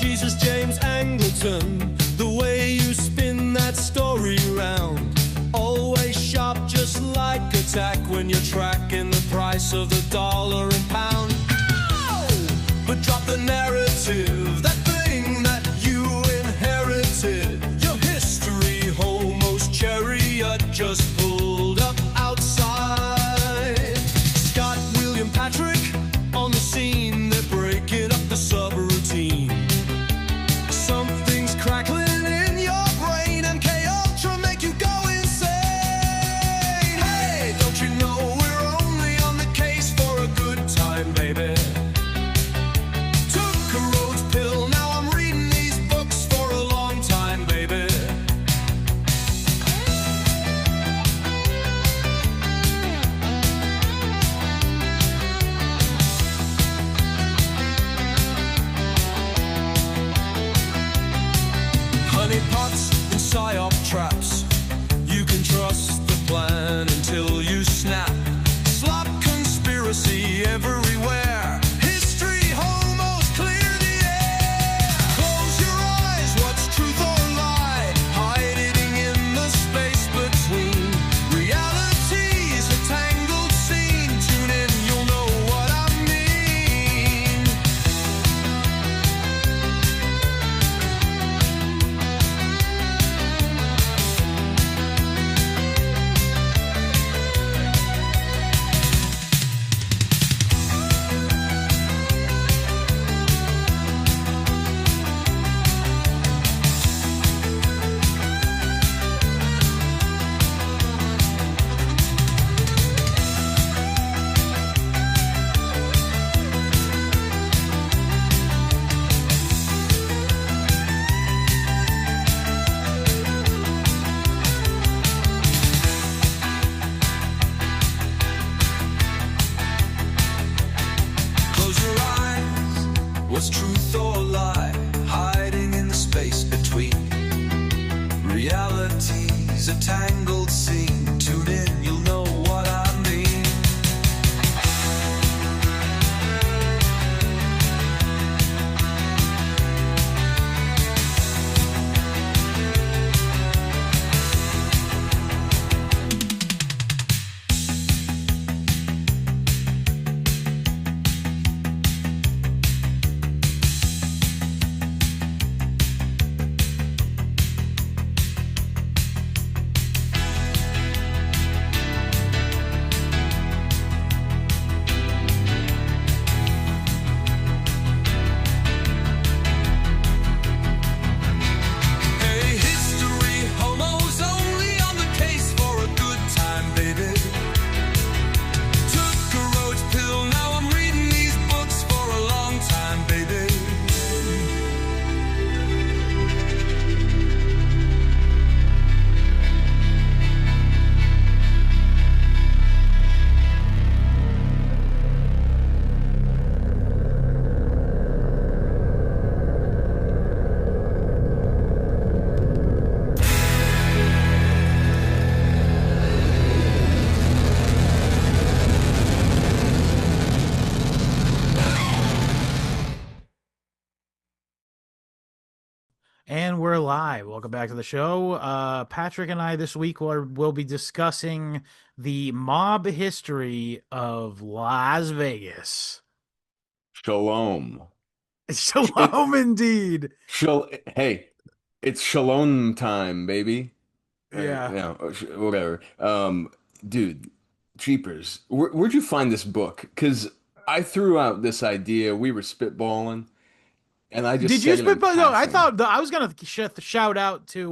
Jesus James Angleton, the way you spin that story round. Always sharp, just like a tack when you're tracking the price of the dollar and pound. Ow! But drop the narrative, that thing that you inherited. Your history homos chariot just pulled up outside. Scott, William, Patrick on the scene, they're breaking up the subroutine. Something's crackling in your brain, and K-Ultra make you go insane. Hey, don't you know we're only on the case for a good time, baby? Took a Rhodes pill, now I'm reading these books for a long time, baby. Honey pots and psyop traps, you can trust the plan until you snap. Slop conspiracy everywhere. History homos clear the air. Close your eyes, what's truth or lie? Hiding in the space between. Reality's a tangled scene. Tune in, you'll know what I mean. Close your eyes, what's truth or lie? Hiding in the space between. Reality's a tangled scene. Tune in, you'll know what I mean. Hey, history homos only on the case for a good time, baby. Took a Rhodes pill, now I'm reading these books for a long time, baby. And we're live. Welcome back to the show. Patrick and I this week will be discussing the mob history of Las Vegas. Shalom. Shalom, indeed. Hey, it's shalom time, baby. Yeah. Whatever. Dude, jeepers. Where'd you find this book? Because I threw out this idea. We were spitballing, and I just Did you said it in spit? No, I passing. thought I was gonna shout out to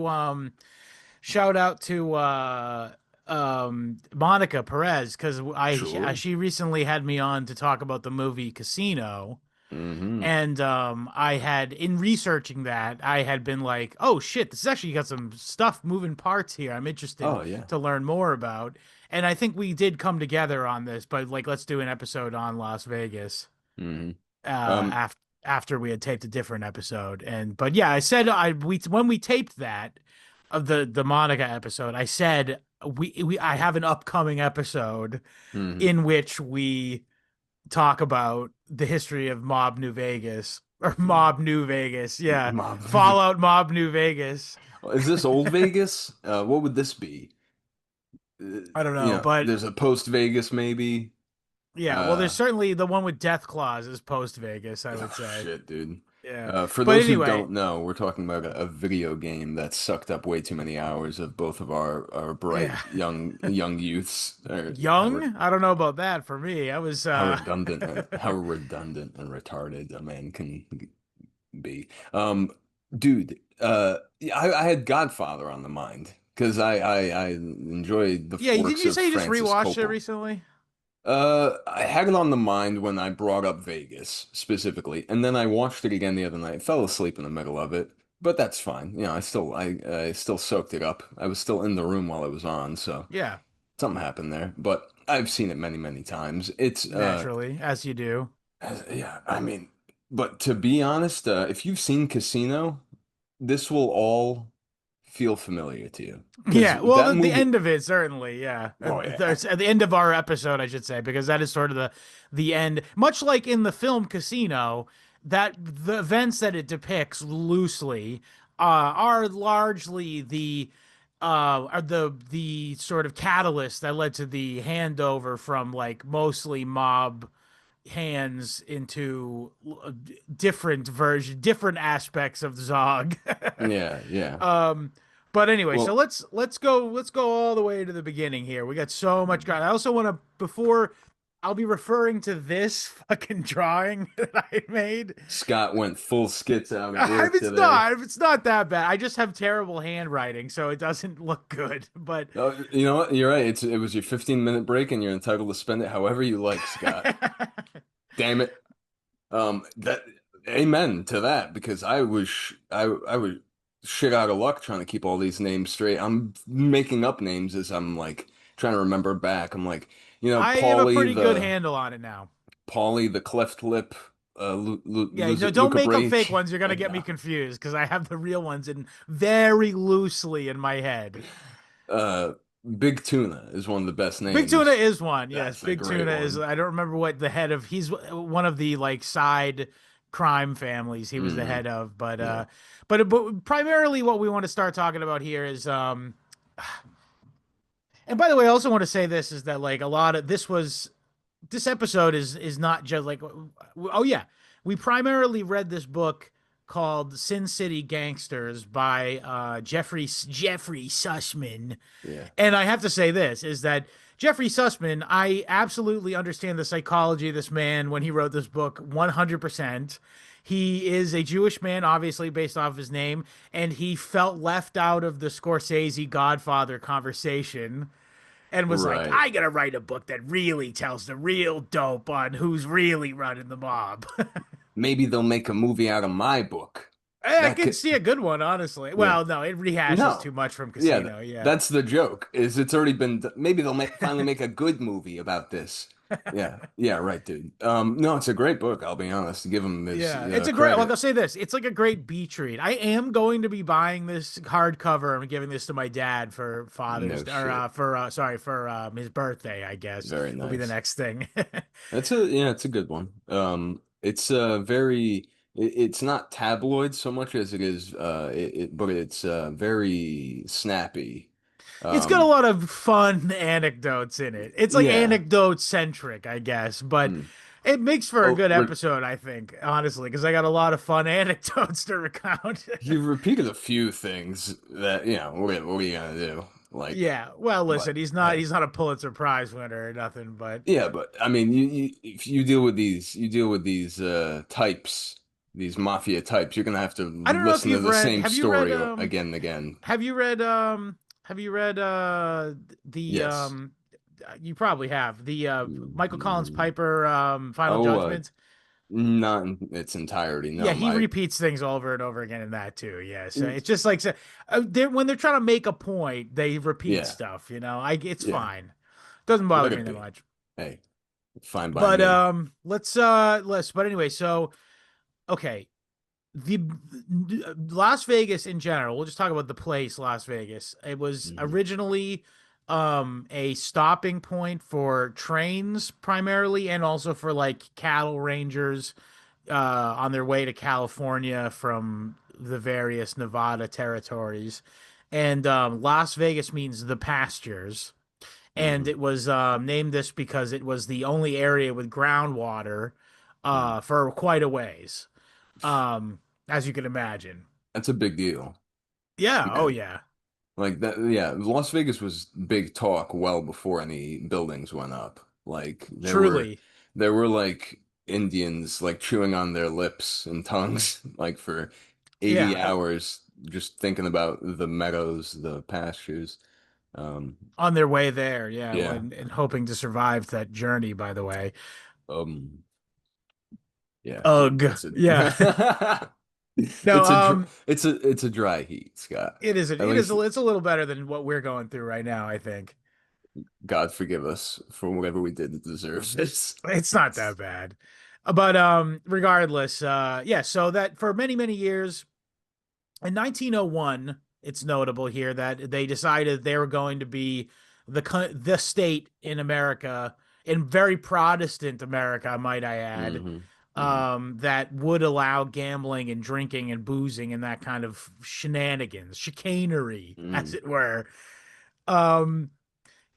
Monica Perez because Sure. she recently had me on to talk about the movie Casino. Mm-hmm. And I had, in researching that, I had been like, oh shit, this has actually got some stuff, moving parts here. I'm interested Oh, yeah. to learn more about. And I think we did come together on this, but like, let's do an episode on Las Vegas Mm-hmm. after we had taped a different episode. But yeah, I said when we taped that of the Monica episode, I said I have an upcoming episode Mm-hmm. in which we talk about the history of Mob New Vegas. Or Mob New Vegas. Yeah. Mob. Fallout Mob New Vegas. Is this old Vegas? What would this be? I don't know, but There's a post Vegas maybe. yeah, well, there's Uh, certainly the one with Death Claws is post Vegas, I would oh say. shit, dude. Yeah. For But those who anyway, don't know, we're talking about a video game that sucked up way too many hours of both of our bright yeah. young youths. Or Young? I don't know about that for me. I was how redundant and retarded a man can be. Dude, I had Godfather on the mind because I enjoyed the Yeah, didn't works you of say you just Francis rewatched it Coppola. recently? I had it on the mind when I brought up Vegas specifically, and then I watched it again the other night. Fell asleep in the middle of it, but that's fine. You know, I still soaked it up. I was still in the room while it was on, so Yeah, something happened there. But I've seen it many times. It's naturally, as you do. yeah, I mean, but to be honest, if you've seen Casino, this will all feel familiar to you because Yeah, well, that the movie. end of it certainly, yeah. Oh yeah, At the end of our episode, I should say, because that is sort of the end. Much like in the film Casino, that the events that it depicts loosely are largely the sort of catalyst that led to the handover from like mostly mob hands into different aspects of Zog. yeah. Um, but anyway, so Well, let's go all the way to the beginning here. We got so much going. I also want to before I'll be referring to this fucking drawing that I made. Scott went full skits out at work today. It's not that bad. I just have terrible handwriting, so it doesn't look good. But Oh, you know what? You're right. It was your 15-minute break, and you're entitled to spend it however you like, Scott. Damn it. That amen to that because I was shit out of luck trying to keep all these names straight. I'm making up names as I'm like trying to remember back. I'm like, I have a pretty good handle on it now. Paulie the cleft lip, Yeah, no, don't Luca make up fake Braic. ones. You're gonna get me confused because I have the real ones in very loosely in my head. Uh, Big Tuna is one of the best Big Tuna names. is one. Yes, That's a Big great Tuna is. one. I don't remember what the head of. He's one of the like side crime families he was the Hmm. head of, Yeah. but primarily what we want to start talking about here is and by the way, I also want to say this is that like a lot of this episode is not just like oh yeah, we primarily read this book called Sin City Gangsters by Jeffrey Sussman. Yeah. And I have to say this is that Jeffrey Sussman, I absolutely understand the psychology of this man when he wrote this book 100%. He is a Jewish man, obviously based off his name, and he felt left out of the Scorsese Godfather conversation and was like, Right. I gotta write a book that really tells the real dope on who's really running the mob. Maybe they'll make a movie out of my book. I That could could, see a good one, honestly. yeah. Well, no, it rehashes No. too much from Yeah, Casino. Yeah. that's the joke. Is it's already been maybe they'll finally make a good movie about this. Yeah. Yeah, right, dude. No, it's a great book, I'll be honest. Give him his Yeah, it's a great. Like I'll credit. say this, it's like a great beach read. I am going to be buying this hardcover and giving this to my dad for Father's No or shit. for sorry for his birthday. I guess Very will be the nice. next thing. It's a good one. It's it's not tabloid so much as it is but it's very snappy. It's got a Um, lot of fun anecdotes in it. It's like yeah. anecdote centric, I guess, but Mm. it makes for a Oh, good episode, I think, honestly, because I got a lot of fun anecdotes to recount. you repeated a few things that, what are you gonna do? Like, Yeah, well, listen, but hey, he's not a Pulitzer Prize winner or nothing, but yeah, but I mean, if you you deal with these types, these mafia types, you're gonna have to I don't know if listen to you've the read. same story again and again. Have you read the Yes. you probably have the Michael Collins Mm, Piper Final Oh, Judgment? not in its entirety. Yeah, No, he my repeats things over and over again in that too. Yeah, so mm, it's just like when they're trying to make a point, they repeat yeah, stuff. I it's yeah. fine. Doesn't bother Let me it that be. much. Hey, fine by But me. let's but anyway, so okay, the Las Vegas in general, we'll just talk about the place Las Vegas. It was Mhm. originally a stopping point for trains primarily and also for like cattle rangers on their way to California from the various Nevada territories. And Las Vegas means the pastures. And Hmm. it was named this because it was the only area with groundwater Hmm. for quite a ways, as you can imagine. That's a big deal. Yeah. Oh, Yeah. yeah. Like that, yeah. Las Vegas was big talk well before any buildings went up. Like Truly. there were like Indians like chewing on their lips and tongues like for 80 Yeah. hours just thinking about the meadows, the pastures. Um, On their way there. Yeah. yeah. And hoping to survive that journey, by the way. Um, yeah, Ugh. it's a Yeah. No, it's a dry heat, Scott. At least it's a little better than what we're going through right now, I think. God forgive us for whatever we did to deserve this. It's not that bad. But regardless, yeah, so that for many, many years in 1901, it's notable here that they decided they were going to be the state in America, in very Protestant America, might I add, Hmm. Hmm. that would allow gambling and drinking and boozing and that kind of shenanigans, chicanery, as Hmm. it were. Um,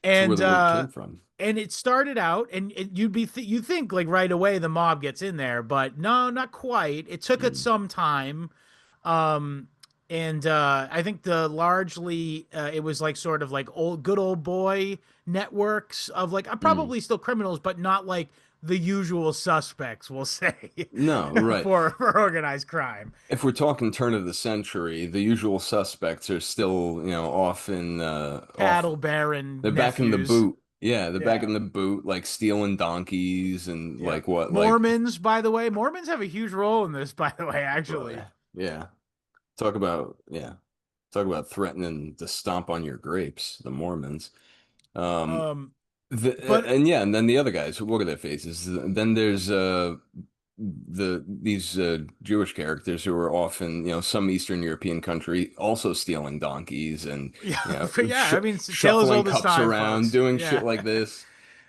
That's where and the word came from. it started out, and you think like right away the mob gets in there, but no, not quite. It took it Mm. some time. Um, and I think the largely it was like sort of like good old boy networks of like Mm. probably still criminals, but not like the usual suspects, we'll say, No, right. for organized crime. If we're talking turn of the century, the usual suspects are still, off in off Cattle baron they're back in the nephews. boot. Yeah, they're back Yeah. in the boot, like stealing donkeys and Yeah. like what, like Mormons, by the way. Mormons have a huge role in this, by the way, actually. yeah. Yeah. Talk about threatening to stomp on your grapes, the Mormons. Um, Um, but and yeah, and then the other guys, what are their faces? Then there's these Jewish characters who are often, some Eastern European country also stealing donkeys and yeah, but yeah, I mean, tale as shuffling old as cups time, around, folks. doing shit Yeah. like this.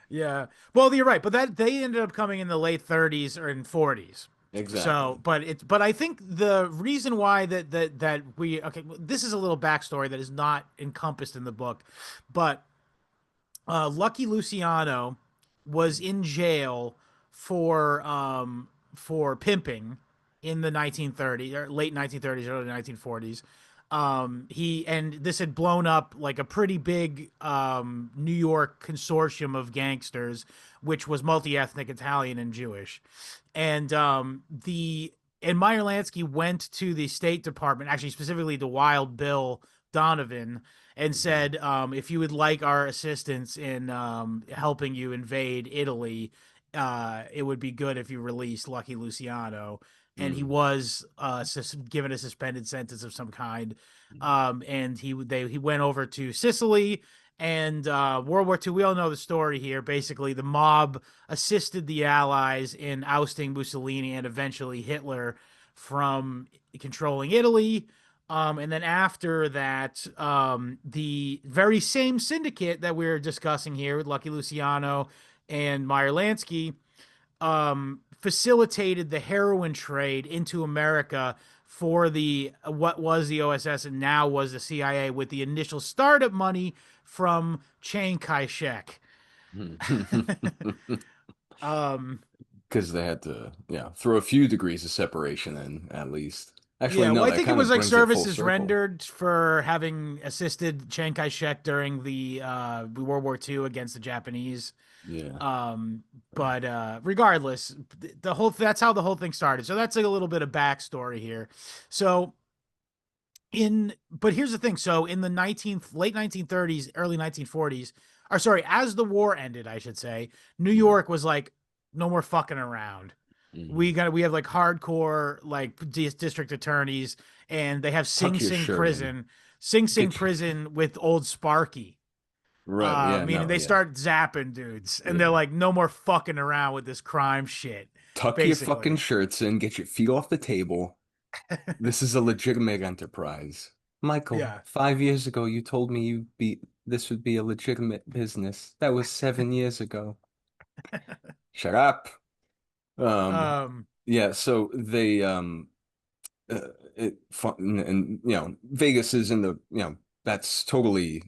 Yeah. Well, you're right, but that they ended up coming in the late 30s or in 40s. So, Exactly. but I think the reason why that we okay, this is a little backstory that is not encompassed in the book, but Lucky Luciano was in jail for pimping in the 1930s or late 1930s, early 1940s. He and this had blown up like a pretty big New York consortium of gangsters, which was multi-ethnic Italian and Jewish. And the and Meyer Lansky went to the State Department, actually specifically to Wild Bill Donovan, and Mhm. said, if you would like our assistance in helping you invade Italy, it would be good if you released Lucky Luciano. And he Mm. was given a suspended sentence of some kind. And he went over to Sicily and World War II. We all know the story here. Basically, the mob assisted the Allies in ousting Mussolini and eventually Hitler from controlling Italy. And then after that, the very same syndicate that we're discussing here with Lucky Luciano and Meyer Lansky facilitated the heroin trade into America for the what was the OSS and now was the CIA with the initial startup money from Chiang Kai-shek. um, Because they had to, throw a few degrees of separation in at least. Actually, Yeah, no, well, I that think it kind was of like brings it full services circle. rendered for having assisted Chiang Kai-shek during the World War II against the Japanese. Yeah. Um, but regardless, the whole that's how the whole thing started. So that's like a little bit of backstory here. So but here's the thing. So in the 19th late 1930s, early 1940s, or sorry, as the war ended, I should say, New Mm. York was like, no more fucking around. Mhm. We have like hardcore like district attorneys, and they have Tuck your shirt in. Sing Sing Get your prison with old Sparky. right. Yeah. Meaning No. they Yeah. start zapping dudes, and they're Yeah. like, no more fucking around with this crime shit, Tuck your fucking basically. shirts in. Get your feet off the table. This is a legitimate enterprise. Michael, Yeah. 5 years ago, you told me this would be a legitimate business. That was 7 years ago. Shut up. Um, Um. yeah, so they and Vegas is in the that's totally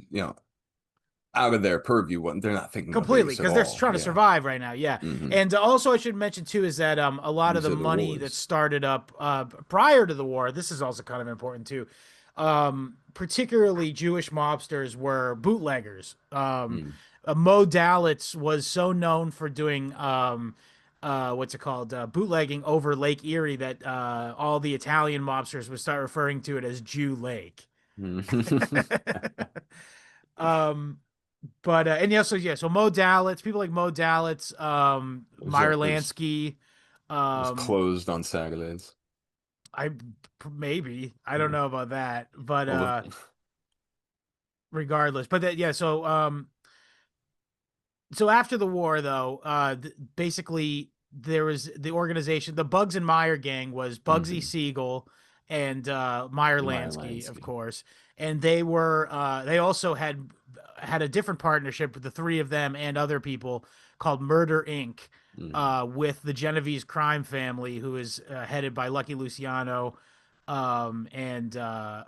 out of their purview. What they're not thinking about Completely, Vegas at because they're all. trying to Yeah. survive right now. Yeah, Hmm. and also I should mention too is that a lot of You the said the money that wars. started up prior to the war. This is also kind of important too. Particularly Jewish mobsters were bootleggers. Mm. Mo Dalitz was so known for doing what's it called, bootlegging over Lake Erie that all the Italian mobsters would start referring to it as Jew Lake. um but and yeah, so yeah, so Mo Dalitz, people like Mo Dalitz, Meyer It Lansky, was um, closed on Saturdays. I maybe I don't Yeah. know about that, but All the regardless, but that yeah, so after the war though, basically there was the organization, the Bugs and Meyer gang was Bugsy hmm Siegel and Meyer Meyer Lansky, of Lansky. course, and they also had a different partnership with the three of them and other people called Murder Inc. Mm. With the Genovese crime family, who is headed by Lucky Luciano, and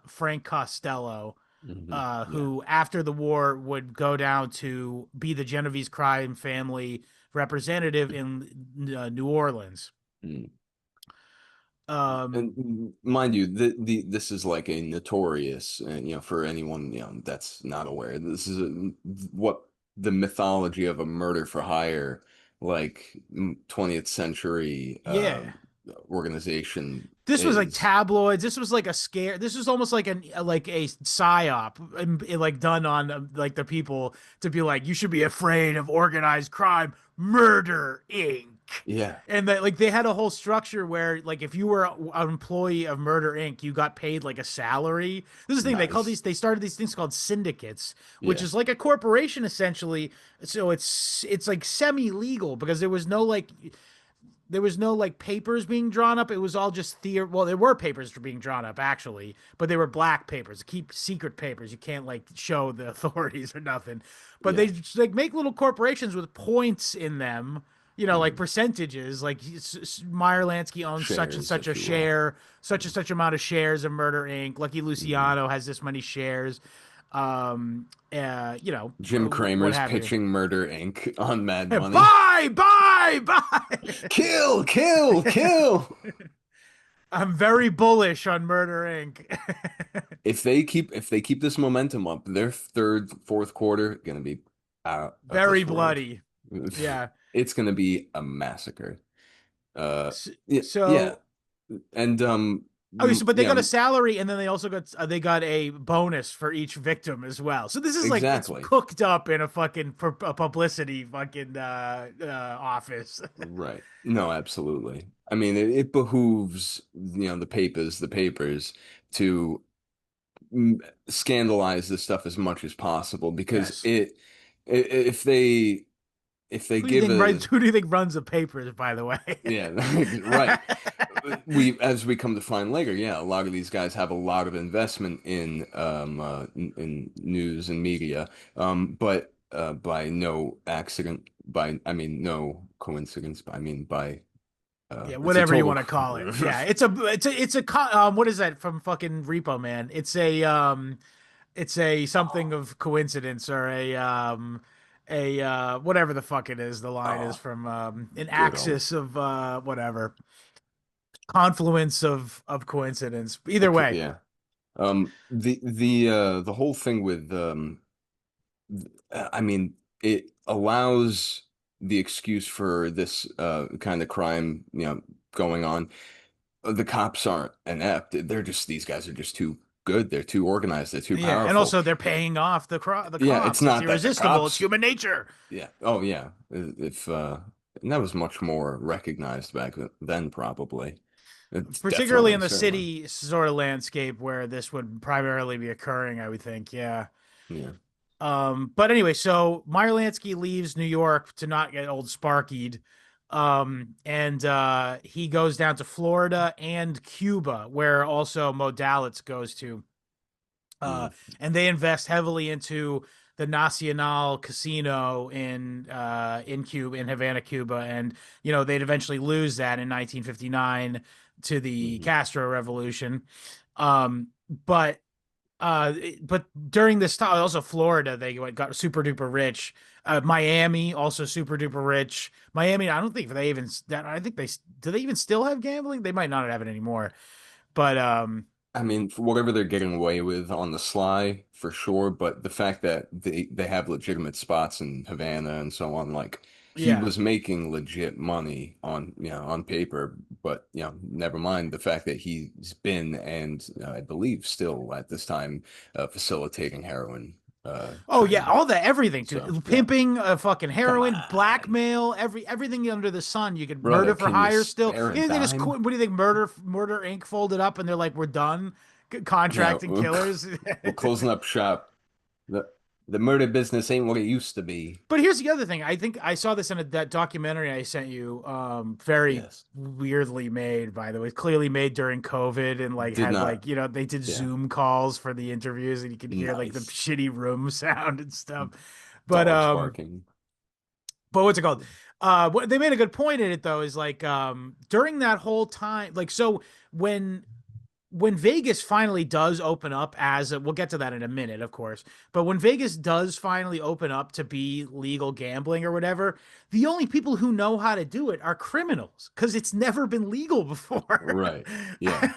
Frank Costello, Yeah. who after the war would go down to be the Genovese crime family representative in New Orleans. Mm. Um, And mind you, this is like a notorious, and for anyone that's not aware, this is what the mythology of a murder for hire, like 20th century yeah, organization this was like is. tabloids. This was like a scare. This was almost like a psyop, like done on like the people to be like, you should be afraid of organized crime, Murder Inc. Yeah, And that like they had a whole structure where like if you were an employee of Murder Inc., you got paid like a salary. This is the thing nice. they started these things called syndicates, which Yeah, is like a corporation essentially. So it's like semi legal because there was no like papers being drawn up. It was all just theory. Well, there were papers being drawn up actually, but they were black papers, keep secret papers. You can't like show the authorities or nothing. But they yeah. just, like make little corporations with points in them. Like Mhm. percentages. Like Meyer Lansky owns such and Shares, such a if you will. share, such and Yeah. such amount of shares of Murder Inc. Lucky Mhm. Luciano has this many shares. Um, Jim what Cramer's have you? pitching Murder Inc. on Mad Money. Buy. Kill, kill, kill. I'm very bullish on Murder Inc. If they keep this momentum up, their third, fourth quarter gonna be out of Very this world. bloody. Yeah. It's gonna be a massacre. Uh, So, yeah, yeah, so and okay, so but they got a salary and then they also got a bonus for each victim as well. So this is like it's exactly cooked up in a fucking publicity fucking office. right. No, absolutely. I mean, it behooves the papers to scandalize this stuff as much as possible because Yes. if they give a Who do you think runs the papers, by the way? yeah right as we come to find later, yeah, a lot of these guys have a lot of investment in news and media, but by no accident, by I mean no coincidence, I mean by Yeah, it's a whatever you total want to call it. Yeah, what is that from fucking Repo Man? It's a something of coincidence or a whatever the fuck it is. The line is oh from an good old axis of whatever confluence of coincidence. Either way, yeah. The whole thing with I mean, it allows the excuse for this kind of crime, going on. The cops aren't inept. They're just these guys are just too good. They're too organized. They're too yeah, and powerful. also they're paying off the Yeah, it's cops. It's not that the irresistible. It's cops. human nature. Yeah. Oh yeah. If and that was much more recognized back then, probably. It's Particularly in definitely the certainly. city sort of landscape where this would primarily be occurring, I would think. Yeah. Yeah. But anyway, so Meyer Lansky leaves New York to not get old Sparkied. And he goes down to Florida and Cuba, where also Modalitz goes to. Uh, Mm. and they invest heavily into the Nacional Casino in Cuba, in Havana, Cuba, and they'd eventually lose that in 1959 to the Hmm. Castro Revolution. Um, but but during this time, also Florida, they got super duper rich. Miami also super duper rich. Miami, I don't think they even that. I think they do they even still have gambling? They might not have it anymore. But I mean, for whatever they're getting away with on the sly, for sure, but the fact that they have legitimate spots in Havana and so on, like he yeah. was making legit money on, on paper, but never mind the fact that he's been and I believe still at this time facilitating heroin Oh yeah, trade. all that everything, So, dude. yeah, Pimping, fucking come heroin, on, blackmail, everything under the sun. You could brother, murder for can you hire still. spare a Yeah, they just dime? quit. What do you think? Murder Inc. folded up and they're like, we're done Yeah, contracting killers. we're closing up shop. The the murder business ain't what it used to be. But here's the other thing. I think I saw this in that documentary I sent you. Very Yes. weirdly made, by the way. Clearly made during COVID, and like Did had not. like they did Yeah. Zoom calls for the interviews, and you could hear like the Nice. shitty room sound and stuff. But Dogs barking. what's it called? What they made a good point in it though is like during that whole time, like so when Vegas finally does open up we'll get to that in a minute, of course, but when Vegas does finally open up to be legal gambling or whatever, the only people who know how to do it are criminals because it's never been legal before. Right. Yeah.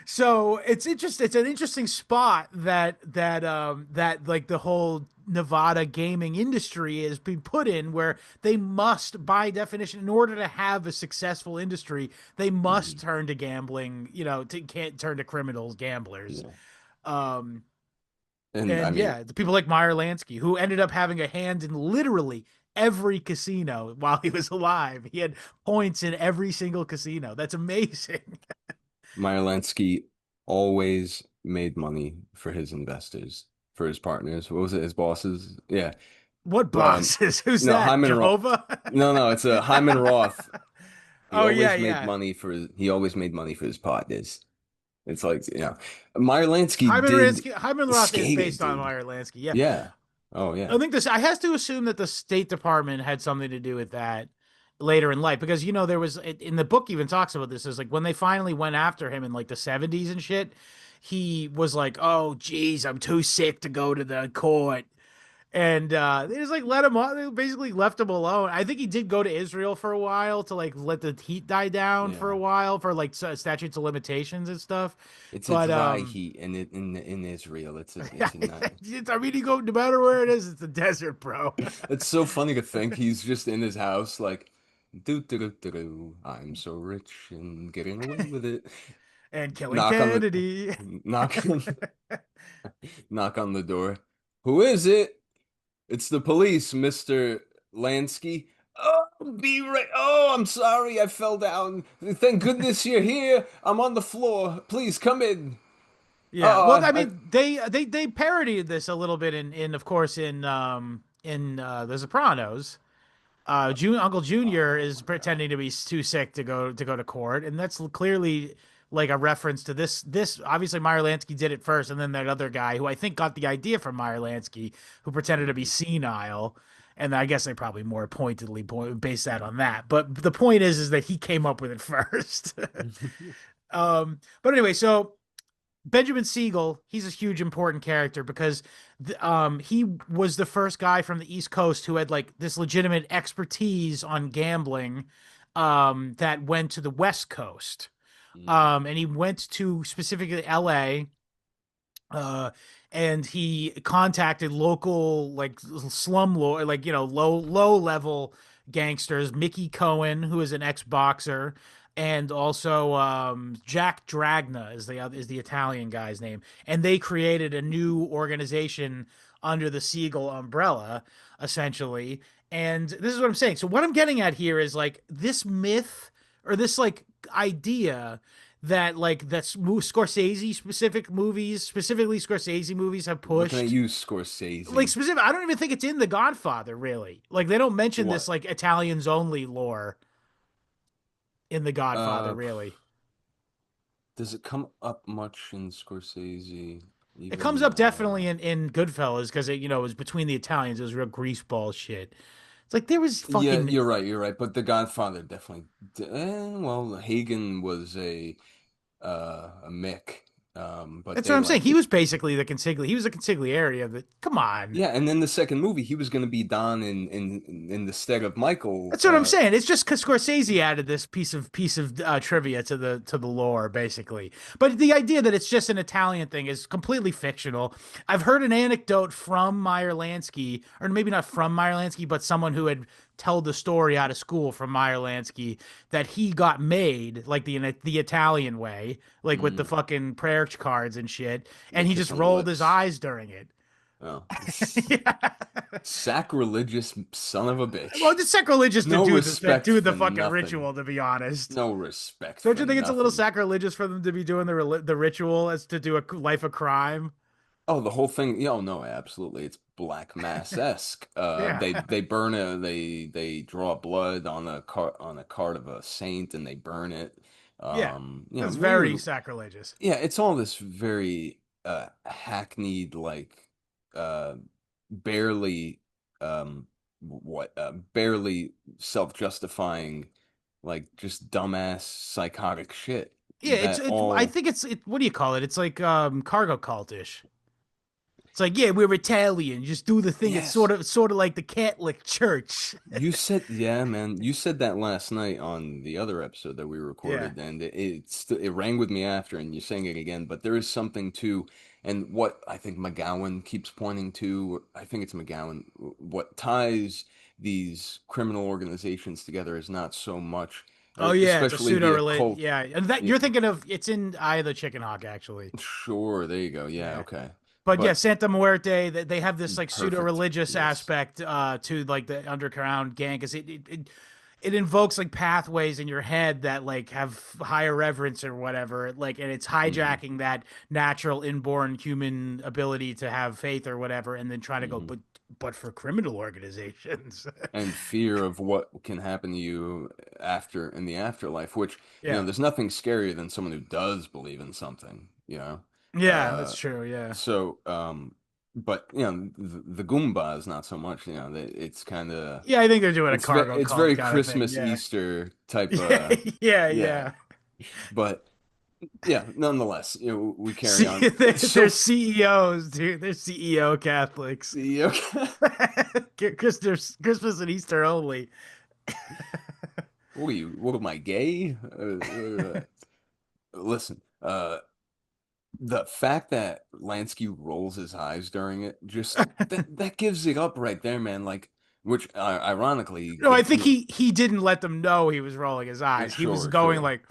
So it's an interesting spot that like the whole Nevada gaming industry is being put in, where they must, by definition, in order to have a successful industry, they must Mhm. turn to gambling, can't turn to criminals, gamblers. Yeah. Um, And I and mean, yeah, the people like Meyer Lansky, who ended up having a hand in literally every casino while he was alive. He had points in every single casino. That's amazing. Meyer Lansky always made money for his investors, for his partners. What was it? His bosses? Yeah. What Um, bosses? Who's no, that? Hyman Roth. Jehovah? No, it's a Hyman Roth. Oh yeah, yeah. He always made money for his partners. It's like, Meyer Lansky did Hyman Roth is skated, based on dude. Meyer Lansky. Yeah. Yeah. Oh yeah. I think this I has to assume that the State Department had something to do with that later in life, because there was in the book even talks about this, is like when they finally went after him in like the 70s and shit, he was like, "Oh geez, I'm too sick to go to the court." And they just like let him off. They basically left him alone. I think he did go to Israel for a while to like let the heat die down for a Yeah. while for like statutes of limitations and stuff. It's a But dry heat in Israel. It's a night. I mean, you go no matter where it is, it's a desert, bro. It's so funny to think he's just in his house like do do do do do. I'm so rich and getting away with it. And killing Knock on the Kennedy. knock knock on the door. Who is it? It's the police, Mr. Lansky. Oh, be right. Oh, I'm sorry, I fell down. Thank goodness you're here. I'm on the floor. Please come in. Yeah, well, I I mean, they parodied this a little bit in of course in The Sopranos. Uncle Junior is pretending to be too sick to go to court, and that's clearly like a reference to this. Obviously, Meyer Lansky did it first, and then that other guy who I think got the idea from Meyer Lansky, who pretended to be senile, and I guess they probably more pointedly base that on that. But the point is that he came up with it first. But anyway, so Benjamin Siegel, he's a huge important character because he was the first guy from the East Coast who had like this legitimate expertise on gambling that went to the West Coast. Mhm. And he went to specifically LA, uh, and he contacted local like slum lord, like low level gangsters. Mickey Cohen, who is an ex boxer, and also Jack Dragna is the Italian guy's name, and they created a new organization under the Siegel umbrella, essentially. And this is what I'm saying. So what I'm getting at here is like this myth or this like idea that like that's Scorsese specific movies, specifically Scorsese movies have Looking at pushed. you, Like Scorsese. specific, I don't even think it's in The Godfather really. Like they don't mention this What? like Italians only lore in The Godfather Uh, really. does it come up much in Scorsese? It comes Even up definitely in Goodfellas because it was between the Italians. It was real greaseball shit. It's like there was yeah, fucking. you're right. But The Godfather definitely. Well, Hagen was a Mick, but That's what they I'm saying. like He was basically the consigli. He was a consigliere of it. Come on. yeah. And then the second movie, he was going to be Don in the stead of Michael. That's what I'm saying. It's just because Scorsese added this piece of trivia to the lore, basically. But the idea that it's just an Italian thing is completely fictional. I've heard an anecdote from Meyer Lansky, or maybe not from Meyer Lansky, but someone who had told the story out of school from Meyer Lansky that he got made like the Italian way, like with the Mm, fucking prayer cards and shit, the and he kiss just on the rolled his lips. eyes during it. Oh, Yeah. sacrilegious son of a Well, bitch. it's sacrilegious to No respect do the for fucking nothing. ritual, to be honest. No respect Don't for you think it's a little nothing. sacrilegious for them to be doing the ritual as to do a life of crime? Oh, the whole thing. Yeah, oh, no, absolutely. It's Black Mass-esque. Yeah, They burn they draw blood on a card of a saint and they burn it. yeah, that's very Weird. sacrilegious. Yeah, it's all this very hackneyed, like uh barely barely self-justifying, like just dumbass psychotic shit Yeah, that I all think what do you call it? It's like cargo cultish. It's like, yeah, we're Italian. Just do the thing. It's yes. sort of like the Catholic Church. You said, yeah, man. You said that last night on the other episode that we Yeah. recorded, and it rang with me after, and you're saying it again. But there is something to, and what I think McGowan keeps pointing to, I think it's McGowan, what ties these criminal organizations together is not so much, Oh yeah, it's a especially pseudo the related. occult. Yeah, and that Yeah, you're thinking of it's in Eye of the Chicken Hawk actually. sure, there you go. Yeah, Yeah. okay. But yeah, But Santa Muerte, they have this like pseudo perfect. religious Yes. aspect to like the underground gang because it invokes like pathways in your head that like have higher reverence or whatever. Like, and it's Hmm. hijacking that natural inborn human ability to have faith or whatever, and then trying to go, Hmm. but for criminal organizations. And fear of what can happen to you after in the afterlife, which, Yeah. there's nothing scarier than someone who does believe in something, Yeah, Uh, that's true. Yeah. so, but the Goombas not so much, it's kind of Yeah, I think they're doing a cargo it's cult very kind of thing. Christmas, Yeah. Easter type, Yeah. Yeah. yeah, Yeah. but yeah, nonetheless, we carry See, on. they're So, CEOs, dude. They're CEO Catholics. okay, Christmas and Easter only. what am I, gay? Listen, the fact that Lansky rolls his eyes during it, just that gives it up right there, man. Like, which ironically No, I gets think me. he didn't let them know he was rolling his eyes. He was Sure, going sure. like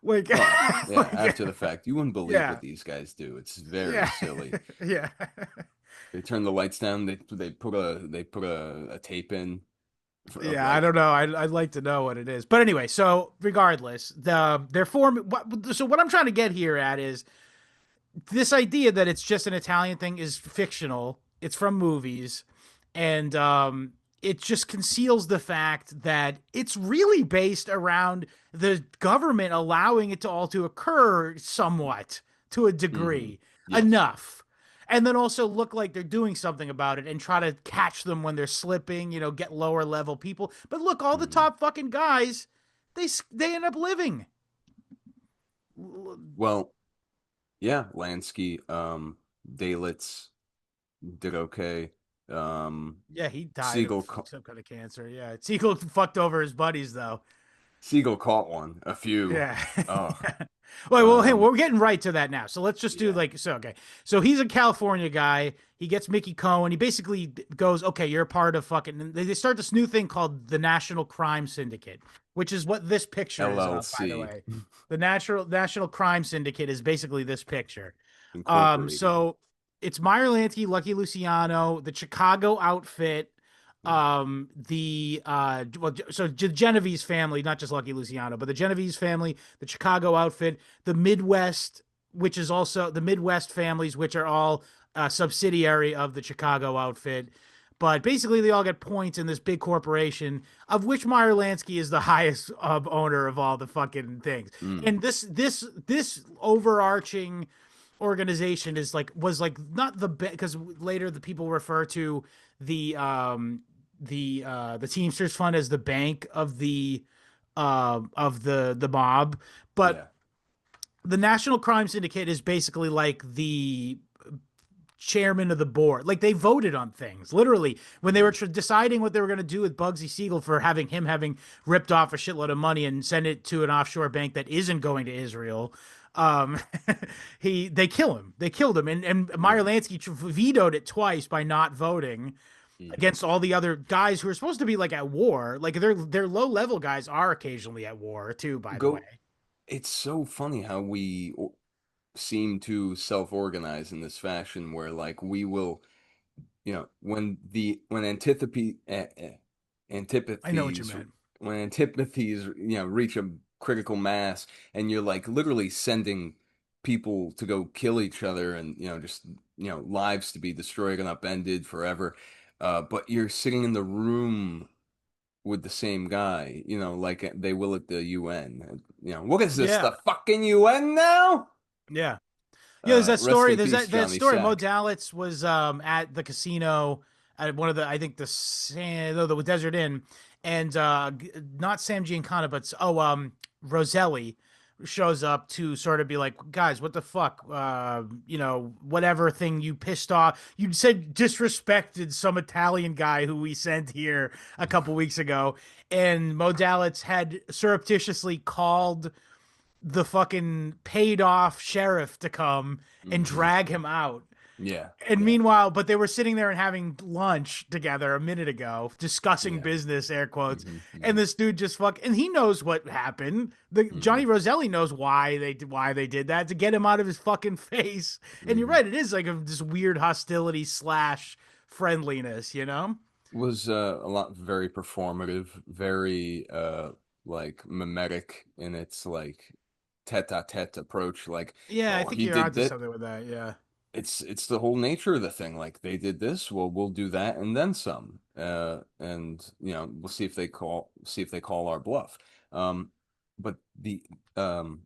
Oh, yeah. like After the fact, you wouldn't believe yeah what these guys do. It's very yeah silly. yeah. They turn the lights down. They put a tape in of Yeah, I like. don't know. I'd like to know what it is. But anyway, so regardless, their form. What I'm trying to get here at is this idea that it's just an Italian thing is fictional. It's from movies, and it just conceals the fact that it's really based around the government allowing it to all to occur somewhat to a Hmm. degree, Yes. enough. And then also look like they're doing something about it and try to catch them when they're slipping, get lower level people. But look, all the Hmm. top fucking guys, they end up living. Well, yeah. Lansky, Dalitz did okay. Yeah, he died of Siegel. some kind of cancer. Yeah, Siegel fucked over his buddies though. Siegel caught one, a few. Yeah. Oh, Well, hey, um, we're getting right to that now. So let's just do yeah. like so. Okay, so he's a California guy. He gets Mickey Cohen. He basically goes, okay, you're a part of fucking. And they start this new thing called the National Crime Syndicate, which is what this picture is of, by the LLC way. The National Crime Syndicate is basically this picture. Incorporated. So it's Meyer Lansky, Lucky Luciano, the Chicago outfit, so the Genovese family, not just Lucky Luciano, but the Genovese family, the Chicago outfit, the Midwest, which is also the Midwest families, which are all subsidiary of the Chicago outfit. But basically, they all get points in this big corporation, of which Meyer Lansky is the highest owner of all the fucking things. Mm, And this overarching organization is like was like not the because later the people refer to the the Teamsters Fund as the bank of the mob, but Yeah. the National Crime Syndicate is basically like the chairman of the board. Like they voted on things literally when they were Mhm. deciding what they were going to do with Bugsy Siegel for having ripped off a shitload of money and send it to an offshore bank that isn't going to Israel. Um, they kill him. They killed him, and Meyer Yeah. Lansky vetoed it twice by not voting Mhm. against all the other guys who are supposed to be like at war. Like their low level guys are occasionally at war too. By the way, Go. It's so funny how seem to self-organize in this fashion where like we will, when I know what you antipathies meant. when antipathies reach a critical mass, and you're like literally sending people to go kill each other, and just lives to be destroyed and upended forever, but you're sitting in the room with the same guy, like they will at the UN. What is this, Yeah, the fucking UN now? yeah. Yeah, there's that Rest story. in There's peace, that Johnny story. Mo Sack. Dalitz was at the casino at one of the I think the Desert Inn, and not Sam Giancana, but Roselli shows up to sort of be like, guys, what the fuck? Whatever thing you pissed off. You said disrespected some Italian guy who we sent here a couple weeks ago, and Mo Dalitz had surreptitiously called the fucking paid off sheriff to come and Hmm. drag him out. Yeah, And yeah, meanwhile, but they were sitting there and having lunch together a minute ago, discussing yeah. business, air quotes. Hmm. And Hmm. this dude just and he knows what happened. The Hmm. Johnny Roselli knows why they did that to get him out of his fucking face. And you're Hmm. right, it is like this weird hostility slash friendliness, you know? Was a lot very performative, very like mimetic in its like tete-a-tete approach. Like, Yeah, I oh, think he you're did onto that. something with that. Yeah. It's the whole nature of the thing. Like they did this, well, we'll do that and then some. And we'll see if they call our bluff. But um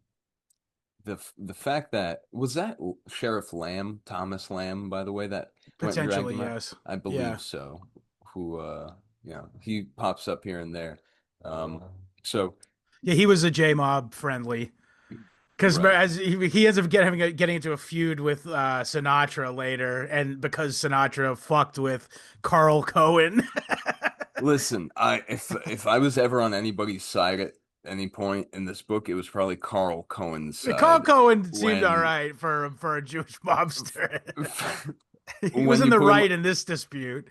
the fact that was that Sheriff Lamb, Thomas Lamb, by the way, that went and dragged Potentially, him out. yes. I Yeah. believe so. Who he pops up here and there. So Yeah, he was a J Mob friendly. Because right. as he ends up getting into a feud with Sinatra later, and because Sinatra fucked with Carl Cohen. Listen, I if I was ever on anybody's side at any point in this book, it was probably Carl Cohen's Carl side Cohen seemed all when right for a Jewish mobster. He was when in you the put him right in this dispute.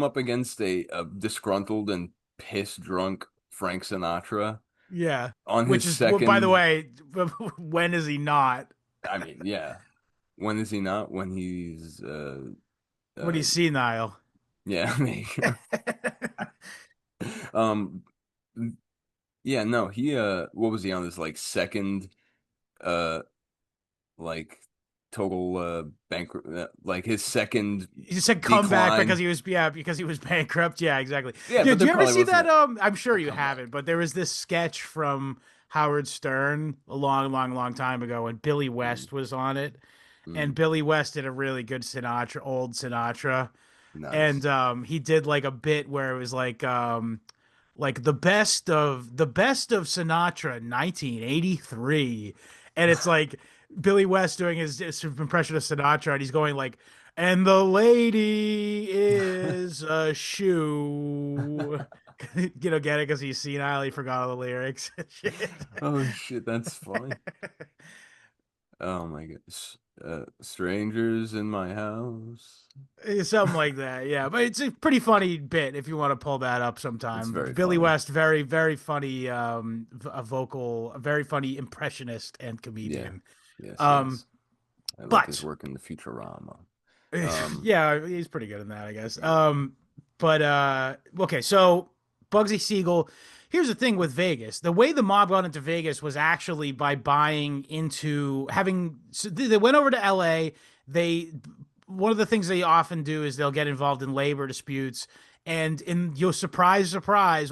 up against a disgruntled and piss drunk Frank Sinatra Yeah, on which his is well, by the second. way, when is he not? I mean, yeah. When is he not? When he's When uh he's senile. yeah, there you go. Um yeah, no, he what was he on his like second uh like total bankrupt, like his second You said comeback decline. because he was bankrupt. Yeah, exactly. Yeah, Yeah, but do there you ever probably see that? wasn't I'm sure a you comeback. haven't, but there was this sketch from Howard Stern a long time ago when Billy Mm, West was on it, and mm, Billy West did a really good old Sinatra, and nice. he did like a bit where it was like the best of Sinatra 1983, and it's like Billy West doing his impression of Sinatra, and he's going like, and the lady is a shoe. Get it because he's senile, he forgot all the lyrics and shit. Oh shit, that's funny. Oh my goodness. Strangers in my house. Something like that, yeah. But it's a pretty funny bit if you want to pull that up It's sometime. very Billy funny. West, very, very funny, a very funny impressionist and Yeah. comedian. Yes, Um, yes. I like his but work in the Futurama. Um, yeah, he's pretty good in that, I guess. yeah. But okay, so Bugsy Siegel. Here's the thing with Vegas. The way the mob got into Vegas was actually by buying into having. So they went over to LA. They One of the things they often do is they'll get involved in labor disputes. And in your surprise,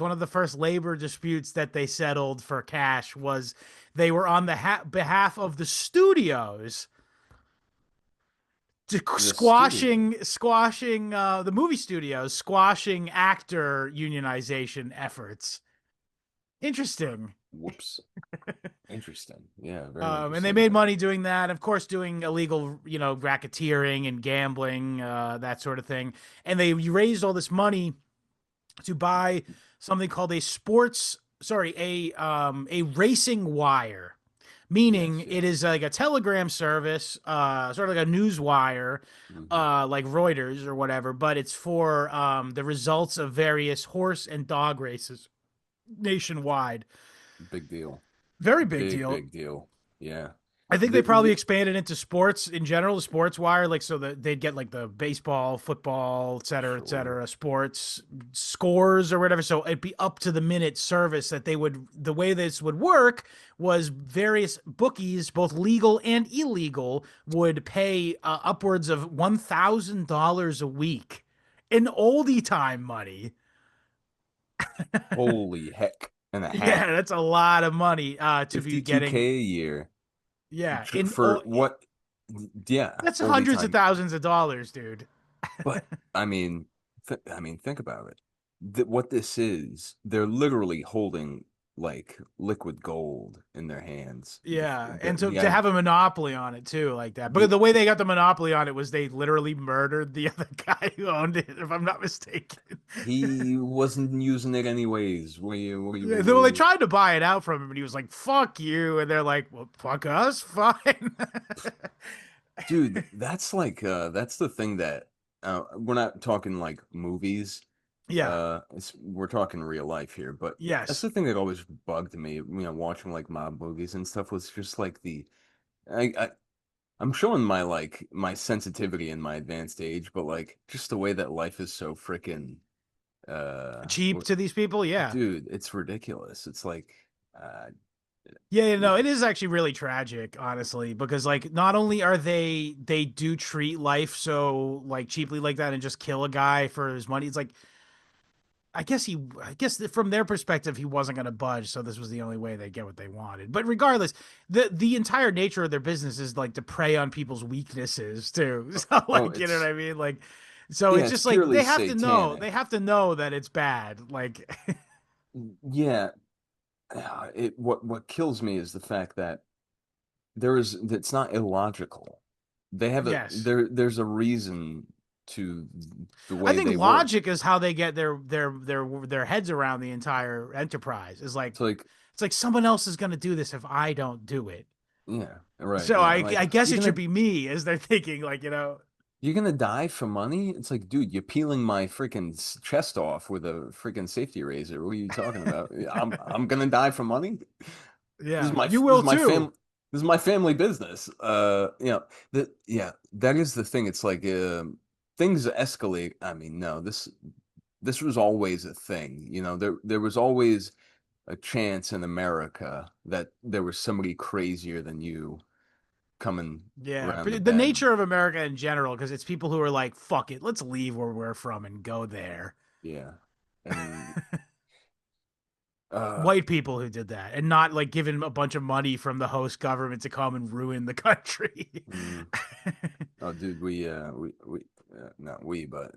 one of the first labor disputes that they settled for cash was they were on the behalf of the studios The studio. squashing the movie studios, squashing actor unionization efforts. Interesting. Whoops. Interesting. Yeah, very And they interesting. made money doing that, of course, doing illegal, racketeering and gambling, that sort of thing. And they raised all this money to buy something called a racing wire, Yes, meaning it yes. is like a telegram service, sort of like a news wire, Hmm. like Reuters or whatever, but it's for the results of various horse and dog races nationwide. Big deal. Very big Big, deal. big deal. Yeah. I think they probably The expanded into sports in general, the sports wire, like so that they'd get like the baseball, football, et sure. cetera, sports scores or whatever. So it'd be up to the minute service that they would. The way this would work was various bookies, both legal and illegal, would pay upwards of $1,000 a week in oldie time money. Holy heck and a Yeah, half. that's a lot of money to be getting. 52K a year. Yeah, For what? Yeah, that's oldie hundreds of time. thousands of dollars, dude. But I mean, think about it. What this is, they're literally holding like liquid gold in their hands. Yeah, and The to have a monopoly on it too, like that. But the the way they got the monopoly on it was they literally murdered the other guy who owned it, if I'm not mistaken. he wasn't using it anyways. Yeah, well, they tried to buy it out from him, and he was like, "Fuck you," and they're like, "Well, fuck us, fine." Dude, that's like that's the thing that we're not talking like movies. Yeah. We're talking real life here, but that's Yes. the thing that always bugged me, watching like mob movies and stuff was just like I I'm showing my like my sensitivity in my advanced age, but like just the way that life is so freaking Cheap to these people. Yeah. dude, it's ridiculous. It's like uh Yeah, no, it is actually really tragic, honestly, because like not only are they do treat life so like cheaply like that and just kill a guy for his money. It's like I guess from their perspective he wasn't going to budge, so this was the only way they get what they wanted. But regardless, the entire nature of their business is like to prey on people's weaknesses too. So oh, like, you know what I mean? Like, so yeah, it's it's just like purely they satanic. have to know that it's bad. Like, Yeah, what kills me is the fact that it's not illogical. They have yes. there's a reason to the I way think they work. logic is how they get their heads around the entire enterprise. Is like It's like, it's like someone else is going to do this if I don't do it. yeah, right, So yeah. I Like guess it should be me, as they're thinking. Like, you're gonna die for money? It's like, dude, you're peeling my freaking chest off with a freaking safety razor. What are you talking about? I'm gonna die for money? yeah, you This will is my too. fam this is my family business. That is the thing. It's like things escalate. I mean, no, this was always a thing. There was always a chance in America that there was somebody crazier than you coming Yeah, around the but the bend. nature of America in general, because it's people who are like, "Fuck it, let's leave where we're from and go there." Yeah. And uh White people who did that, and not like giving a bunch of money from the host government to come and ruin the country. mm, oh dude, we not we, but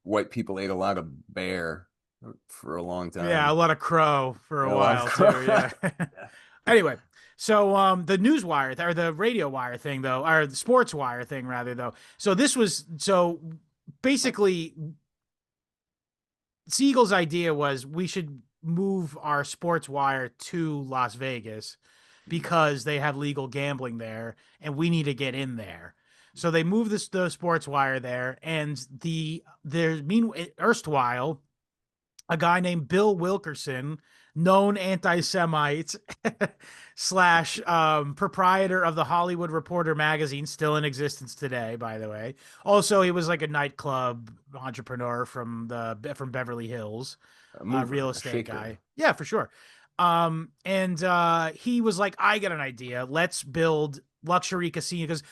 white people ate a lot of bear for a long Yeah, a time. lot of crow for a A lot of while too. Yeah. yeah. Anyway, so the news wire or the radio wire thing though, or the sports wire thing rather though. So this was so basically Siegel's idea was we should move our sports wire to Las Vegas because they have legal gambling there and we need to get in there. So they moved the sports wire there, and there's mean erstwhile a guy named Bill Wilkerson, known anti-Semite slash proprietor of the Hollywood Reporter magazine, still in existence today, by the way. Also, he was like a nightclub entrepreneur from Beverly Hills, A mover, real a estate shaker. guy. Yeah, for sure. And he was like, I got an idea. Let's build luxury casino because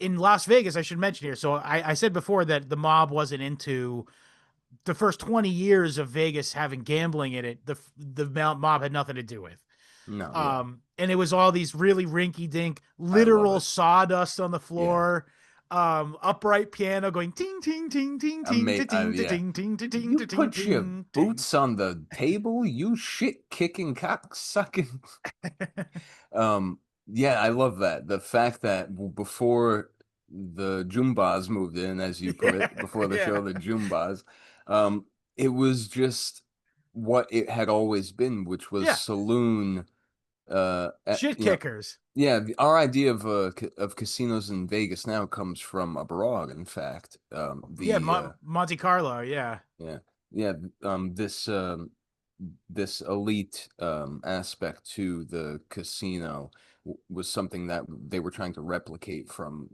in Las Vegas, I should mention here. So I said before that the mob wasn't into the first 20 years of Vegas having gambling in it. The mob had nothing to do with. No, yeah. And it was all these really rinky dink, I love literal it. sawdust on the Yeah. floor. Upright piano going ting ting ting ting ting Ama ting ting yeah. ting ting ting ting You ting put your ting ting. boots on the table, you shit kicking cock sucking. Yeah, I love that. The fact that before the Jumbas moved in, as you put it, Yeah, before the yeah, show, the Jumbas, it was just what it had always been, which was yeah. saloon. Shit kickers. Yeah, our idea of of casinos in Vegas now comes from abroad. In fact, Yeah, the Monte Carlo. Yeah, yeah, yeah, this elite aspect to the casino was something that they were trying to replicate from,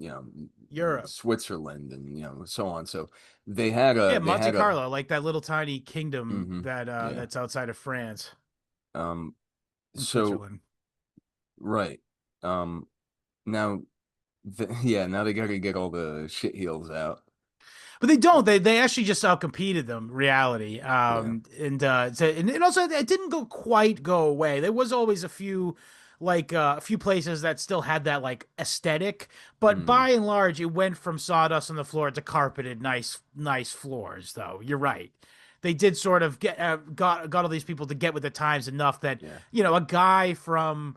Europe. Switzerland and so on. So Yeah, they Monte had a Carlo, like that little tiny kingdom that yeah. that's outside of France Um, and so Switzerland. right. Now yeah, now they gotta get all the shit heels out. But they don't. They actually just outcompeted them. Reality. Yeah. And also it didn't quite go away. There was always a few a few places that still had that like aesthetic, but Mm, by and large, it went from sawdust on the floor to carpeted, nice floors. Though you're right, they did sort of get got all these people to get with the times enough that yeah. a guy from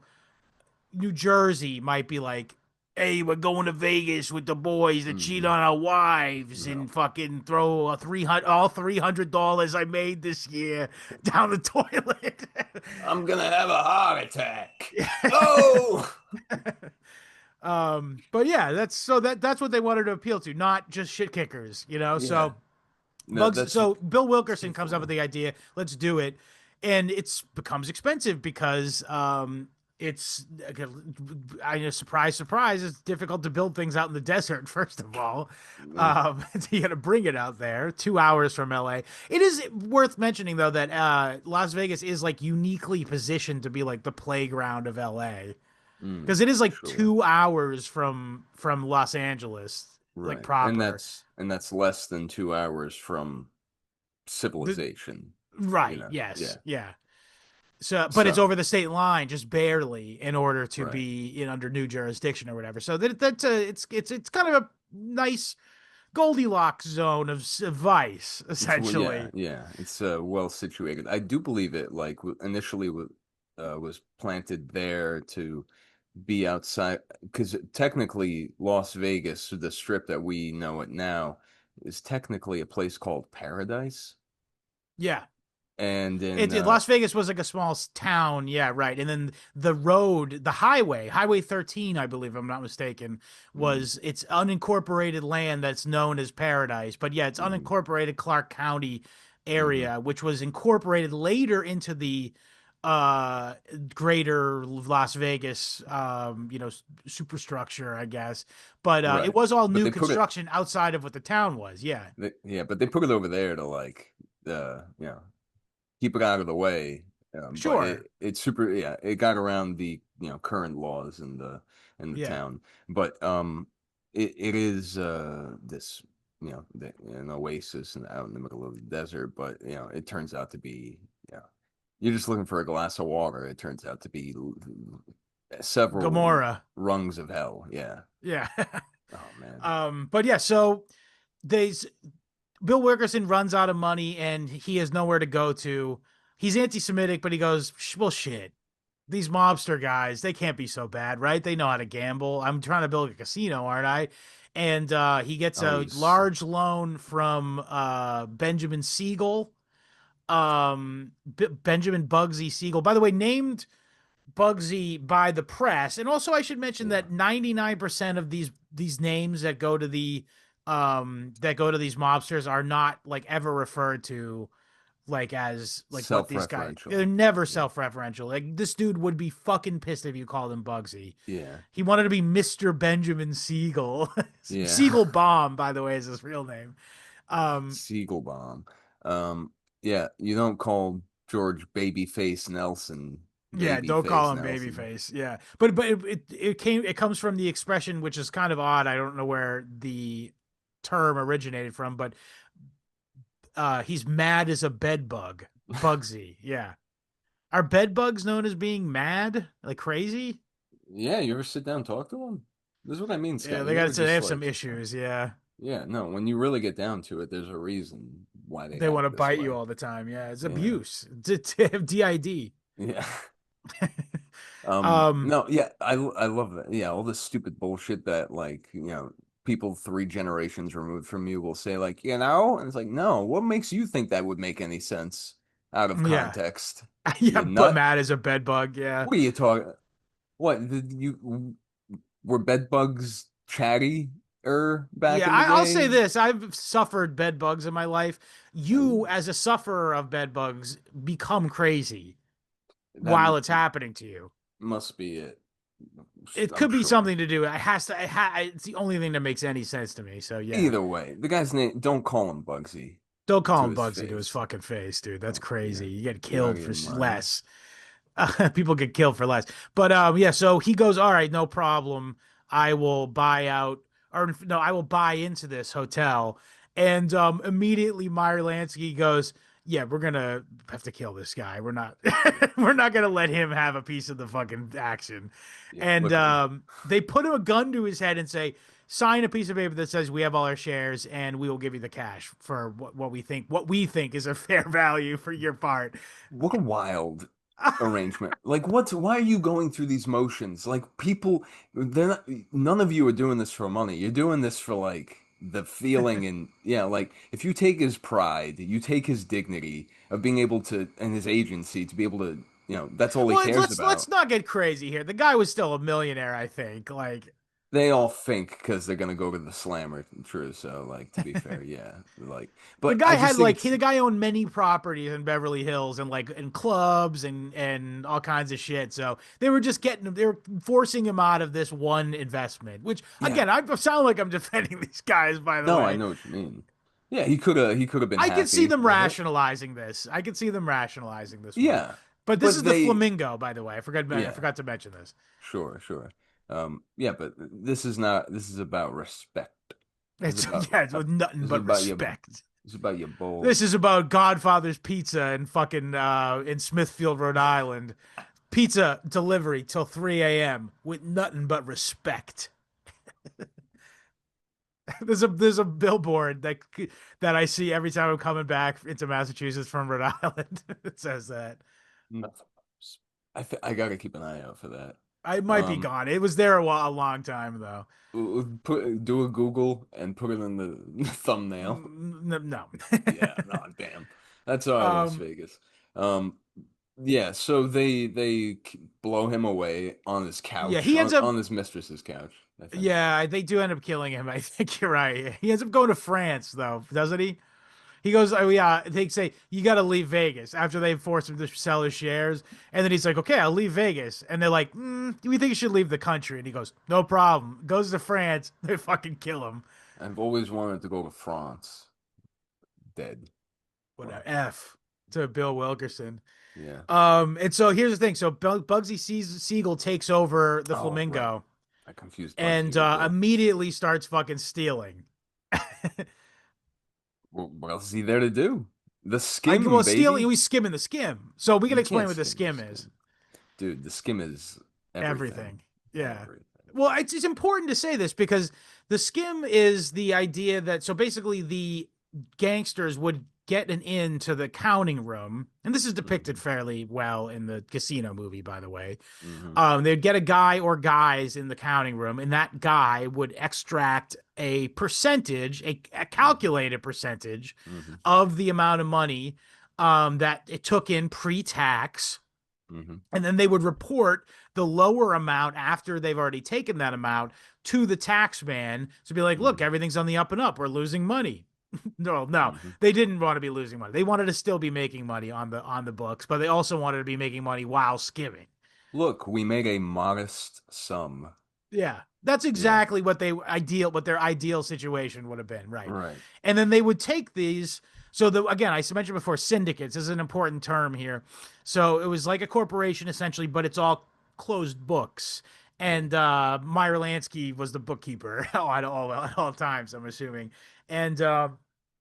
New Jersey might be like, "Hey, we're going to Vegas with the boys to cheat Hmm. on our wives No. and fucking throw a 300 all $300 I made this year down the toilet." I'm gonna have a heart attack. Oh, But yeah, that's what they wanted to appeal to, not just shit kickers, yeah. So No, Bugs. So Bill that's Wilkerson so comes up with funny. the idea. Let's do it, and it's becomes expensive because it's I know, surprise, surprise. It's difficult to build things out in the desert. First of all, Yeah. you got to bring it out there. 2 hours from LA. It is worth mentioning though that Las Vegas is like uniquely positioned to be like the playground of LA Mm, because it is like sure. 2 hours from Los Angeles, like Right. proper. And that's less than 2 hours from The, civilization, right. Yeah. Yes. Yeah. So, but it's So, over the state line just barely in order to right. be in under new jurisdiction or whatever. So that's it's kind of a nice Goldilocks zone of vice It's well, yeah, essentially. yeah. It's well situated. I do believe it like initially was planted there to be outside because technically Las Vegas, the strip that we know it now, is technically a place called Paradise. Yeah. And in Las Vegas was like a small town, yeah, right. And then the road, the Highway 13, I believe, if I'm not mistaken, mm, was it's unincorporated land that's known as Paradise. But yeah, it's mhm, unincorporated Clark County mhm, area, which was incorporated later into the uh greater Las Vegas superstructure, I guess. But it right. was all But new they put it construction outside of what the town was. Yeah. yeah, but they put it over there to like keep it out of the way. But Sure. it's super. Yeah, it got around the current laws in the Yeah. town. But it is this an oasis and out in the middle of the desert. But it turns out to be you're just looking for a glass of water. It turns out to be several Gomorrah. rungs of hell. Yeah. Yeah. Oh man. But yeah, so they Bill Wilkerson runs out of money and he has nowhere to go to. He's anti-Semitic, but he goes, well, shit. These mobster guys, they can't be so bad, right? They know how to gamble. I'm trying to build a casino, aren't I? And he gets Oh, a he's large loan from Benjamin Siegel, Benjamin Bugsy Siegel. By the way, named Bugsy by the press. And also I should mention yeah that 99% of these names that go to these mobsters are not like ever referred to like as like what these guys, self-referential. they're never Yeah. self-referential. Like this dude would be fucking pissed if you called him Bugsy. Yeah. He wanted to be Mr. Benjamin Siegel. Yeah. Siegel Bomb, by the way, is his real name. Um Siegelbaum. Yeah, you don't call George Babyface Nelson Yeah, don't call Babyface him Nelson. babyface. Yeah, but it comes from the expression, which is kind of odd. I don't know where the term originated from, but he's mad as a bed bug, Bugsy. Yeah, are bed bugs known as being mad, like crazy? Yeah, you ever sit down and talk to him? This is what I mean, Yeah, Scott. they You got ever to. They just have some like, issues. Yeah, yeah, no, when you really get down to it, there's a reason why they they want act to this bite way. you all the time. Yeah, it's Yeah. abuse. DID. Yeah. Um, No, yeah, I love that. Yeah, all this stupid bullshit that like, people three generations removed from you will say like, and it's like, no, what makes you think that would make any sense out of yeah, context? yeah. You But nut? Matt is a bed bug. Yeah, What are you talking? What did you were bed bugs chatty back yeah. in the I'll say day? this: I've suffered bed bugs in my life. Oh, You, as a sufferer of bed bugs, become crazy that while it's happening to you. must be it. It I'm could be sure. something to do. It has to. It's the only thing that makes any sense to me. So yeah. Either way, the guy's name, don't call him Bugsy Don't call to him his Bugsy to his face. fucking face, dude. That's Oh, crazy. You get you're out killed of for your mind. less. People get killed for less. But yeah, so he goes, all right, no problem. I will buy out, or no, I will buy into this hotel. And immediately Meyer Lansky goes, yeah, we're gonna have to kill this guy. We're not, Yeah, we're not gonna let him have a piece of the fucking action. yeah. And Look, they put him a gun to his head and say, sign a piece of paper that says we have all our shares and we will give you the cash for what we think is a fair value for your part. what a wild arrangement. Like, why are you going through these motions? Like, people, they're not, none of you are doing this for money. You're doing this for like the feeling and yeah, like if you take his pride, you take his dignity of being able to and his agency to be able to, that's all he Well, cares let's about. not get crazy here. The guy was still a millionaire, I think. Like They all think because they're gonna go to the slammer, true. So, like, to be fair, yeah, like, the but guy I had just think like it's the guy owned many properties in Beverly Hills and like in clubs and all kinds of shit. So they were forcing him out of this one investment. Which yeah. again, I sound like I'm defending these guys. By the No, I way, know what you mean. Yeah, he could have been I can see happy them with it. rationalizing this. I can see them rationalizing this one. Yeah, But this is but the they, flamingo, by the way. I yeah, forgot to mention this. sure, sure. Yeah, but this is not. This is about respect. This is It's about. yeah, it's with nothing This is but about your. respect. This is about your This balls. is about Godfather's Pizza in fucking in Smithfield, Rhode Island. Pizza delivery till 3 a.m. with nothing but respect. There's a billboard that I see every time I'm coming back into Massachusetts from Rhode Island. It says that. Nothing. I gotta keep an eye out for that. I might be Um, gone. It was there a long time though. do a Google and put it in the thumbnail. No. Yeah, no, damn. That's Las um, Vegas. Um, yeah, so they blow him away on his yeah, couch, he ends up. on his mistress's couch, I think. Yeah, they do end up killing him. I think you're right. He ends up going to France though, doesn't he? He goes, oh yeah. They say you got to leave Vegas after they force him to sell his shares, and then he's like, okay, I'll leave Vegas, and they're like, we think you should leave the country, and he goes, no problem. Goes to France, they fucking kill him. I've always wanted to go to France. Dead. Whatever. Well, F to Bill Wilkerson. yeah. And so here's the thing. So Bugsy Siegel takes over the Oh, right. Flamingo I confused Bugsy and with Bill. immediately starts fucking stealing. Well, what else is he there to do? The I skim, well stealing. baby. He was skimming the skim. So we can You explain can't what the skim the skim is. skim. Dude, the skim is everything. Everything. Yeah. Everything. Well, it's important to say this because the skim is the idea that so basically the gangsters would get an in to the counting room, and this is depicted Hmm. fairly well in the Casino movie, by the way. Hmm. They'd get a guy or guys in the counting room, and that guy would extract a percentage, a calculated percentage Hmm. of the amount of money that it took in pre-tax, Hmm. and then they would report the lower amount after they've already taken that amount to the tax man to be like, look, Hmm. everything's on the up and up. We're losing money. No, Hmm. they didn't want to be losing money. They wanted to still be making money on the books, but they also wanted to be making money while skimming. Look, we made a modest sum. Yeah, that's Yeah, exactly what their ideal situation would have been, right? right. And then they would take these. So again, I mentioned before, syndicates is an important term here. So it was like a corporation essentially, but it's all closed books. Yeah. And Meyer Lansky was the bookkeeper at all times, I'm assuming. And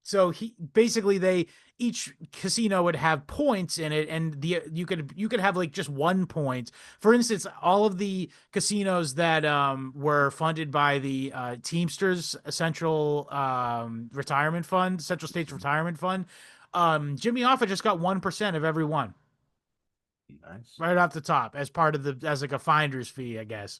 so he basically they each casino would have points in it, and you could have like just 1 point. For instance, all of the casinos that were funded by the Teamsters Central Retirement Fund, Central States Retirement Fund, Jimmy Hoffa just got 1% of every one Nice. right off the top as part of the as like a finder's fee, I guess.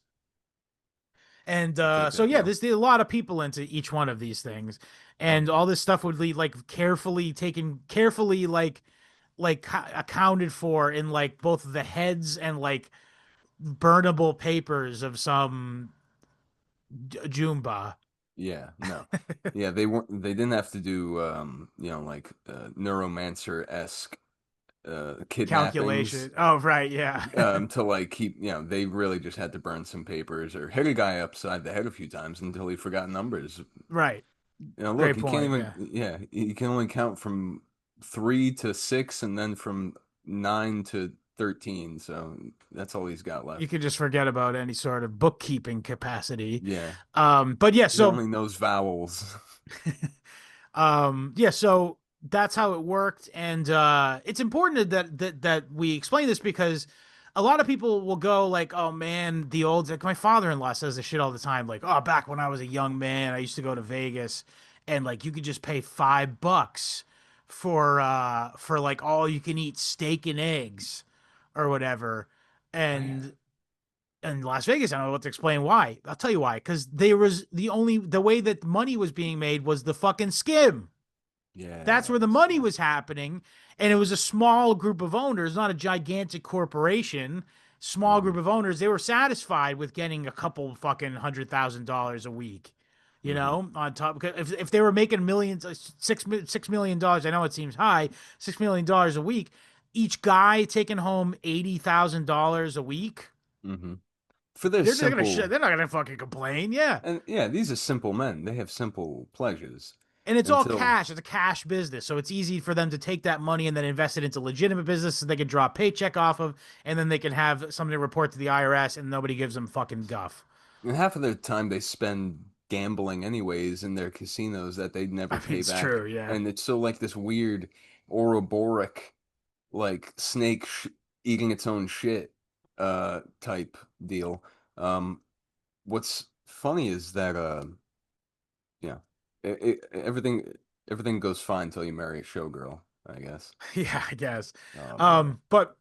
And I'll take so that yeah, deal. there's a lot of people into each one of these things, Oh and yeah. all this stuff would be like carefully taken, carefully accounted for in like both the heads and like burnable papers of some Jumba. Yeah, no. Yeah, they didn't have to do like neuromancer-esque kidnappings Calculation. Oh, right, yeah. to like keep, they really just had to burn some papers or hit a guy upside the head a few times until he forgot numbers. Right. Look, Great he can't point. even, Yeah. yeah, he can only count from 3 to 6 and then from 9 to 13. So that's all he's got You left. could just forget about any sort of bookkeeping capacity. Yeah, But yeah, he so only knows vowels. yeah, so that's how it worked, and it's important that we explain this because a lot of people will go like, "Oh man, the old." Like my father-in-law says this shit all the time, like, "Oh, back when I was a young man, I used to go to Vegas, and like you could just pay $5 for like all you can eat steak and eggs or whatever," Man, and in Las Vegas, I don't know what to explain why. I'll tell you why. Because there was the way that money was being made was the fucking skim. That's yeah, where the money Skip. was happening. And it was a small group of owners, not a gigantic corporation. Small Hmm. group of owners. They were satisfied with getting a couple fucking $100,000 a week. Hmm. On top, because if they were making millions, $6 million, I know it seems high, $6 million a week. Each guy taking home $80,000 a week. Hmm. For their They're gonna simple, they're not gonna fucking complain. Yeah. and yeah, these are simple men. They have simple pleasures And it's all until, cash. It's a cash business. So it's easy for them to take that money and then invest it into legitimate businesses they can draw a paycheck off of, and then they can have somebody report to the IRS and nobody gives them fucking guff. and half of their time they spend gambling anyways in their casinos that they'd I never mean, pay it's back. true, yeah. And it's so like this weird Ouroboros like snake eating its own shit type deal. Um, what's funny is that yeah, everything goes fine until you marry a showgirl, I guess. Yeah, I guess. Oh boy. But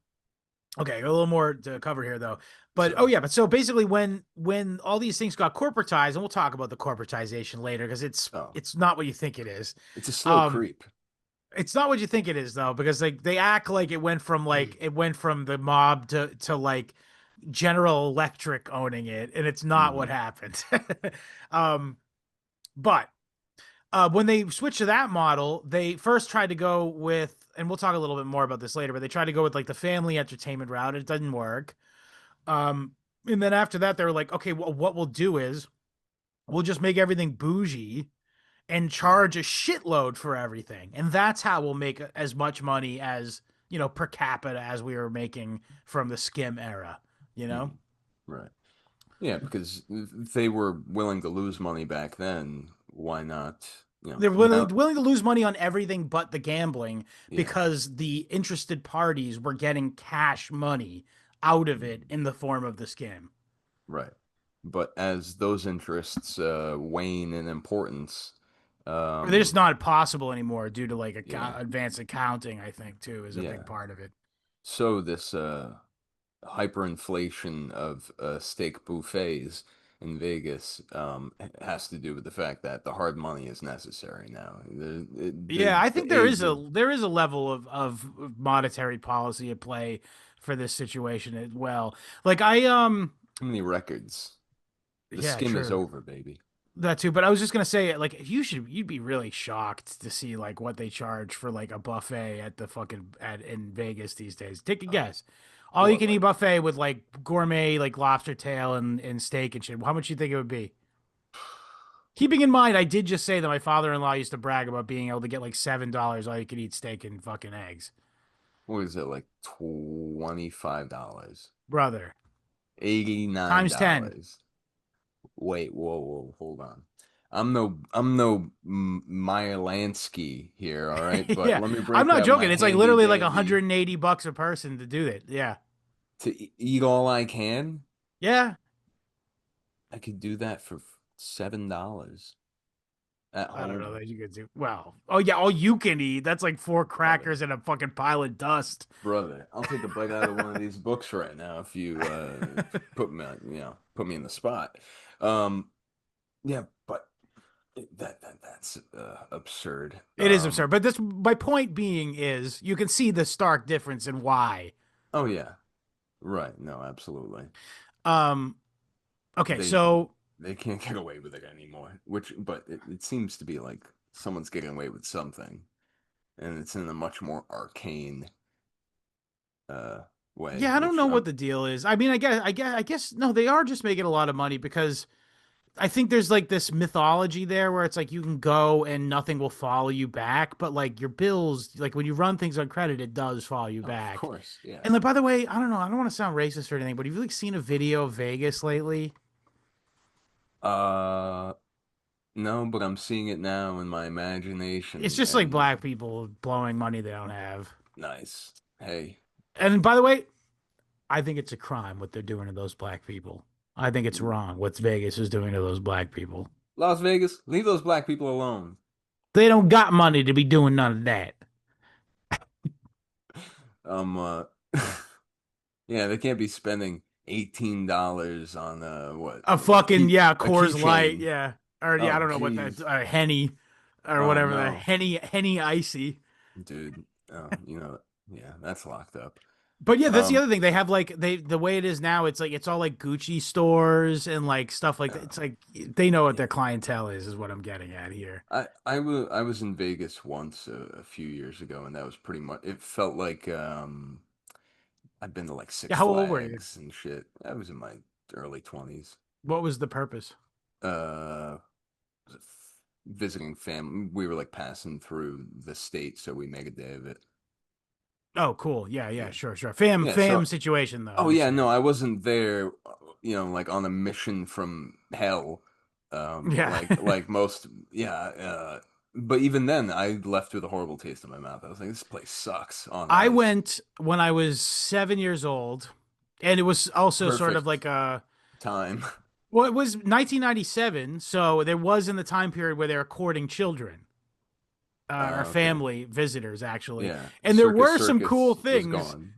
okay, a little more to cover here though. But oh So, yeah, but so basically when all these things got corporatized, and we'll talk about the corporatization later because it's oh, it's not what you think it is. it's a slow Um, creep. It's not what you think it is though, because like they act like it went from the mob to like General Electric owning it, and it's not what Hmm. happened. um, but when they switched to that model, they first tried to go with, and we'll talk a little bit more about this later, but they tried to go with like the family entertainment route. It didn't work. Um, and then after that, they were like, okay, well, what we'll do is we'll just make everything bougie and Hmm. charge a shitload for everything. And that's how we'll make as much money as, per capita as we were making from the skim era, you know? Hmm. Right. Yeah, because if they were willing to lose money back then, why not? They're Now, willing to lose money on everything but the gambling yeah. because the interested parties were getting cash money out of it Mhm. in the form of the skim. Right. But as those interests wane in importance, They're just um, not possible anymore due to like yeah, advanced accounting, I think, too, is a big yeah. part of it. So this hyperinflation of steak buffets in Vegas has to do with the fact that the hard money is necessary now. Yeah, I think The age of there is a level of monetary policy at play for this situation as well. Like too many records. The yeah, skim is true. over, baby. That too, but I was just gonna say, like, you'd be really shocked to see like what they charge for like a buffet at the fucking at in Vegas these days. Take a Uh, guess. All you what can eat like buffet with like gourmet like lobster tail and steak and shit. How much you think it would be? Keeping in mind, I did just say that my father-in-law used to brag about being able to get like $7 all you could eat steak and fucking eggs. what is it like $25, Brother, $89. times 10. Wait, whoa, hold on. Meyer Lansky here, all right? But Yeah, let me I'm break not out my joking. It's like handy literally like dandy 180 bucks a person to do it. Yeah, to eat all I can. yeah. I could do that for $7 at I don't know home, that you could do well. Oh yeah, all you can eat. That's like four brother. crackers and a fucking pile of dust. Brother, I'll take a bite out of one of these books right now if you put me in the spot. Um, yeah, but that's absurd. It is absurd. But this my point being is you can see the stark difference in why. Oh yeah, right. No, absolutely. Um okay, They so they can't get away with it anymore. But it seems to be like someone's getting away with something, and it's in a much more arcane uh way, yeah, I don't which know I'm what the deal is. I mean, I guess no, they are just making a lot of money because I think there's like this mythology there where it's like you can go and nothing will follow you back, but like your bills, like when you run things on credit, it does follow you oh, of back. course, yeah. And like by the way, I don't know, I don't want to sound racist or anything, but have you like seen a video of Vegas lately? Uh, no, but I'm seeing it now in my It's imagination, just like and black people blowing money they don't have. nice. Hey, And by the way, I think it's a crime what they're doing to those black people. I think it's wrong what Vegas is doing to those black people. Las Vegas, leave those black people alone. They don't got money to be doing none of that. Um, uh, yeah, they can't be spending $18 on what A fucking yeah, a Coors Light, keychain. yeah, or yeah, I Oh, don't know what that jeez. Henny or Oh whatever the no, Henny Icy. dude. Oh, yeah, that's locked up. But yeah, that's the Um, other thing. They have like the way it is now. It's like it's all like Gucci stores and like stuff like that. uh, It's like they know what yeah. their clientele is what I'm getting at here. I was in Vegas once a few years ago, and that was pretty much. It felt like I've been to like Yeah, Six how old were you? Flags and shit. I was in my early 20s. What was the purpose? Uh, was it visiting family. We were like passing through the state, so we make a day of it. Oh, cool. Yeah, yeah, Yeah, sure, sure. yeah. Fam So, situation though. oh yeah, no, Understand. I wasn't there. Like on a mission from hell. Yeah. Like most, yeah. But even then, I left with a horrible taste in my mouth. I was like, this place sucks on I ice. went when I was 7 years old, and it was also sort of Perfect like a time. well, it was 1997, so there was in the time period where they were courting children. Or Okay. family visitors actually, Yeah. and there Circus were some cool Circus was things. gone.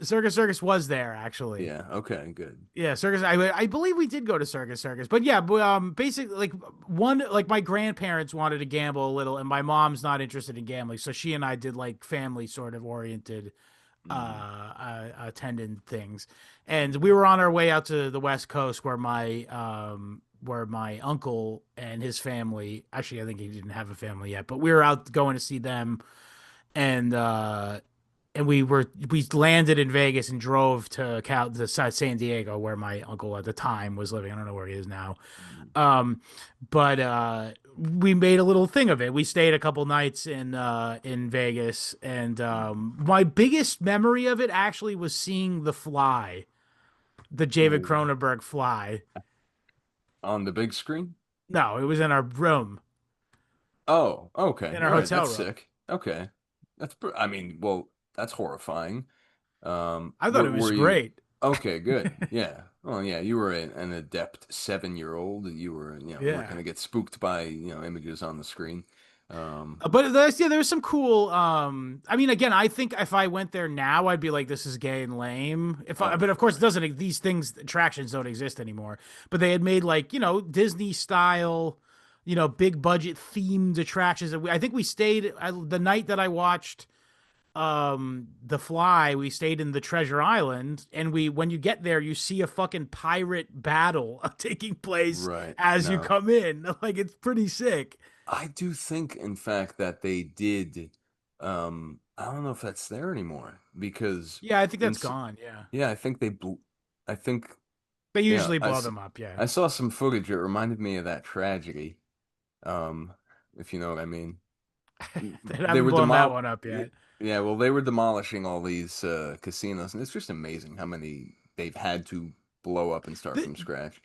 Circus was there actually. Yeah. Okay. Good. Yeah, Circus. I believe we did go to Circus, but yeah, basically like one like my grandparents wanted to gamble a little, and my mom's not interested in gambling, so she and I did like family sort of oriented Mm. attendant things, and we were on our way out to the West Coast where my uncle and his family actually I think he didn't have a family yet, but we were out going to see them and we landed in Vegas and drove to San Diego where my uncle at the time was living. I don't know where he is now. Mm. Um, but we made a little thing of it. We stayed a couple nights in Vegas, and my biggest memory of it actually was seeing The Fly, the David Ooh. Cronenberg Fly. On the big screen? No, it was in our room, Oh, okay. in our All right. hotel That's room. sick. Okay. I mean, well, that's horrifying. I thought it What was were you? great. Okay, good. Yeah. Well, yeah, you were an adept 7-year-old. You weren't Yeah. gonna get spooked by, images on the screen. But there's some cool. I mean, again, I think if I went there now, I'd be like, "This is gay and lame." Oh, But of course, it sure. doesn't. These things, attractions don't exist anymore. But they had made like Disney style, big budget themed attractions. I think we stayed the night that I watched The Fly. We stayed in the Treasure Island, and when you get there, you see a fucking pirate battle taking place Right. as you No. come in. Like it's pretty sick. I do think, in fact, that they did. I don't know if that's there anymore because Yeah, I think in that's s- gone. Yeah. yeah, I think they blew. I think They yeah, usually blow them up, yeah. I saw some footage. It reminded me of that tragedy. Um, if you know what I mean. They They haven't were blown that demol one up yet. Yeah, well, they were demolishing all these casinos, and it's just amazing how many they've had to blow up and start The, from scratch.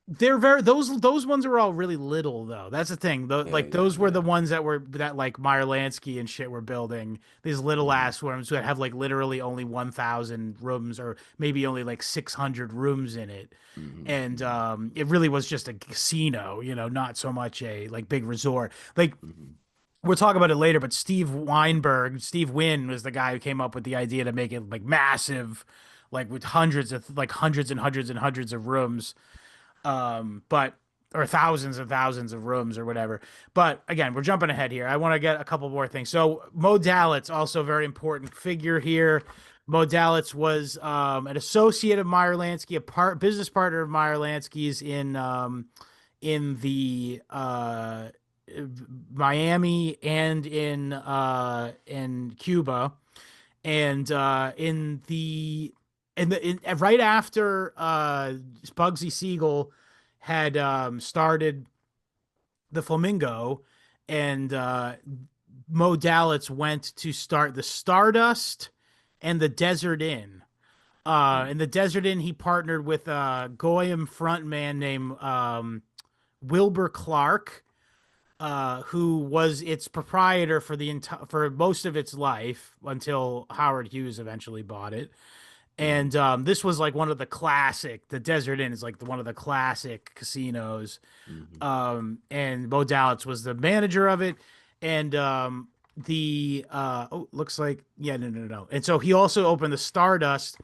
They're very those ones were all really little though. That's the thing. Yeah, Like yeah, those were the yeah. ones that like Meyer Lansky and shit were building. These little Hmm. ass rooms that have like literally only 1,000 rooms or maybe only like 600 rooms in it. Hmm. And Hmm. it really was just a casino, not so much a like big resort. Like Hmm. we'll talk about it later, but Steve Wynn was the guy who came up with the idea to make it like massive, like with hundreds and hundreds and hundreds of rooms, but or thousands and thousands of rooms or whatever. But again, we're jumping ahead here. I want to get a couple more things. So Mo Dalitz, also a very important figure here. Mo Dalitz was an associate of Meyer Lansky, business partner of Meyer Lansky's in the Miami and in Cuba, and right after Bugsy Siegel had started the Flamingo, and Mo Dalitz went to start the Stardust and the Desert Inn. In the Desert Inn, he partnered with a Goyim frontman named Wilbur Clark, who was its proprietor for most of its life until Howard Hughes eventually bought it. Hmm. And this was like one of the Desert Inn is like one of the classic casinos. Hmm. And Bo Dalitz was the manager of it. And looks like, yeah, no, no, no. And so he also opened the Stardust,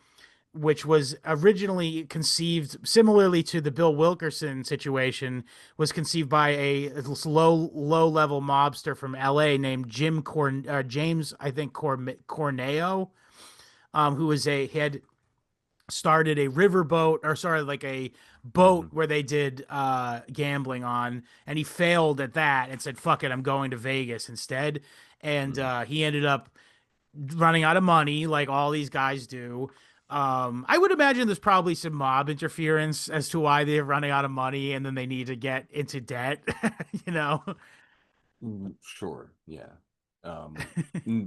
which was originally conceived similarly to the Bill Wilkerson situation, was conceived by a low level mobster from L.A. named James, I think Corneo, who was a he had started a riverboat, or sorry, like a boat Hmm. where they did gambling on, and he failed at that and said, "Fuck it, I'm going to Vegas instead." And Hmm. he ended up running out of money, like all these guys do. I would imagine there's probably some mob interference as to why they're running out of money and then they need to get into debt, you know? Sure, yeah. Um,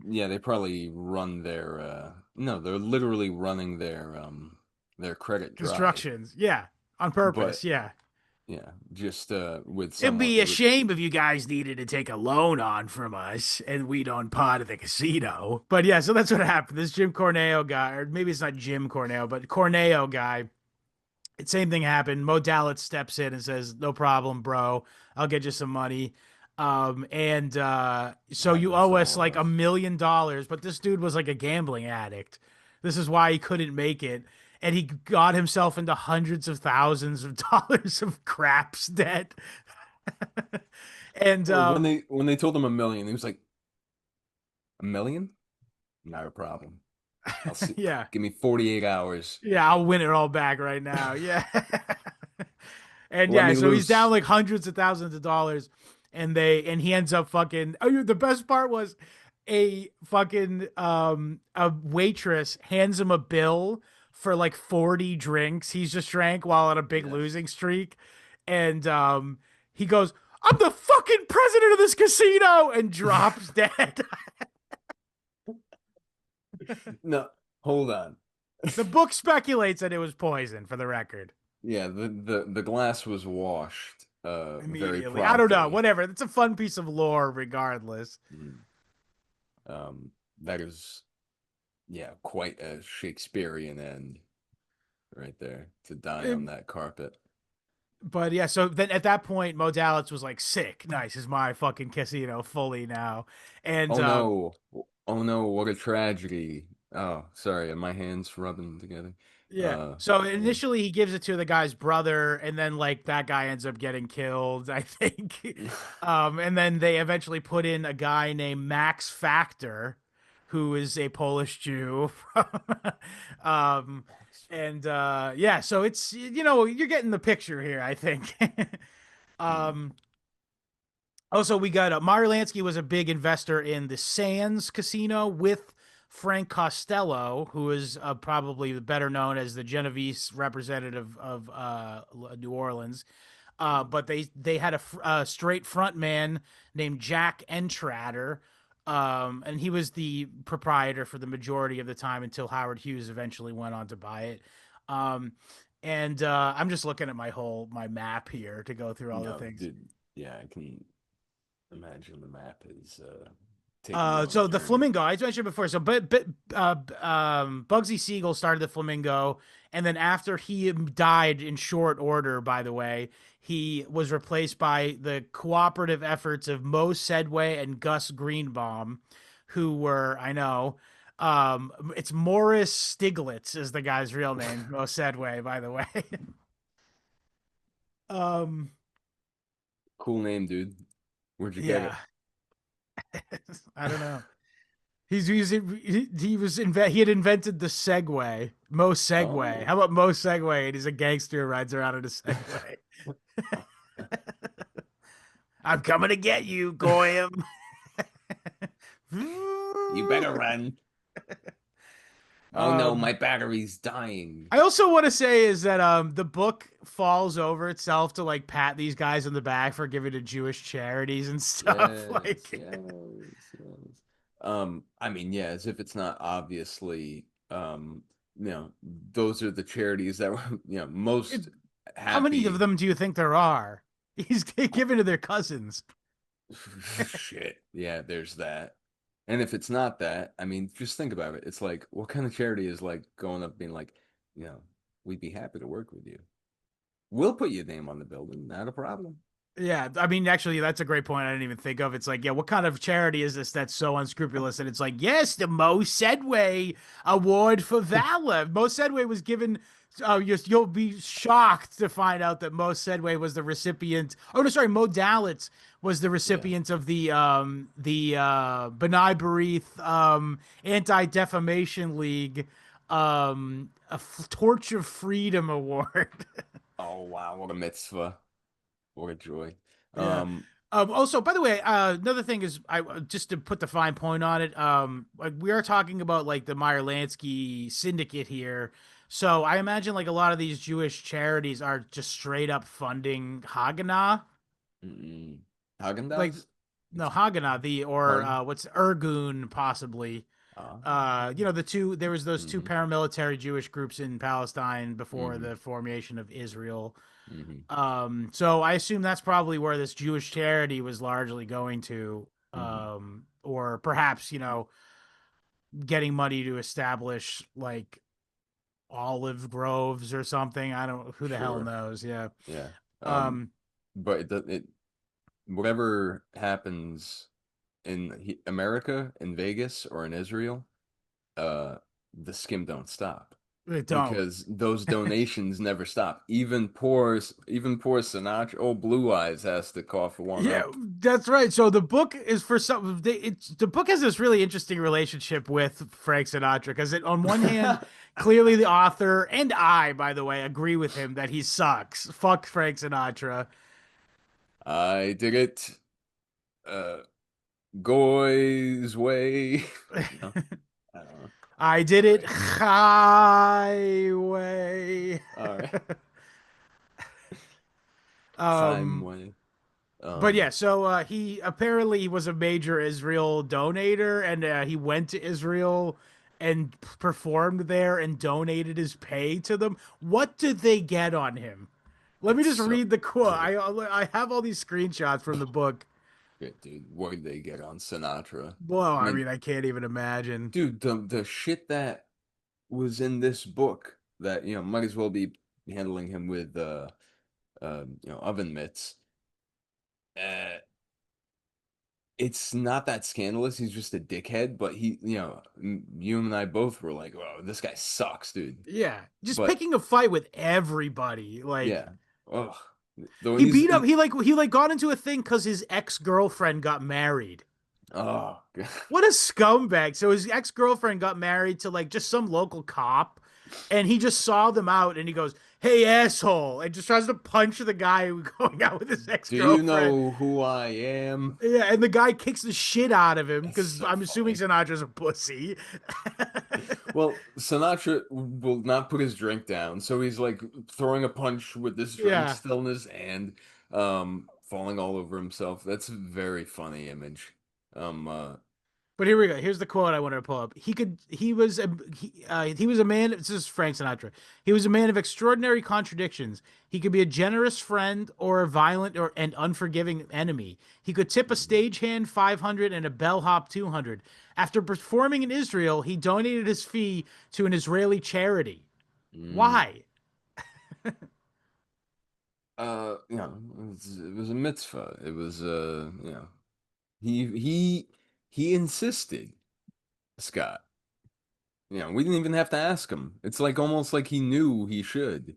yeah, they probably run their no, they're literally running their credit dry. Constructions, yeah, on But purpose, yeah. yeah, just with It'd somewhat be a with shame if you guys needed to take a loan on from us and we don't pot at the casino. But yeah, so that's what happened. This Jim Corneo guy, or maybe it's not Jim Corneo, but Corneo guy, same thing happened. Mo Dalitz steps in and says, "No problem, bro. I'll get you some money." And so you happens owe to us all of like us. $1 million. But this dude was like a gambling addict. This is why he couldn't make it. And he got himself into hundreds of thousands of dollars of craps debt. And Or when they told him 1 million, he was like, 1 million? Not a problem. I'll see. yeah, Give me 48 hours. yeah, I'll win it all back right now. Yeah. And Let yeah, me so he's down loose. like hundreds of thousands of dollars, and he ends up fucking. Oh, the best part was a waitress hands him a bill for like 40 drinks he's just drank while on a big Yes. losing streak, and he goes, "I'm the fucking president of this casino," and drops dead. No, hold on. The book speculates that it was poison, for the record. Yeah, the glass was washed very Immediately, I don't know, promptly. whatever. It's a fun piece of lore, regardless. Mm. That is, yeah, quite a Shakespearean end right there to die on that carpet. But yeah, so then at that point, Mo Dalitz was like, "Sick, nice is my fucking casino fully now," and Oh no. Oh no, what a tragedy. Oh, sorry, are my hands rubbing together? yeah. So Yeah. initially, he gives it to the guy's brother, and then like that guy ends up getting killed, I think. And then they eventually put in a guy named Max Factor, who is a Polish Jew. um, and yeah, so it's you're getting the picture here, I think. Mm. um Also, we got Meyer Lansky was a big investor in the Sands Casino with Frank Costello, who is probably better known as the Genovese representative of New Orleans. But they had a straight front man named Jack Entratter, and he was the proprietor for the majority of the time until Howard Hughes eventually went on to buy it. Um, And I'm just looking at my map here to go through all the No, things. dude. Yeah, I can imagine the map is taking you on a So the journey. flamingo I mentioned before. So, but Bugsy Siegel started the flamingo, and then after he died in short order, by the way, he was replaced by the cooperative efforts of Mo Sedway and Gus Greenbaum, who were I know. It's Morris Stiglitz is the guy's real name. Mo Sedway, by the way. um, Cool name, dude. Where'd you get yeah, it? I don't know. He had invented the Segway, Mo Segway. Oh. How about Mo Segway? And he's a gangster who rides around in a Segway. I'm coming to get you, Goyim. You better run. Oh no, my um, battery's dying. I also want to say is that the book falls over itself to like pat these guys on the back for giving to Jewish charities and stuff. Yes, Like, yes. I mean, yeah, as if it's not obviously, you know, those are the charities that were, it, most how many of happy. them do you think there are? He's giving to their cousins. Shit. Yeah, there's that. And if it's not that, I mean, just think about it. It's like, what kind of charity is like going up being like, you know, we'd be happy to work with you. We'll put your name on the building, not a problem. Yeah, I mean, actually, that's a great point. I didn't even think of. It's like, yeah, what kind of charity is this that's so unscrupulous? And it's like, yes, the Mo Sedway Award for Valor. Mo Sedway was given. You'll be shocked to find out that Mo Sedway was the recipient. Oh no, sorry, Mo Dalitz was the Yeah. recipient of the B'nai B'rith Anti Defamation League Torch of Freedom Award. Oh wow, what a mitzvah. What a joy. Yeah. Um, Also, by the way, another thing is, I just to put the fine point on it. Like we are talking about like the Meyer Lansky syndicate here, so I imagine like a lot of these Jewish charities are just straight up funding Haganah, mm, like Haagen-Dazs? no It's Haganah, the or hard. what's Irgun possibly. Ah. The two there was those two Mm-hmm. paramilitary Jewish groups in Palestine before Mm-hmm. the formation of Israel. Mm-hmm. So I assume that's probably where this Jewish charity was largely going to, Mm-hmm. or perhaps, getting money to establish like olive groves or something. I don't, who the hell Sure. knows? Yeah. Yeah. Um, But it whatever happens in America, in Vegas, or in Israel, uh, the skim don't stop they don't. because those donations never stop. Even poor Sinatra, old Blue Eyes has to cough one Yeah, up. that's right. So the book is for some. The book has this really interesting relationship with Frank Sinatra because on one hand, clearly the author and I, by the way, agree with him that he sucks. Fuck Frank Sinatra. I dig it. Uh, Goy's way. No, I don't know. I did All it right. highway. All right. Chaim um, way. but yeah, Um, so he apparently was a major Israel donator, and he went to Israel and performed there and donated his pay to them. What did they get on him? Let me it's just so read the quote. good. I have all these screenshots from the book. Good, dude. What did they get on Sinatra? Well, I I mean, mean, I can't even imagine. dude, the shit that was in this book that, might as well be handling him with oven mitts. Uh, it's not that scandalous. He's just a dickhead, but you and I both were like, "Oh, this guy sucks, dude." Yeah, just But picking a fight with everybody. Like yeah, oh, though he he's beat up. He got into a thing because his ex girlfriend got married. oh, What a scumbag. So his ex-girlfriend got married to like just some local cop and he just saw them out and he goes, "Hey asshole." And just tries to punch the guy who's going out with his do you ex-girlfriend. know who I am? Yeah, and the guy kicks the shit out of him It's because so I'm assuming funny. Sinatra's a pussy. Well, Sinatra will not put his drink down, so he's like throwing a punch with this drink Yeah. still in his hand, falling all over himself. That's a very funny image. Um, uh, But here we go. Here's the quote I wanted to pull up. He was a man. This is Frank Sinatra. He was a man of extraordinary contradictions. He could be a generous friend or a violent or and unforgiving enemy. He could tip a stagehand 500 and a bellhop 200. After performing in Israel, he donated his fee to an Israeli charity. Mm. Why? It was a mitzvah. It was he he he insisted, Scott. We didn't even have to ask him. It's like almost like he knew he should.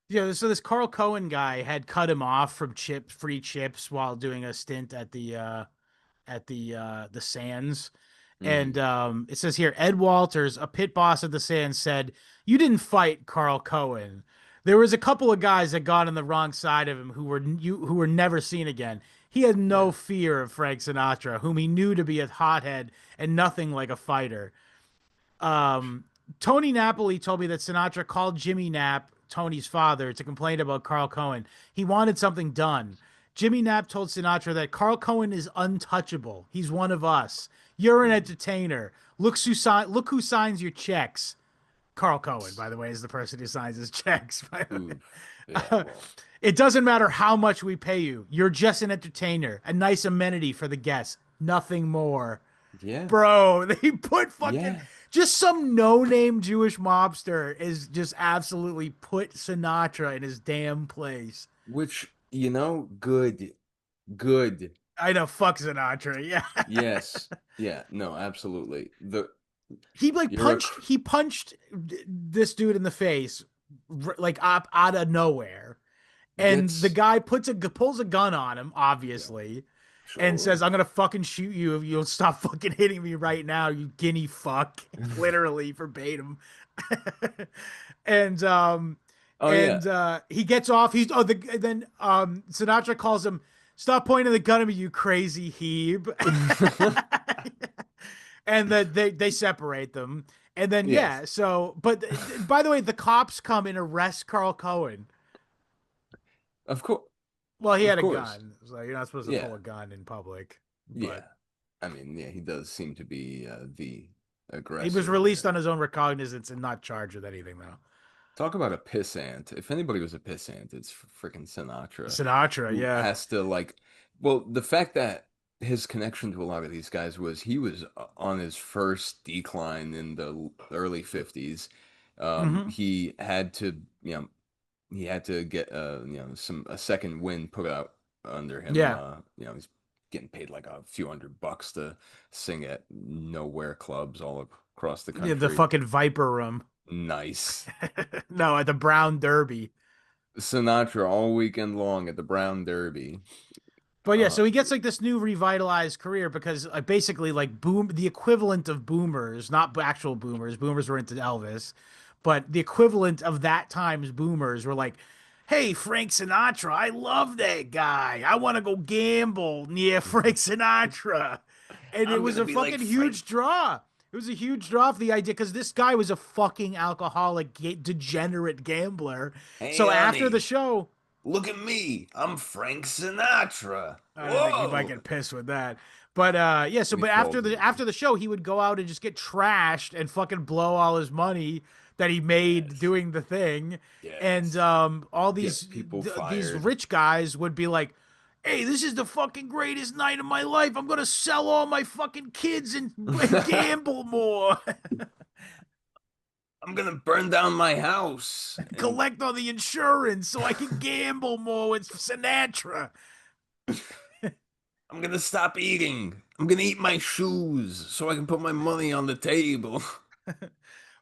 Yeah, so this Carl Cohen guy had cut him off from free chips while doing a stint at the Sands. Hmm. And it says here, Ed Walters, a pit boss at the Sands, said, "You didn't fight Carl Cohen. There was a couple of guys that got on the wrong side of him who were never seen again. He had no Yeah. fear of Frank Sinatra, whom he knew to be a hothead and nothing like a fighter." Um, Tony Napoli told me that Sinatra called Jimmy Knapp, Tony's father, to complain about Carl Cohen. He wanted something done. Jimmy Knapp told Sinatra that Carl Cohen is untouchable. He's one of us. You're an Mm. entertainer. Look who signs your checks. Carl Cohen, by the way, is the person who signs his checks. Oof. Yeah, well. It doesn't matter how much we pay you. You're just an entertainer, a nice amenity for the guests. Nothing more. Yeah. Bro, they put fucking Yeah. just some no-name Jewish mobster is just absolutely put Sinatra in his damn place. Which, good. Good. I know, fuck Sinatra. Yeah. Yes. Yeah. No, absolutely. You're a He punched this dude in the face like up out of nowhere. And the gets guy pulls a gun on him, yeah, obviously, and sure. says, "I'm gonna fucking shoot you if you'll stop fucking hitting me right now, you guinea fuck." Literally verbatim. and Oh yeah. he gets off. He's oh the then Sinatra calls him, "Stop pointing the gun at me, you crazy Hebe." And that they separate them. And then Yes. yeah, so but by the way, the cops come and arrest Carl Cohen. Of course. Well, he Of had a course. gun, so you're not supposed to pull Yeah. a gun in public. Yeah. But I mean, yeah, he does seem to be the he was aggressor released here. on his own recognizance and not charged with anything, though. Talk about a pissant. If anybody was a pissant, it's freaking Sinatra, Sinatra, who yeah. has to well, the fact that his connection to a lot of these guys was he was on his first decline in the early 50s. Hmm. He had to, he had to get a second win put out under him. Yeah. He's getting paid like a few $100 to sing at nowhere clubs all across the Yeah, the country. fucking Viper Room. Nice. No, at the Brown Derby. Sinatra all weekend long at the Brown Derby. But yeah, Uh, so he gets like this new revitalized career because basically like the equivalent of boomers, not actual boomers. Boomers were into Elvis, but the equivalent of that time's boomers were like, "Hey, Frank Sinatra, I love that guy. I want to go gamble near Frank Sinatra," and it I'm was gonna a be like fucking Frank. huge draw. It was a huge draw for the idea because this guy was a fucking alcoholic, degenerate gambler. Hey, So after the honey, show, look at me. I'm Frank Sinatra. I don't think he might Whoa. get pissed with that. But yeah, so We but told after him. the show, he would go out and just get trashed and fucking blow all his money that he made Yes. doing the thing. And Yes. all Get people these fired. rich guys would be like, "Hey, this is the fucking greatest night of my life. I'm gonna sell all my fucking kids and gamble more, I'm gonna burn down my house and collect all the insurance so I can gamble more with Sinatra." I'm gonna stop eating. I'm gonna eat my shoes so I can put my money on the table.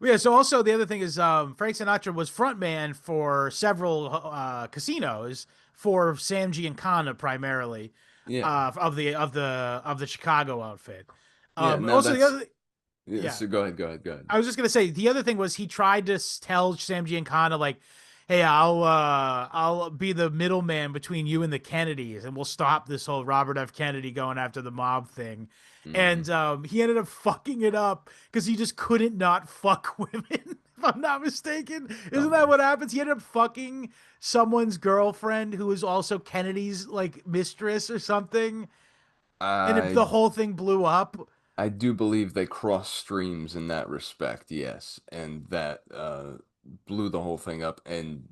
Yeah, so also the other thing is Frank Sinatra was frontman for several casinos for Sam Giancana primarily Yeah. of the Chicago outfit. Yeah. Now Also the that's other yeah, yeah, so go ahead, go ahead, go ahead. I was just gonna say the other thing was he tried to tell Sam Giancana like, "Hey, I'll be the middleman between you and the Kennedys, and we'll stop this whole Robert F. Kennedy going after the mob thing." Hmm. And he ended up fucking it up because he just couldn't not fuck women. If I'm not mistaken, isn't that Dumbass. what happens? He ended up fucking someone's girlfriend who was also Kennedy's like mistress or something, and I the whole thing blew up. I do believe they crossed streams in that respect, yes, and that blew the whole thing up. And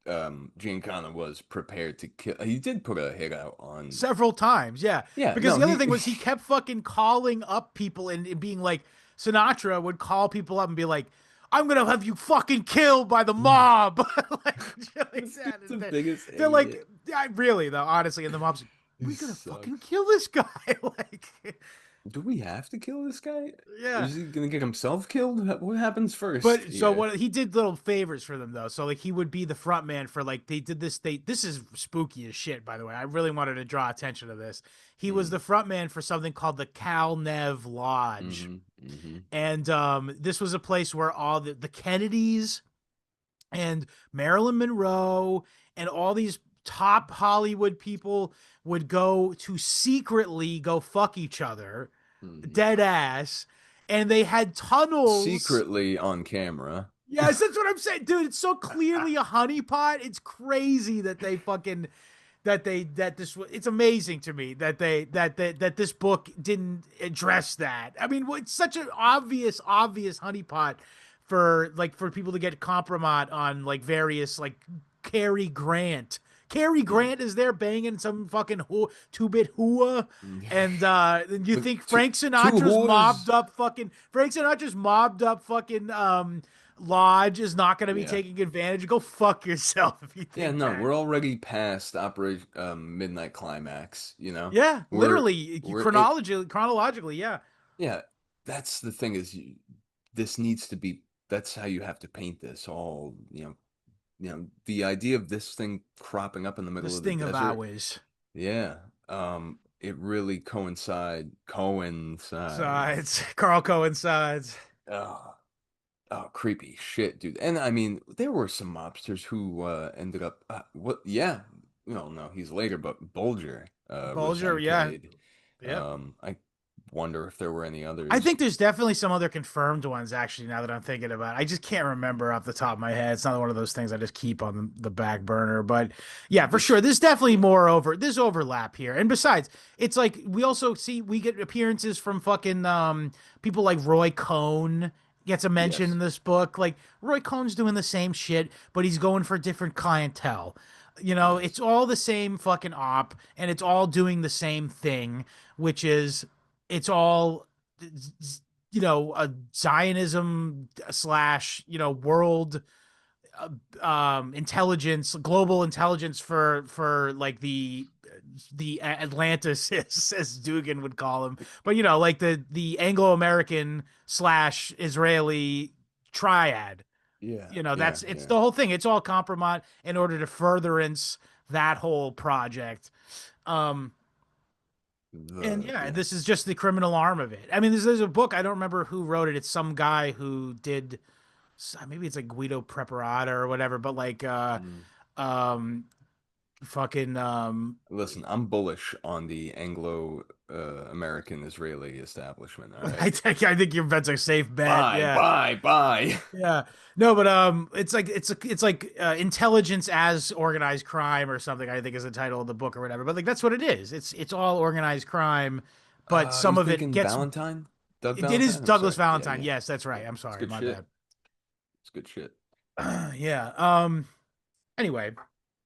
Giancana was prepared to kill. He did put a hit out on. Several times, yeah. Yeah, Because no, the other he. thing was he kept fucking calling up people and being like, Sinatra would call people up and be like, I'm gonna have you fucking killed by the mob, like shit like that. The And biggest they're like, idiot. I really though, honestly, and the mob's like, He we gotta fucking sucks. kill this guy, like, Do we have to kill this guy? yeah. Is he gonna get himself killed? What happens first But so here? what he did little favors for them though. So like he would be the front man for like they did this. This is spooky as shit, by the way. I really wanted to draw attention to this. He was Mm, the front man for something called the Cal Nev Lodge. mm-hmm, mm-hmm, And this was a place where all the Kennedys and Marilyn Monroe and all these top Hollywood people would go to secretly go fuck each other, mm-hmm. dead ass. And they had tunnels. Secretly on camera. Yes, that's what I'm saying, dude. It's so clearly a honeypot. It's crazy that they fucking that this it's amazing to me that that this book didn't address that. I mean, it's such an obvious honeypot for like for people to get compromise on like various like Cary Grant. Cary Yeah. Grant is there banging some fucking two-bit hooah, and then you With think two, Frank two Sinatra's whores. mobbed up fucking lodge is not going to be Yeah. taking advantage. Go fuck yourself if you Yeah, think no, that. we're already past Operation Midnight Climax, you know? Yeah, We're literally, we're it chronologically, yeah. yeah, that's the thing is this needs to be that's how you have to paint this all, the idea of this thing cropping up in the middle This of the thing of desert. ours. Yeah. It really So coincides. it's Carl coincides. Oh, oh, creepy shit, dude. And I mean, there were some mobsters who ended up what yeah. No, no, he's later, but Bulger was Bulger, yeah, MK'd. yep. I wonder if there were any I others. think there's definitely some other confirmed ones actually. Now that I'm thinking about it, I just can't remember off the top of my head. It's not one of those things I just keep on the back burner. But yeah, for sure, This there's definitely there's overlap here. And besides, it's like we get appearances from fucking people like Roy Cohn gets a mention yes. in this book. Like Roy Cohn's doing the same shit, but he's going for different clientele. You know, Yes. it's all the same fucking op, and it's all doing the same thing, which is it's all a Zionism slash world intelligence, global intelligence for like the Atlantis, as Dugan would call them, but like the Anglo-American slash Israeli triad. Yeah, yeah, That's it's yeah. the whole thing. It's all compromise in order to furtherance that whole project. Um, and yeah, Yeah. this is just the criminal arm of it. I mean, there's a book, I don't remember who wrote it. It's some guy who did, maybe it's like Guido Preparata or whatever, but like Mm. um fucking Listen, I'm bullish on the Anglo American Israeli establishment, all right? I think your bet's a safe bet. Bye, Yeah. bye, bye. Yeah. No, but it's like intelligence as organized crime or something, I think is the title of the book or whatever. But like that's what it is. It's all organized crime, but You some of it thinking gets Valentine? Doug it is Valentine? I'm Douglas sorry. Yeah, Valentine. yeah. Yes, that's Yeah. right. I'm It's sorry. good My shit. bad. It's good shit. Yeah. Anyway,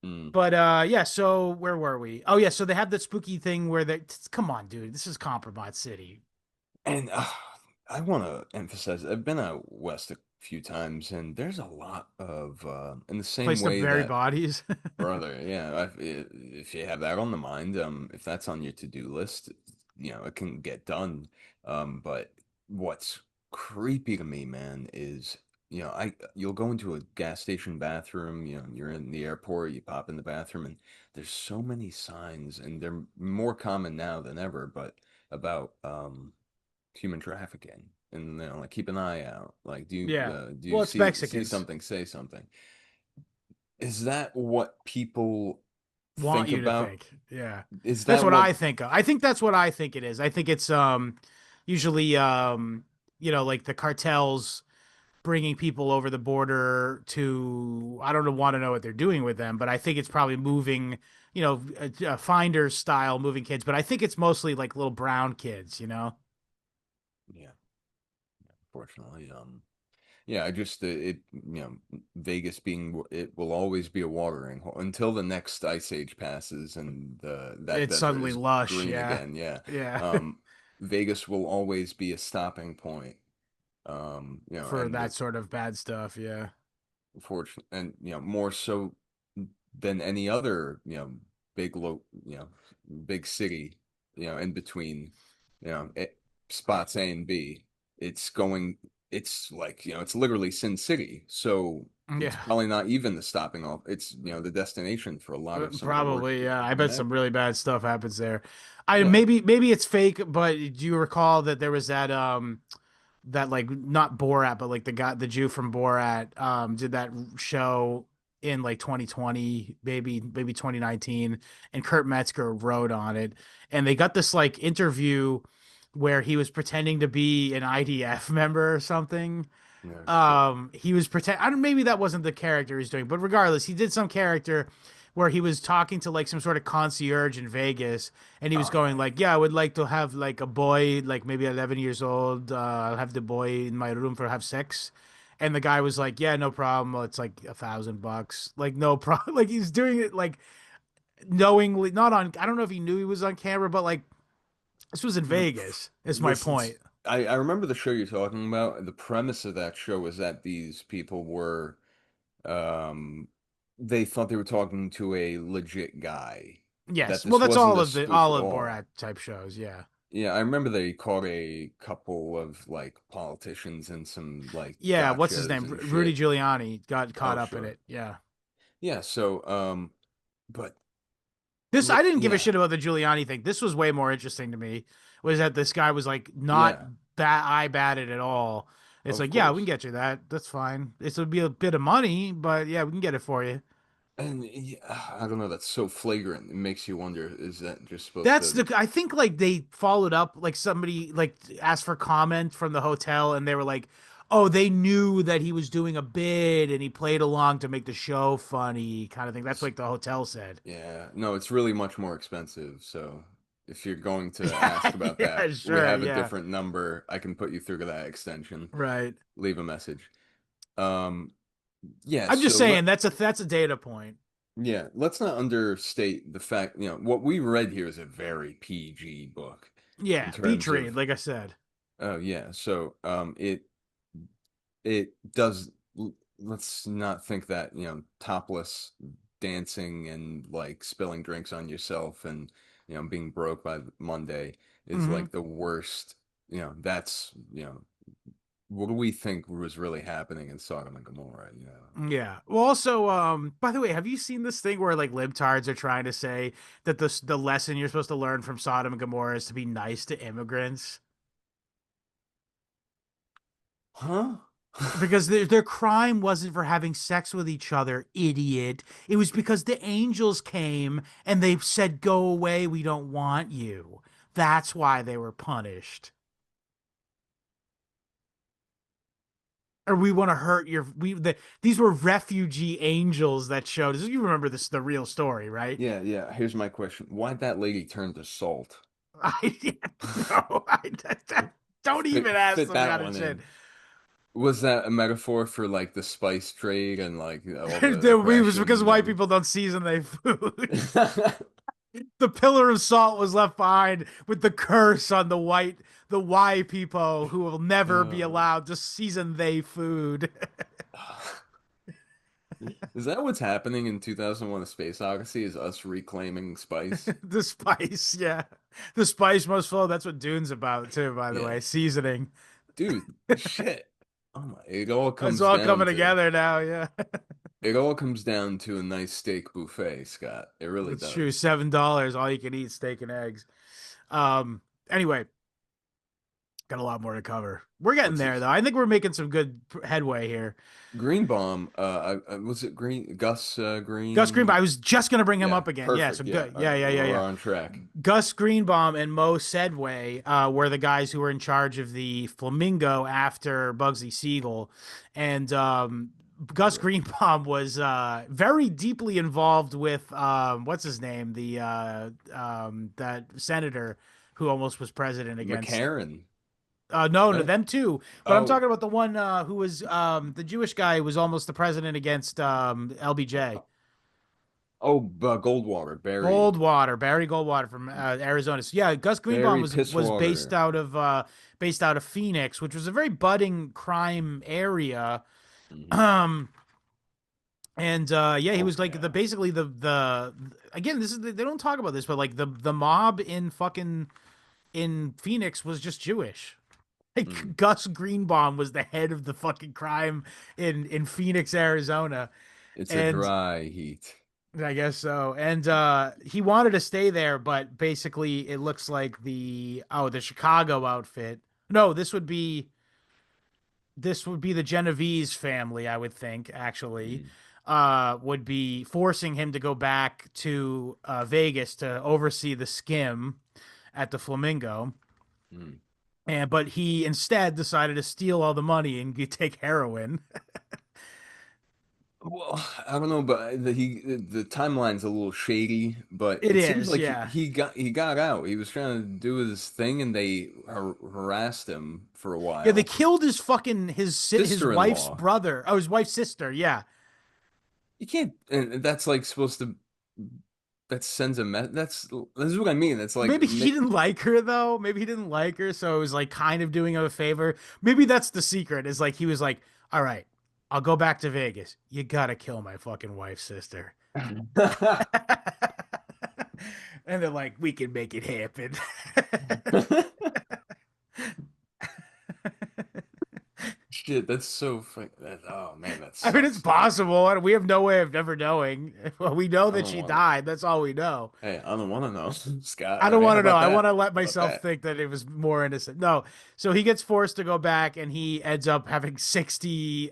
Mm. but yeah, so where were we? Oh yeah, so they have that spooky thing where they come on, dude. This is Compromise City. And I want to emphasize, I've been out west a few times, and there's a lot of, in the same Place to way bury that bodies. brother, yeah, if you have that on the mind, if that's on your to-do list, it can get done. But what's creepy to me, man, is, you'll go into a gas station bathroom, you're in the airport, you pop in the bathroom, and there's so many signs, and they're more common now than ever, but about human trafficking. And like keep an eye out. Like, Yeah. do you Well, it's see Mexicans something, say something. Is that what people want think you to about? think. Yeah. Is That's that what what? I think of. I think that's what I think it is. I think it's usually like the cartels bringing people over the border to I don't know want to know what they're doing with them, but I think it's probably moving, finders style moving kids, but I think it's mostly like little brown kids. unfortunately. Yeah, I just Vegas being it will always be a watering hole until the next ice age passes and that It's desert suddenly is lush. green Yeah. again. Yeah. Yeah. Um, Vegas will always be a stopping point. For And that sort of bad stuff. Yeah. fortunate and more so than any other big big city in between spots A and B. It's going it's like it's literally Sin City, so it's Yeah. probably not even the stopping off. It's the destination for a lot of some of the worst Probably, yeah. people I in bet that. some really bad stuff happens there. I Yeah. maybe it's fake, but do you recall that there was that like not Borat, but like the Jew from Borat did that show in like 2020, maybe 2019, and Kurt Metzger wrote on it, and they got this like interview where he was pretending to be an IDF member or something. No shit. He was pretend I don't maybe that wasn't the character he's doing, but regardless, he did some character where he was talking to like some sort of concierge in Vegas, and he was Oh going no. like, "Yeah, I would like to have like a boy, like maybe 11 years old. I'll have the boy in my room for have sex." And the guy was like, "Yeah, no problem. Well, it's like $1,000. Like no problem." Like he's doing it like knowingly, not on. I don't know if he knew he was on camera, but like this was in The Vegas. Is my listen, point. I remember the show you're talking about. The premise of that show was that these people were um they thought they were talking to a legit guy. That Yes. Well, this that's wasn't all a of the spoof all at of all. Borat type shows. Yeah. Yeah, I remember they caught a couple of like politicians and some like Yeah, what's his gotchas name? and Rudy shit. Giuliani got caught Oh, up in sure. it. Yeah. Yeah, so but This I didn't give a yeah. shit about the Giuliani thing. This was way more interesting to me. Was that this guy was like not Yeah, that eye batted at all. It's of like, yeah, we can course. get you that. That's fine. It's would be a bit of money, but yeah, we can get it for you. And yeah, I don't know, that's so flagrant. It makes you wonder, is that just supposed That's to the I think like they followed up like somebody like asked for comment from the hotel and they were like, "Oh, they knew that he was doing a bid and he played along to make the show funny," kind of thing. That's like the hotel said. Yeah, no, it's really much more expensive. So if you're going to Yeah, ask about yeah, that, we sure, have a yeah. different number. I can put you through to that extension. Right. Leave a message. Um, yeah, I'm just so saying that's a data point. let's not understate the fact, what we read here is a very PG book in Yeah, beach terms read, of like I said. oh yeah, so it does let's not think that, topless dancing and like spilling drinks on yourself and being broke by Monday is Hmm. like the worst. That's what do we think was really happening in Sodom and Gomorrah? Yeah. Well, also, by the way, have you seen this thing where like libtards are trying to say that the lesson you're supposed to learn from Sodom and Gomorrah is to be nice to immigrants? Huh? Because their crime wasn't for having sex with each other, idiot. It was because the angels came and they said, "Go away, we don't want you." That's why they were punished. Or we want to hurt your these were refugee angels that showed us. You remember this the real story, right? Yeah, yeah. Here's my question. Why'd that lady turn to salt? I no, don't even ask Fit some that kind of one shit. in. Was that a metaphor for like the spice trade and like all the It was because aggression white and people don't season their food. The pillar of salt was left behind with the curse on the white people who will never be uh, allowed to season their food. is that what's happening in 2001: A Space Odyssey? Is us reclaiming spice? The spice, yeah. The spice must flow. That's what Dune's about too, by the Yeah, way. Seasoning. dude, shit. Oh my, It's all coming together now, yeah. it all comes down to a nice steak buffet, Scott. It really That's true. does. $7, all you can eat steak and eggs. Um, anyway, got a lot more to cover. We're getting What's there this? though. I think we're making some good headway here. Green Bomb, was it Gus Gus Greenbaum, Green? I was just gonna bring him Yeah, up again. Yeah, so perfect. Yeah, good. all Yeah, right, yeah, yeah, we're yeah. on track. Gus Greenbaum and Mo Sedway were the guys who were in charge of the Flamingo after Bugsy Siegel, and Gus Greenbaum was very deeply involved with what's his name, the that senator who almost was president against McCarran. No, no, No? them too. But I'm Oh, talking about the one who was the Jewish guy who was almost the president against LBJ. oh, Goldwater, Goldwater, Barry Goldwater from Arizona. So yeah, Gus Greenbaum Barry was Pisswater. based out of Phoenix, which was a very budding crime area. Hmm. Um, and yeah, he Oh was like the yeah. basically the again, this is they don't talk about this, but like the mob in fucking in Phoenix was just Jewish. Mm. Like Gus Greenbaum was the head of the fucking crime in Phoenix, Arizona, It's a and dry heat. I guess so. And he wanted to stay there, but basically it looks like the Chicago outfit. No, this would be the Genovese family, I would think, actually, Mm. would be forcing him to go back to Vegas to oversee the skim at the Flamingo. Mm. And but he instead decided to steal all the money and take heroin. Well, I don't know, but the timeline's a little shady, but It it seems is, like yeah. he got out. He was trying to do his thing, and they harassed him for a Yeah, they while. killed his wife's Sister-in-law. brother. Oh, his wife's sister. Yeah. You can't, and that's like supposed to that sends a mess. This is what I mean. It's like Maybe he didn't like her though. Maybe he didn't like her, so it was like kind of doing him a favor. Maybe that's the secret. Is like he was like, "All right, I'll go back to Vegas. You gotta kill my fucking wife's sister." And they're like, "We can make it happen." Shit, that's so oh man, that I mean, it's sucks, dude. possible. We have no way of never knowing. Well, we know I that don't she want. died. That's all we know. Hey, I don't want to know, Scott. I All don't right, want how to know. about I want that? to let How about myself that? think that it was more innocent. No. So he gets forced to go back and he ends up having 60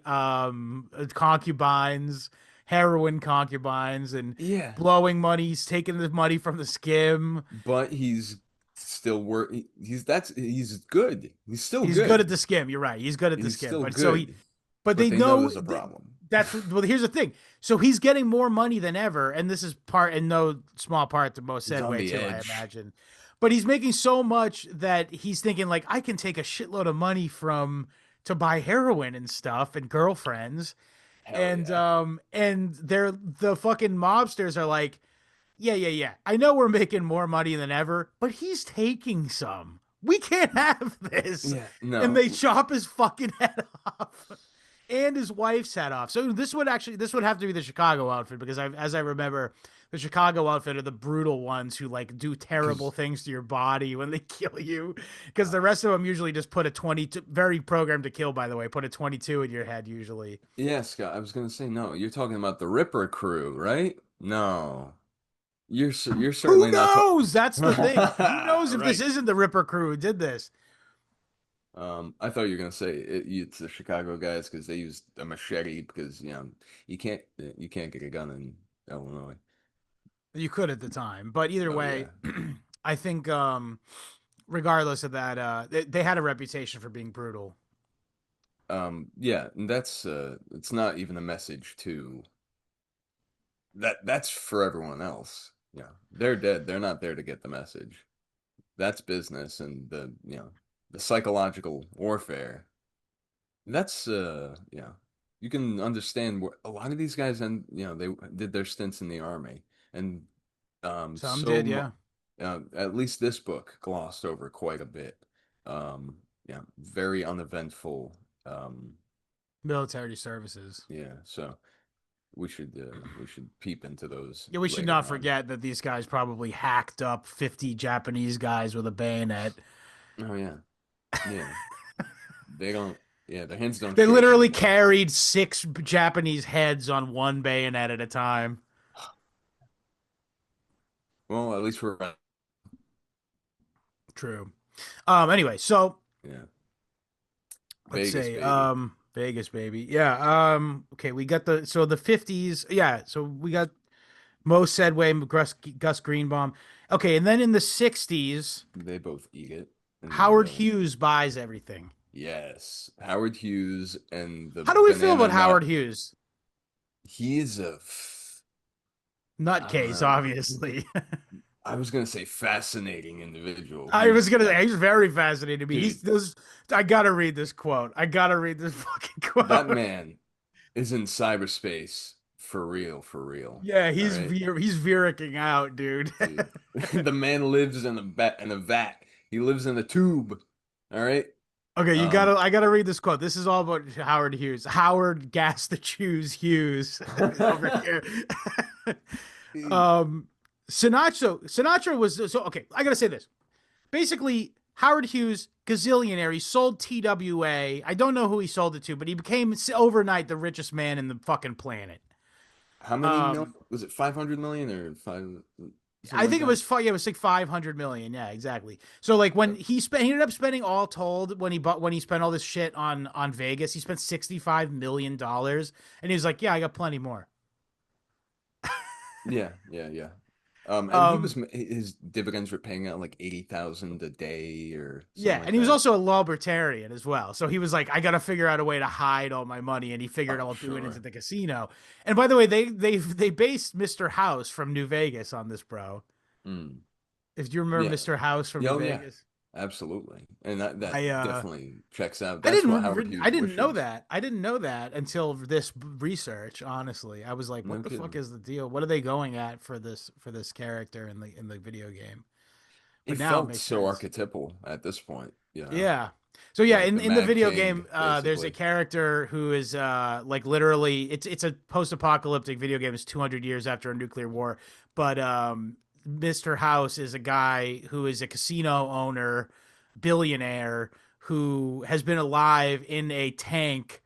concubines, heroin concubines, and Yeah, blowing money. He's taking the money from the skim. but he's still work. He's good. He's still He's good at good. the skim. You're right. He's good at the He's skim. still But so he good. but But they they know know there's a problem. that's well. Here's the thing. So he's getting more money than ever, and this is part in no small part to Mo He's on Sedway the too, I edge. imagine. But he's making so much that he's thinking like I can take a shitload of money from to buy heroin and stuff and girlfriends, Hell yeah. and they're the fucking mobsters are like, yeah, yeah, yeah. I know we're making more money than ever, but he's taking some. We can't have this. Yeah. And they No. chop his fucking head off and his wife's head off. So this would have to be the Chicago outfit because as I remember, the Chicago outfit are the brutal ones who like do terrible Because things to your body when they kill you. Because the rest of them usually just put a 22, very programmed to kill, by the way, put a 22 in your head usually. yeah, Scott, I was gonna say no. You're talking about the Ripper crew, right? No. You're Who certainly not talking. knows? That's the thing. Who knows if this Right. isn't the Ripper crew who did this? I thought you were gonna say it's the Chicago guys because they used a machete because you can't get a gun in Illinois. You could at the time, but either Oh way, yeah. I think regardless of that, they had a reputation for being brutal. Yeah, and that's it's not even a message to that's for everyone else. Yeah. They're dead. They're not there to get the message. That's business and the psychological warfare. That's you can understand where a lot of these guys and they did their stints in the army and Some did, yeah. at least this book glossed over quite a bit. Yeah, very uneventful. Military services. Yeah, so we should peep into those Yeah, we should later not on. forget that these guys probably hacked up 50 Japanese guys with a bayonet. Oh yeah. Yeah. They don't their hands don't They shake literally anymore. carried six Japanese heads on one bayonet at a time. Well, at least we're True. Anyway, so yeah. let's Vegas, say baby. Vegas, baby. Yeah. Okay, we got the 50s. Yeah, so we got Mo Sedway, Gus Greenbaum. Okay, and then in the 60s, They both eat it in the Howard middle. Hughes buys everything. Yes, Howard Hughes and the How do we feel banana about nut. Howard Hughes? He is I don't Nutcase, know. obviously. I was gonna say fascinating individual. I was gonna say he's very fascinating to me. Dude, He's this. I gotta read this quote. I gotta read this fucking that quote. man is in cyberspace for real, for real. Yeah, All right, he's veericking out, dude. dude. The man lives in a vat. He lives in a tube. All right. Okay, Um, I gotta read this quote. This is all about Howard Hughes. Howard gas the choose Hughes over here. um Sinatra was so okay, I gotta say this. Basically, Howard Hughes, gazillionaire, he sold TWA. I don't know who he sold it to, but he became overnight the richest man in the fucking planet. how many million Um was it? 500 million or something I like think it that? was yeah, it was like 500 million. Yeah, exactly. So like when he ended up spending all told when he spent all this shit on Vegas, he spent 65 million dollars, and he was like, yeah, I got plenty more. Yeah, yeah, yeah. And he was Um, his dividends were paying out like 80,000 a day or something yeah, like and he was that. also a libertarian as well. So he was like, I got to figure out a way to hide all my money, and he figured Oh, I'll do it into sure. the casino. And by the way, they based Mr. House from New Vegas on this, bro. Mm. If you remember Yeah. Mr. House from Yeah, New oh yeah. Vegas, Absolutely. And that I definitely checks out. That's what Howard I Hughes didn't know wishes. that. I didn't know that until this research, honestly. I was like, what No the fuck kidding. is the deal? What are they going at for this character in the video game? It But now it felt makes so sense. archetypal at this point, you know. Yeah. So yeah, Like the in the Mad video King, game, there's a basically. character who is like literally it's a post-apocalyptic video game. It's 200 years after a nuclear war, but Mr. House is a guy who is a casino owner, billionaire who has been alive in a tank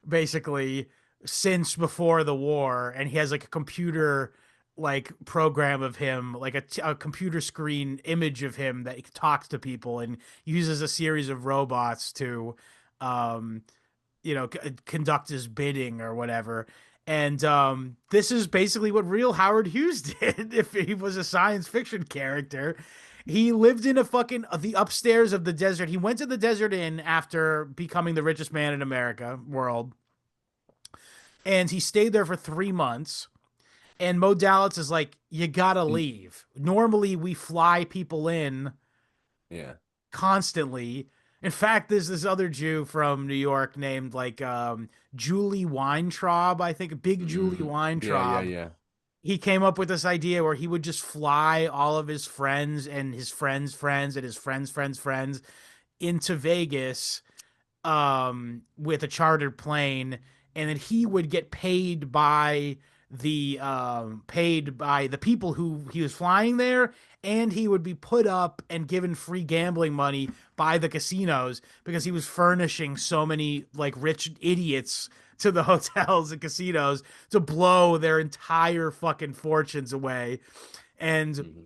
basically since before the war, and he has like a computer like program of him, like a computer screen image of him that talks to people and uses a series of robots to um conduct his bidding or whatever. And this is basically what real Howard Hughes did if he was a science fiction character. He lived in a fucking the upstairs of the desert. He went to the desert inn after becoming the richest man in America world, and he stayed there for 3 months. And Mo Dallas is like, you gotta And leave. Normally, we fly people in yeah. constantly. In fact, there's this other Jew from New York named like Julie Weintraub, I think, Big Julie Yeah, yeah, Weintraub. yeah. He came up with this idea where he would just fly all of his friends and his friends' friends and his friends' friends into Vegas with a chartered plane, and then he would get paid by the people who he was flying there, and he would be put up and given free gambling money by the casinos because he was furnishing so many like rich idiots to the hotels and casinos to blow their entire fucking fortunes away. And Mhm.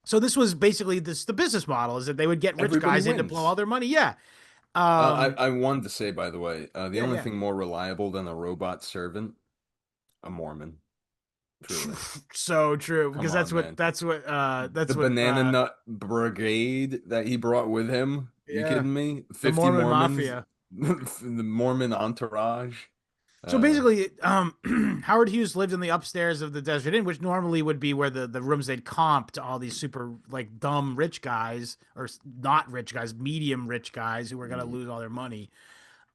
so this was basically the business model is that they would get rich Everybody guys in to blow all wins. their money. Yeah. Um, I wanted to say, by the way, the yeah, only yeah. thing more reliable than a robot servant, a Mormon, truly. So true Come because on, man. The that's what banana nut brigade that he brought with him. You yeah, kidding me? the 50 Mormon Mormons, mafia. the Mormon entourage. So Uh, basically, Howard Hughes lived in the upstairs of the Desert Inn, which normally would be where the rooms they'd comp to all these super like dumb rich guys or not rich guys, medium rich guys who were gonna mm, lose all their money.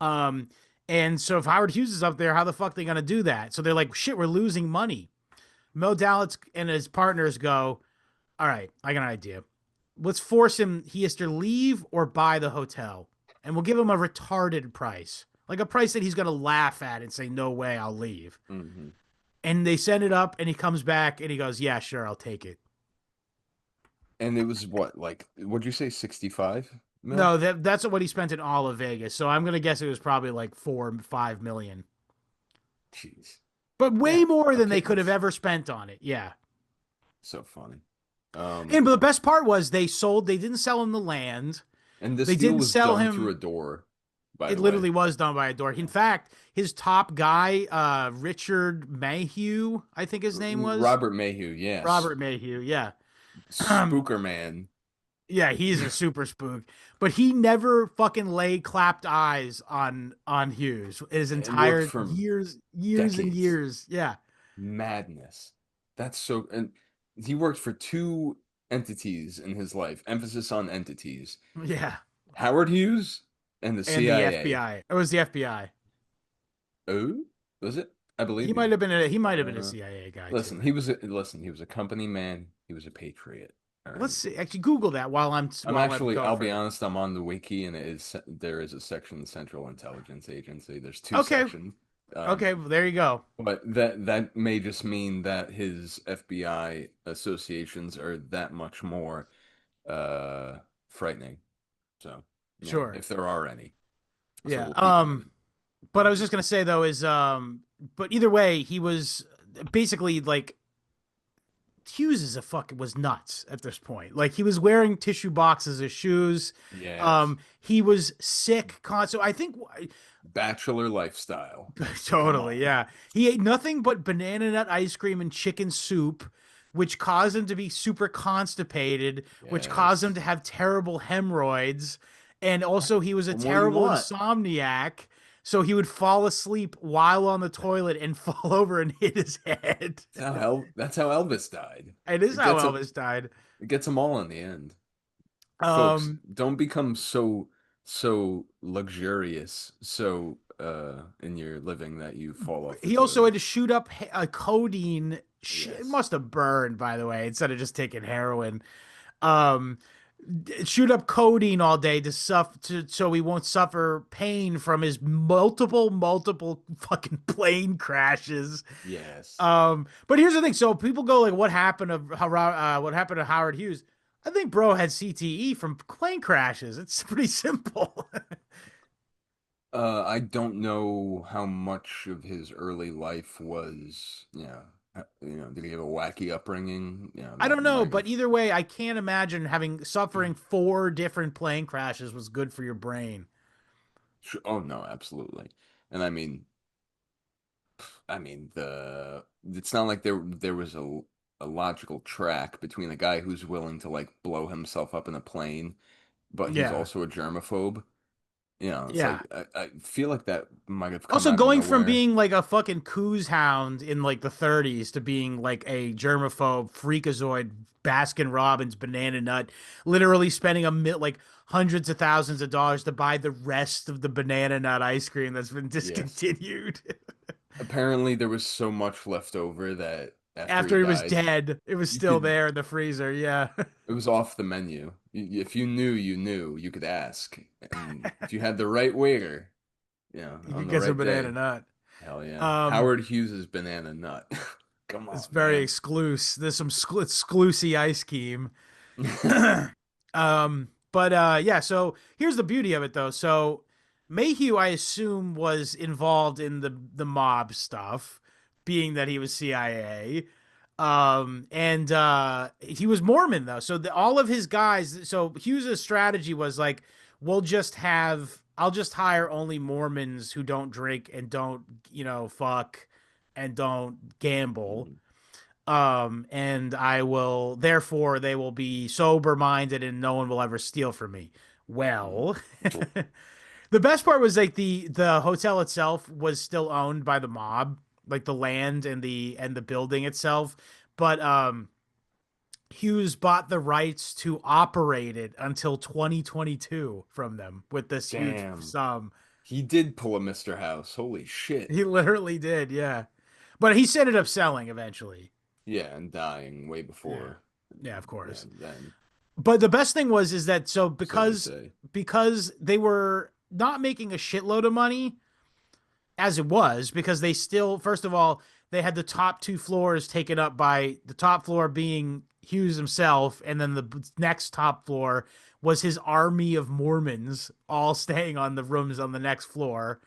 Um, and so if Howard Hughes is up there, how the fuck they gonna do that? So they're like, shit, we're losing money. Mo Dallas and his partners go, all right, I got an idea. Let's force him. He has to leave or buy the hotel, and we'll give him a retarded price, like a price that he's gonna laugh at and say, "No way, I'll leave." mhm. And they send it up, and he comes back and he goes, "Yeah, sure, I'll take it." And it was what, like, what'd you say, 65 mil? No, that's what he spent in all of Vegas. So I'm gonna guess it was probably like 4 5 million, Jeez. but way Yeah, more a than they could have pittance. ever spent on it. Yeah. So funny. And but the best part was they sold. They didn't sell him the land. And this They deal didn't was sell done through a him. door, by It the way. literally was done by a door. In fact, his top guy, Richard Mayhew, I think his name was Robert Mayhew, yes. Robert Mayhew. Yeah, Spooker Man. yeah, he's a super spook, but he never fucking lay clapped eyes on Hughes his And worked entire for years and decades. years. Yeah, Madness. That's so. And he worked for two. entities in his life. Emphasis on entities. Yeah. Howard Hughes and the And the CIA. FBI. It was the FBI. Oh, was it? I He believe might you. have been a he might have been a Uh, CIA guy too. listen, he was a company man. He was a patriot. All Let's right. see. Actually, Google that while I'm going I'll be further. honest, I'm on the wiki and there is a section Central Intelligence Agency. There's two Okay. sections. Um, Okay. Well, there you go. but that may just mean that his FBI associations are that much more uh frightening. So, Sure. if there are any. So Yeah. we'll keep it in. But I was just gonna say though is but either way, he was basically like Hughes is a fucking was nuts at this point. Like he was wearing tissue boxes as shoes. Yes. He was sick. So I think Bachelor lifestyle. Come totally, on. yeah. He ate nothing but banana nut ice cream and chicken soup, which caused him to be super constipated, which caused him Yes. to have terrible hemorrhoids. And also, he was a What more do you terrible want? insomniac. So he would fall asleep while on the toilet and fall over and hit his head. That's how Elvis died. It is It how gets him Elvis died. it gets them all in the end. Folks, Um, don't become so luxurious in your living that you fall off the he also had toilet. to shoot up a codeine. It Yes. must have burned, by the way, instead of just taking heroin. Um, shoot up codeine all day to suffer so he won't suffer pain from his multiple fucking plane crashes. Yes. But here's the thing. So people go like, what happened to Howard Hughes? I think bro had CTE from plane crashes. It's pretty simple. I don't know how much of his early life was, did he have a wacky upbringing? I That don't know, might but have. either way, I can't imagine having suffering four different plane crashes was good for your brain. Oh no, absolutely. And the it's not like there was a logical track between a guy who's willing to like blow himself up in a plane, but he's Yeah. also a germaphobe. It's Yeah. like I feel like that might have come Also, out of going from nowhere. being like a fucking coos hound in like the 30s to being like a germaphobe, freakazoid, Baskin Robbins, banana nut, literally spending like hundreds of thousands of dollars to buy the rest of the banana nut ice cream that's been Yes. discontinued. Apparently there was so much left over that after he After he was died, dead, it was you still could there in the freezer. Yeah. it was off the menu. If you knew, you knew. You could ask. And if you had the right waiter, You on could the get some right banana day, nut. hell yeah. Um, Howard Hughes's banana nut. Come it's on, very man. exclusive. There's some exclusive ice cream. But yeah, so here's the beauty of it though. So Mayhew, I assume, was involved in the mob stuff, being that he was CIA. And he was Mormon though. So all of his guys, so Hughes' strategy was like, I'll just hire only Mormons who don't drink and don't, fuck and don't gamble, and I will therefore they will be sober minded and no one will ever steal from me. Well, the best part was like the hotel itself was still owned by the mob, like the land and the building itself, but Hughes bought the rights to operate it until 2022 from them with this huge Damn. sum. He did pull a Mr. House. Holy shit. He literally did, yeah. But he ended up selling eventually. Yeah, and dying way Yeah. before. Yeah, of Yeah, course. then. But the best thing was is that So they say. because they were not making a shitload of money as it was because they still first of all they had the top two floors taken up by the top floor being Hughes himself and then the next top floor was his army of Mormons all staying on the rooms on the next floor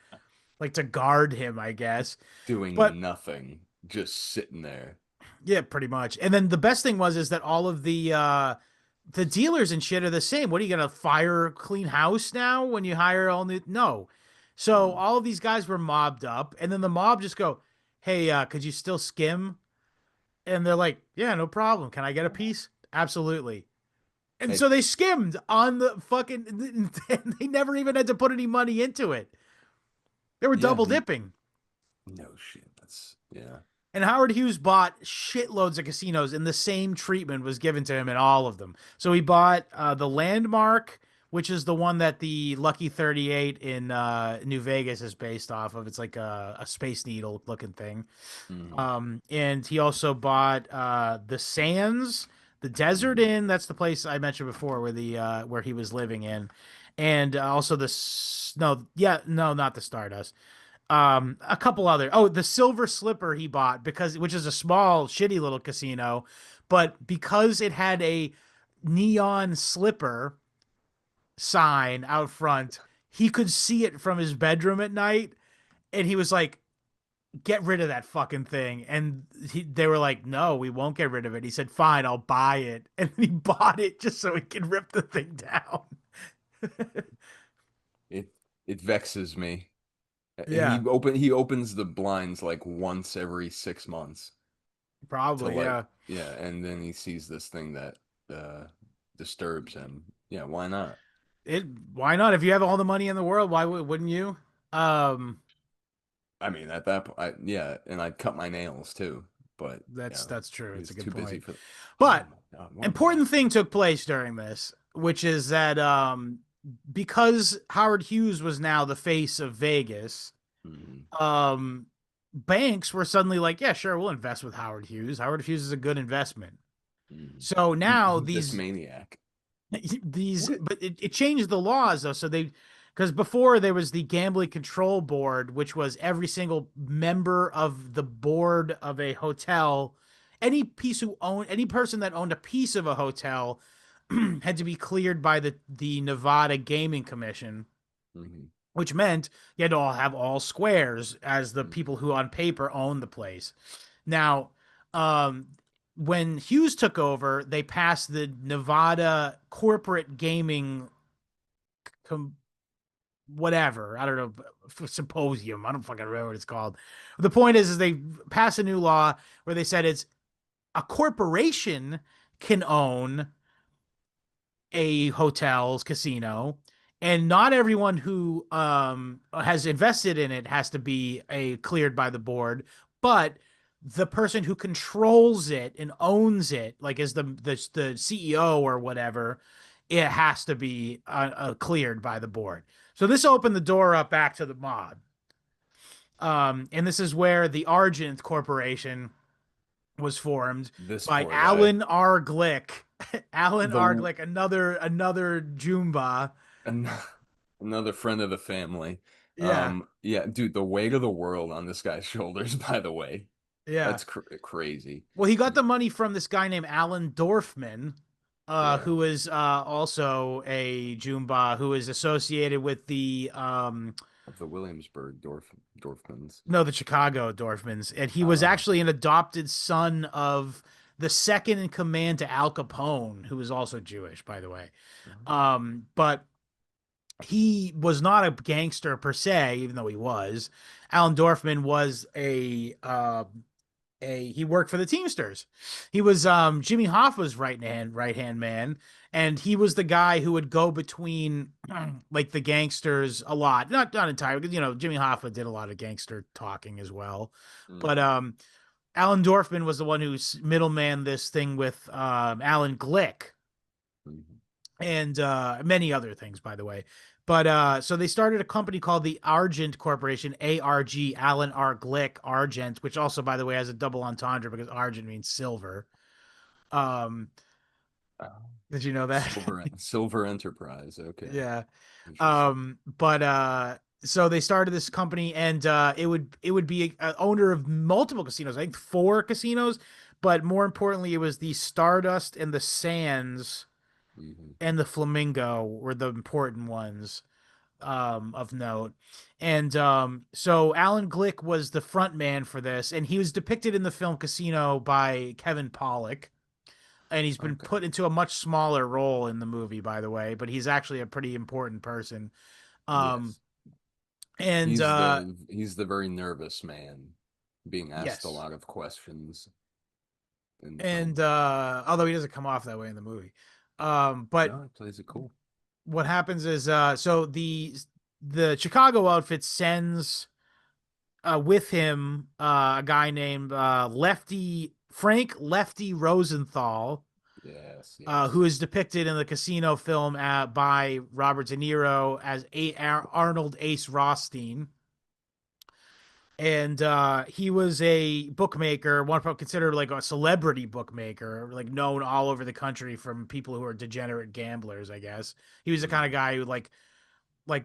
like to guard him I guess. But Doing nothing. Just sitting there. yeah, pretty much. And then the best thing was is that all of the dealers and shit are the same. What are you gonna fire clean house now when you hire all new? No. So Mm. all of these guys were mobbed up, and then the mob just go, "Hey, could you still skim?" And they're like, "Yeah, no problem. Can I get a piece?" Absolutely. And Hey, so they skimmed on the fucking. They never even had to put any money into it. They were yeah, double dipping. no shit. That's yeah. And Howard Hughes bought shitloads of casinos, and the same treatment was given to him in all of them. So he bought the Landmark, which is the one that the Lucky 38 in New Vegas is based off of. It's like a Space Needle looking thing. Hmm. And he also bought the Sands, the Desert Hmm. Inn. That's the place I mentioned before where he was living in, and also no, yeah, no, not the Stardust. A couple other. Oh, the Silver Slipper he bought because which is a small, shitty little casino, but because it had a neon slipper sign out front, he could see it from his bedroom at night, and he was like, get rid of that fucking thing. And they were like, no, we won't get rid of it. He said, fine, I'll buy it. And he bought it just so he could rip the thing down. It it vexes me. Yeah, He opens the blinds like once every 6 months to probably. like Yeah. yeah, and then he sees this thing that disturbs him. Yeah, why not? It, why not? If you have all the money in the world, wouldn't you? Um, I mean, at that point, yeah, and I'd cut my nails too, but that's true. he It's a was good too busy point. for. Oh But my God, what a important bastard! thing took place during this, which is that because Howard Hughes was now the face of Vegas, Hmm. um, banks were suddenly like, yeah, sure, we'll invest with Howard Hughes. Howard Hughes is a good investment. Hmm. So now This maniac. What? but it changed the laws though. So they, because before there was the gambling control board, which was every single member of the board of a hotel, any person that owned a piece of a hotel had to be cleared by the Nevada Gaming Commission, Hmm. which meant you had to all have all squares as the Hmm. people who on paper owned the place. Now, um, when Hughes took over, they passed the Nevada Corporate Gaming com- whatever. I don't know, symposium. I don't fucking remember what it's called. The point is they passed a new law where they said it's a corporation can own a hotel's casino, and not everyone who has invested in it has to be a cleared by the board, but the person who controls it and owns it, like as the CEO or whatever, it has to be cleared by the board. So this opened the door up back to the mob. And this is where the Argent Corporation was formed This by poor guy. Alan R. Glick. Alan R. The Glick, another Jumba. an- Another friend of the family. Yeah, Yeah, dude, the weight of the world on this guy's shoulders, by the way. yeah. That's crazy. Well, he got the money from this guy named Alan Dorfman, Yeah, who is also a Jumba who is associated with the of the Williamsburg Dorfmans. no, the Chicago Dorfmans, and he was Uh, actually an adopted son of the second in command to Al Capone, who was also Jewish, by the way. But he was not a gangster per se, even though he was. Alan Dorfman was a he worked for the Teamsters. He was Jimmy Hoffa's right hand man, and he was the guy who would go between like the gangsters a lot. Not entirely, because Jimmy Hoffa did a lot of gangster talking as well. But mhm, Alan Dorfman was the one who's middleman this thing with Alan Glick mhm. and many other things, by the way. But so they started a company called the Argent Corporation, ARG, Alan R. Glick, Argent, which also, by the way, has a double entendre because Argent means silver. Um, Uh, did you know that? Silver Enterprise. Okay, Yeah. interesting. But so they started this company, and it would be a owner of multiple casinos. I think four casinos, but more importantly, it was the Stardust and the Sands Hmm. and the Flamingo were the important ones of note. And so Alan Glick was the front man for this, and he was depicted in the film Casino by Kevin Pollak. And he's been Okay. put into a much smaller role in the movie, by the way, but he's actually a pretty important person. Um, Yes. and He's the very nervous man being asked a yes, lot of questions in the and film. although he doesn't come off that way in the movie, but No, he plays it cool. what happens is so the Chicago outfit sends with him a guy named Lefty Frank Lefty Rosenthal, Yes, yes. who is depicted in the Casino film by Robert De Niro as Arnold Ace Rothstein. And he was a bookmaker, one considered like a celebrity bookmaker, like known all over the country from people who are degenerate gamblers, I guess. He was the kind of Mhm. guy who like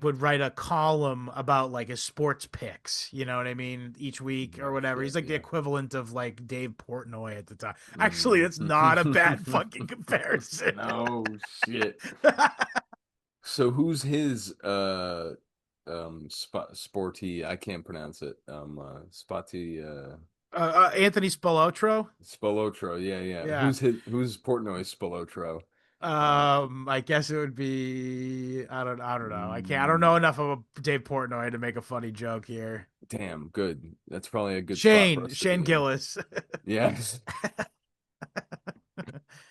would write a column about like his sports picks, you know what I mean, each week or No whatever. shit, He's like the yeah. equivalent of like Dave Portnoy at the time. Actually, Mm. that's not a bad fucking comparison. No shit. So who's his sporty, I can't pronounce it. Spotty Anthony Spilotro. Spolotro, yeah, yeah. Yeah. Who's Portnoy Spolotro? I guess it would be I don't know. I don't Mm, know enough of Dave Portnoy to make a funny joke here. damn, good. That's probably a good spot for Shane, us to Shane be in. Gillis. Yeah.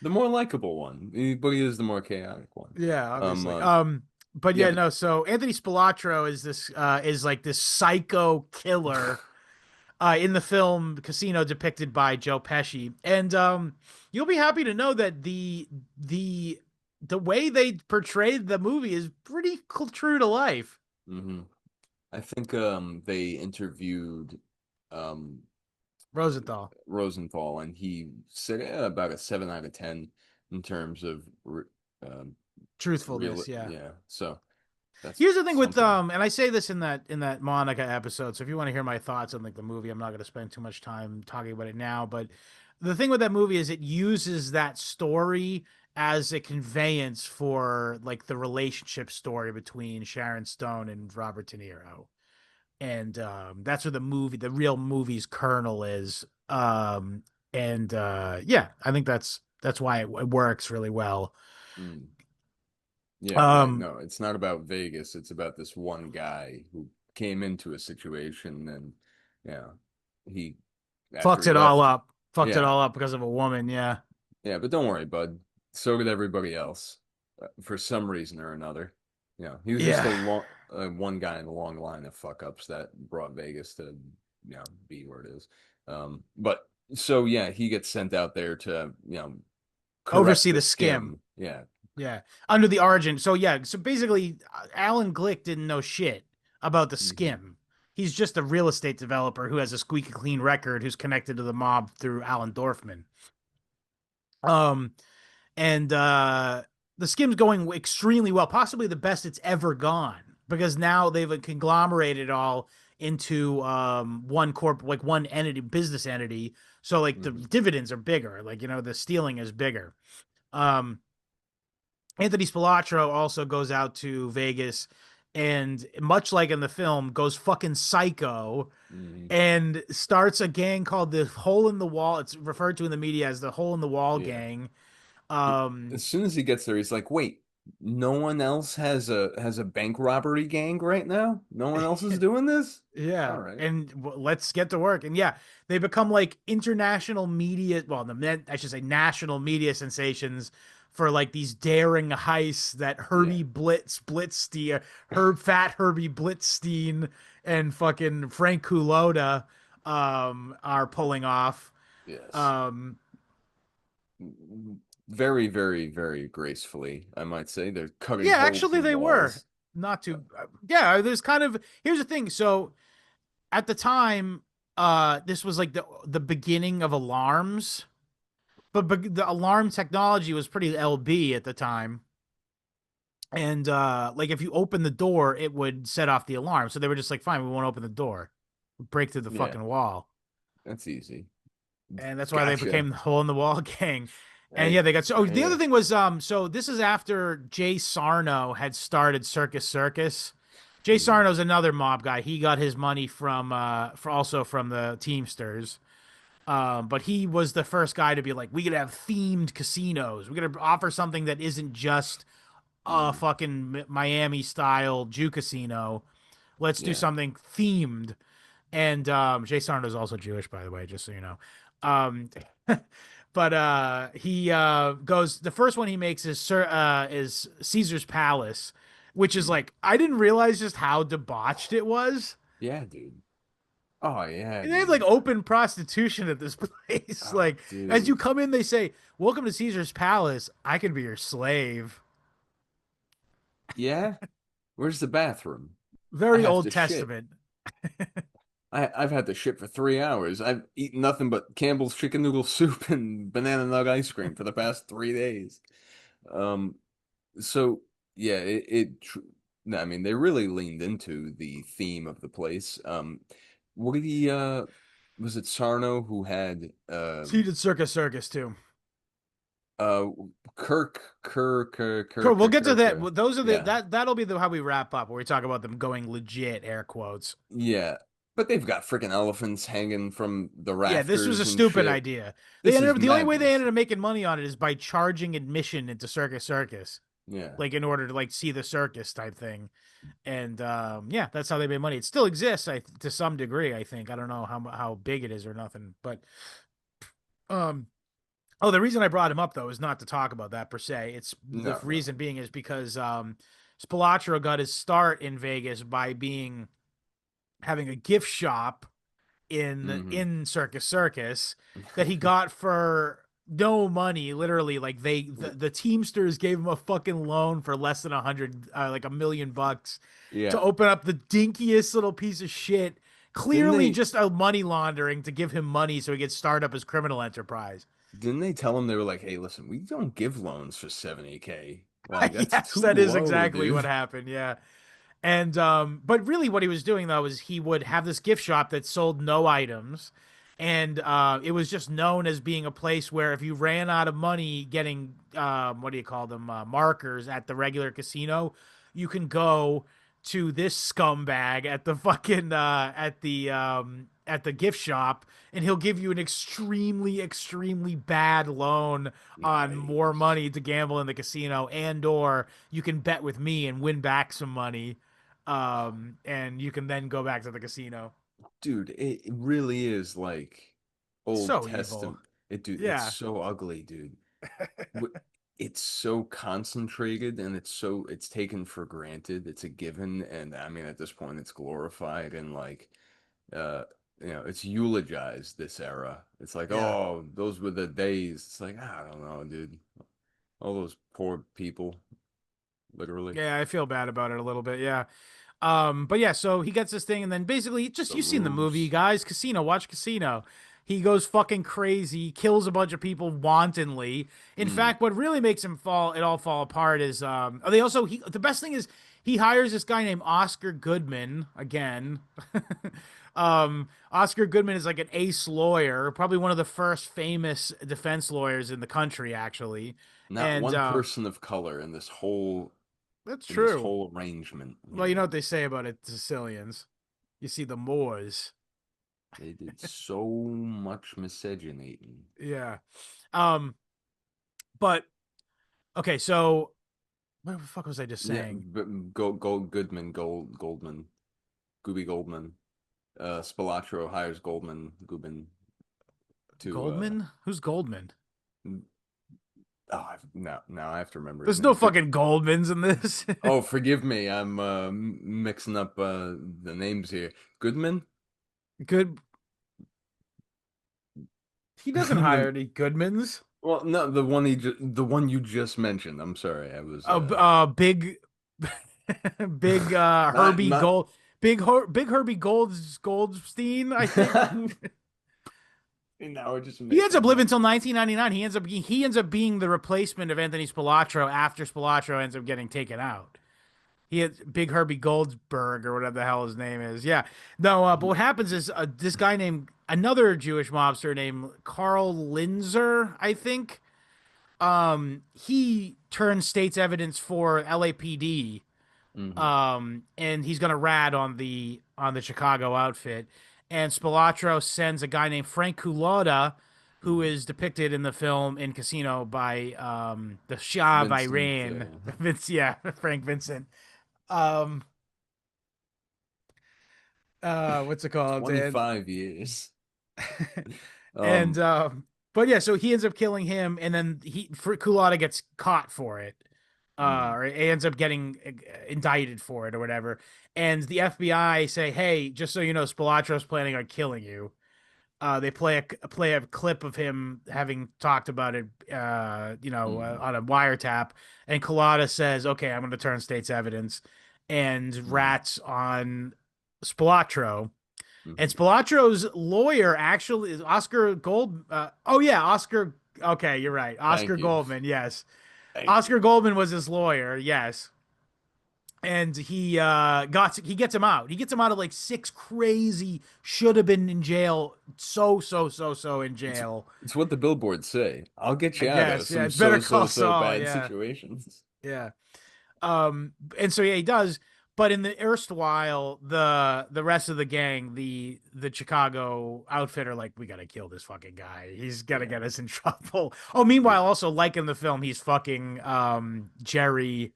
The more likable one, but he is the more chaotic one. Yeah, Um, obviously. uh, But yeah, yeah, but no, so Anthony Spilotro is this is like this psycho killer in the film Casino depicted by Joe Pesci. And you'll be happy to know that the the way they portrayed the movie is pretty true to life. hmm I think they interviewed um Rosenthal. Rosenthal, and he said about a 7 out of 10 in terms of um, real. Truthfulness, yeah. Yeah, so that's Here's the thing with something. and I say this in that Monica episode. So if you want to hear my thoughts on like the movie, I'm not going to spend too much time talking about it now. But the thing with that movie is it uses that story as a conveyance for like the relationship story between Sharon Stone and Robert De Niro, and that's where the real movie's kernel is. And yeah, I think that's why it works really well. Mm. Yeah, right. Um, No, it's not about Vegas. It's about this one guy who came into a situation and, yeah, he, after fucked he it all left, up. Fucked it yeah, all up because of a woman. Yeah. yeah, but don't worry, bud. So did everybody else, for some reason or another. He was just Yeah. one guy in a long line of fuck ups that brought Vegas to, be where it is. But so yeah, he gets sent out there to, correct Oversee the the skim. skim. Yeah. Yeah. Under the origin. So yeah. So basically, Alan Glick didn't know shit about the hmm skim. He's just a real estate developer who has a squeaky clean record who's connected to the mob through Alan Dorfman. Um, and the skim's going extremely well, possibly the best it's ever gone because now they've conglomerated it all into like one entity, business entity. So like the hmm dividends are bigger, like the stealing is bigger. Um, Anthony Spilotro also goes out to Vegas and much like in the film goes fucking psycho hmm and starts a gang called the Hole in the Wall. It's referred to in the media as the Hole in the Wall Yeah. gang. As Um, soon as he gets there, he's like, "Wait, no one else has a bank robbery gang right now? No one else is doing this? All Yeah, right." and let's get to work. And yeah, they become like international media. Well, I should say national media sensations for like these daring heists that Yeah. Blitzstein, Fat Herbie Blitzstein, and fucking Frank Culotta are pulling off. Yes. Um, Very, very, very gracefully, I might say. They're cutting yeah, holes actually, in they were walls. not Uh, too. Yeah, there's kind of here's the thing. So at the time, this was like the beginning of alarms. But the alarm technology was pretty LB at the time. And like if you open the door, it would set off the alarm. So they were just like, fine, we won't open the door. Break through the yeah, fucking wall. that's easy. And that's why they Gotcha. became the hole in the wall gang. And yeah, Hey, they got so oh, the other yeah. thing was so this is after Jay Sarno had started Circus Circus. Jay hmm Sarno's another mob guy. He got his money from for also from the Teamsters. But he was the first guy to be like, we could have themed casinos. We could offer something that isn't just a hmm fucking Miami style Jew casino. Let's do Yeah. something themed. And Jay Sarno is also Jewish, by the way, just so you know. Um, but he goes. The first one he makes is Caesar's Palace, which is Mm. like I didn't realize just how debauched it was. Yeah, dude. Oh yeah, And they have like dude. open prostitution at this place. Oh, Like as you dude. come in, they say, "Welcome to Caesar's Palace. I can be your slave." Yeah. Where's the bathroom? I Very have Old to shit. Testament. I've had to shit for 3 hours. I've eaten nothing but Campbell's chicken noodle soup and banana nug ice cream for the past 3 days. Um, so yeah, no, I mean, they really leaned into the theme of the place. What did he, was it Sarno who had, He did Circus Circus too. uh, Cool. We'll get to that. Kirk, Those are yeah. that'll be how we wrap up, where we talk about them going legit, air quotes. Yeah, but they've got freaking elephants hanging from the Yeah, this was a rafters and stupid shit. idea. They This ended is up the only way they madness. ended up making money on it is by charging admission into Circus Circus, Yeah. like in order to like see the circus type thing. And yeah, that's how they made money. It still exists, to some degree. I think I don't know how big it is or nothing, but um. Oh, the reason I brought him up though is not to talk about that per se. It's the No, no. reason being is because Spilotro got his start in Vegas by being having a gift shop Hmm. in Circus Circus that he got for no money. Literally, like the Teamsters gave him a fucking loan for less than 100, like $1 million, to Yeah. open up the dinkiest little piece of shit. Didn't Clearly, they just a money laundering to give him money so he could start up his criminal enterprise. didn't they tell him they were like, "Hey, listen, we don't give loans for 70K. Like that's Yes, too that is low, exactly what dude." happened. Yeah. And but really what he was doing though is he would have this gift shop that sold no items, and it was just known as being a place where if you ran out of money getting what do you call them, markers at the regular casino, you can go to this scumbag at the fucking at the gift shop, and he'll give you an extremely bad loan on more Nice. money to gamble in the casino, and or you can bet with me and win back some money, and you can then go back to the casino. Dude, it really is like Old So evil. Testament. Dude, it's Yeah. so ugly, dude. Wh- It's so concentrated and it's taken for granted. It's a given, and I mean at this point it's glorified and like uh it's eulogized this era. It's like, Yeah. oh, those were the days. It's like, I don't know, dude. All those poor people, literally. Yeah, I feel bad about it a little bit. Yeah. But yeah, so he gets this thing, and then basically, just The you've seen the movie, ruse. guys. Casino, watch Casino. He goes fucking crazy, kills a bunch of people wantonly. In Mm. fact, what really makes him fall apart is they also the best thing is he hires this guy named Oscar Goodman again. Oscar Goodman is like an ace lawyer, probably one of the first famous defense lawyers in the country, actually. Not And one person of color in this whole that's in this true. whole arrangement, Well, you know what they say about it, Sicilians. You see the Moors. They did so much miscegenating. Yeah. Um, but okay, so what the fuck was I just Yeah, saying? but Goodman, Goldman, Gooby Goldman. Spilotro hires Goodman to Goldman? Who's Goldman? now I have to remember his There's no name. Good. fucking Goldmans in this. Oh, forgive me. I'm mixing up the names here. Goodman? Good. He doesn't hire any Goodmans. Well, no, the one you just mentioned. I'm sorry. I was Big, big not Herbie not Big Herbie Goldstein, I think. now we're just He ends up mixing them living up. until 1999. He ends up being the replacement of Anthony Spilotro after Spilotro ends up getting taken out. He had Big Herbie Goldsberg or whatever the hell his name is. Yeah. No, but what happens is this guy named another Jewish mobster named Carl Linzer, I think. He turns state's evidence for LAPD, Hmm. and he's gonna rat on the Chicago outfit. And Spilatro sends a guy named Frank Culotta, who Hmm. is depicted in the film in Casino by the Shah of Vincent, Iran, Vince, yeah, Frank Vincent. Um, what's it called, Dan? 25 years. And Um, but yeah, so he ends up killing him, and then Culotta gets caught for it. Mm. or he ends up getting indicted for it or whatever. And the FBI say, "Hey, just so you know, Spilatro's planning on killing you." They play a clip of him having talked about it, Mm. on a wiretap, and Collada says, "Okay, I'm going to turn state's evidence," and Mm. rats on Spilatro. And Mm. Spilatro's lawyer actually is Oscar Gold. Oh yeah, Oscar. Okay, you're right, Oscar Thank you. Goldman. Yes, Thank you. Oscar Goldman was his lawyer. Yes, and he gets him out. He gets him out of like six crazy should have been in jail so in It's jail. it's what the billboards say. I'll get I you out of guess, yeah, some it's better so call so so Saul. bad Yeah, situations. yeah. And so yeah, he does. But in the erstwhile, the rest of the gang, the Chicago outfit are like, we gotta kill this fucking guy. He's gonna Yeah. get us in trouble. Oh, Yeah. meanwhile, also like in the film, he's fucking Jerry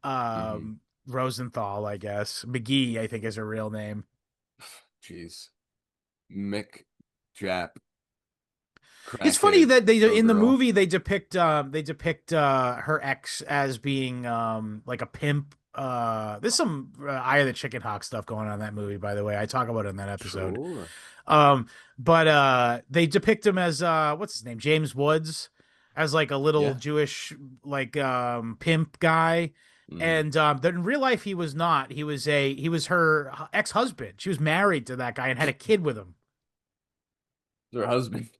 Hmm. Rosenthal, I guess. McGee, I think is her real name. Jeez. Mick Jap, It's funny crackhead that they in the showgirl. movie they depict her ex as being like a pimp. There's some Eye of the Chicken Hawk stuff going on in that movie, by the way. I talk about it in that episode. Sure. But they depict him as what's his name? James Woods, as like a little Yeah. Jewish like pimp guy. Mm. And that in real life he was not. He was her ex-husband. She was married to that guy and had a kid with him. Her husband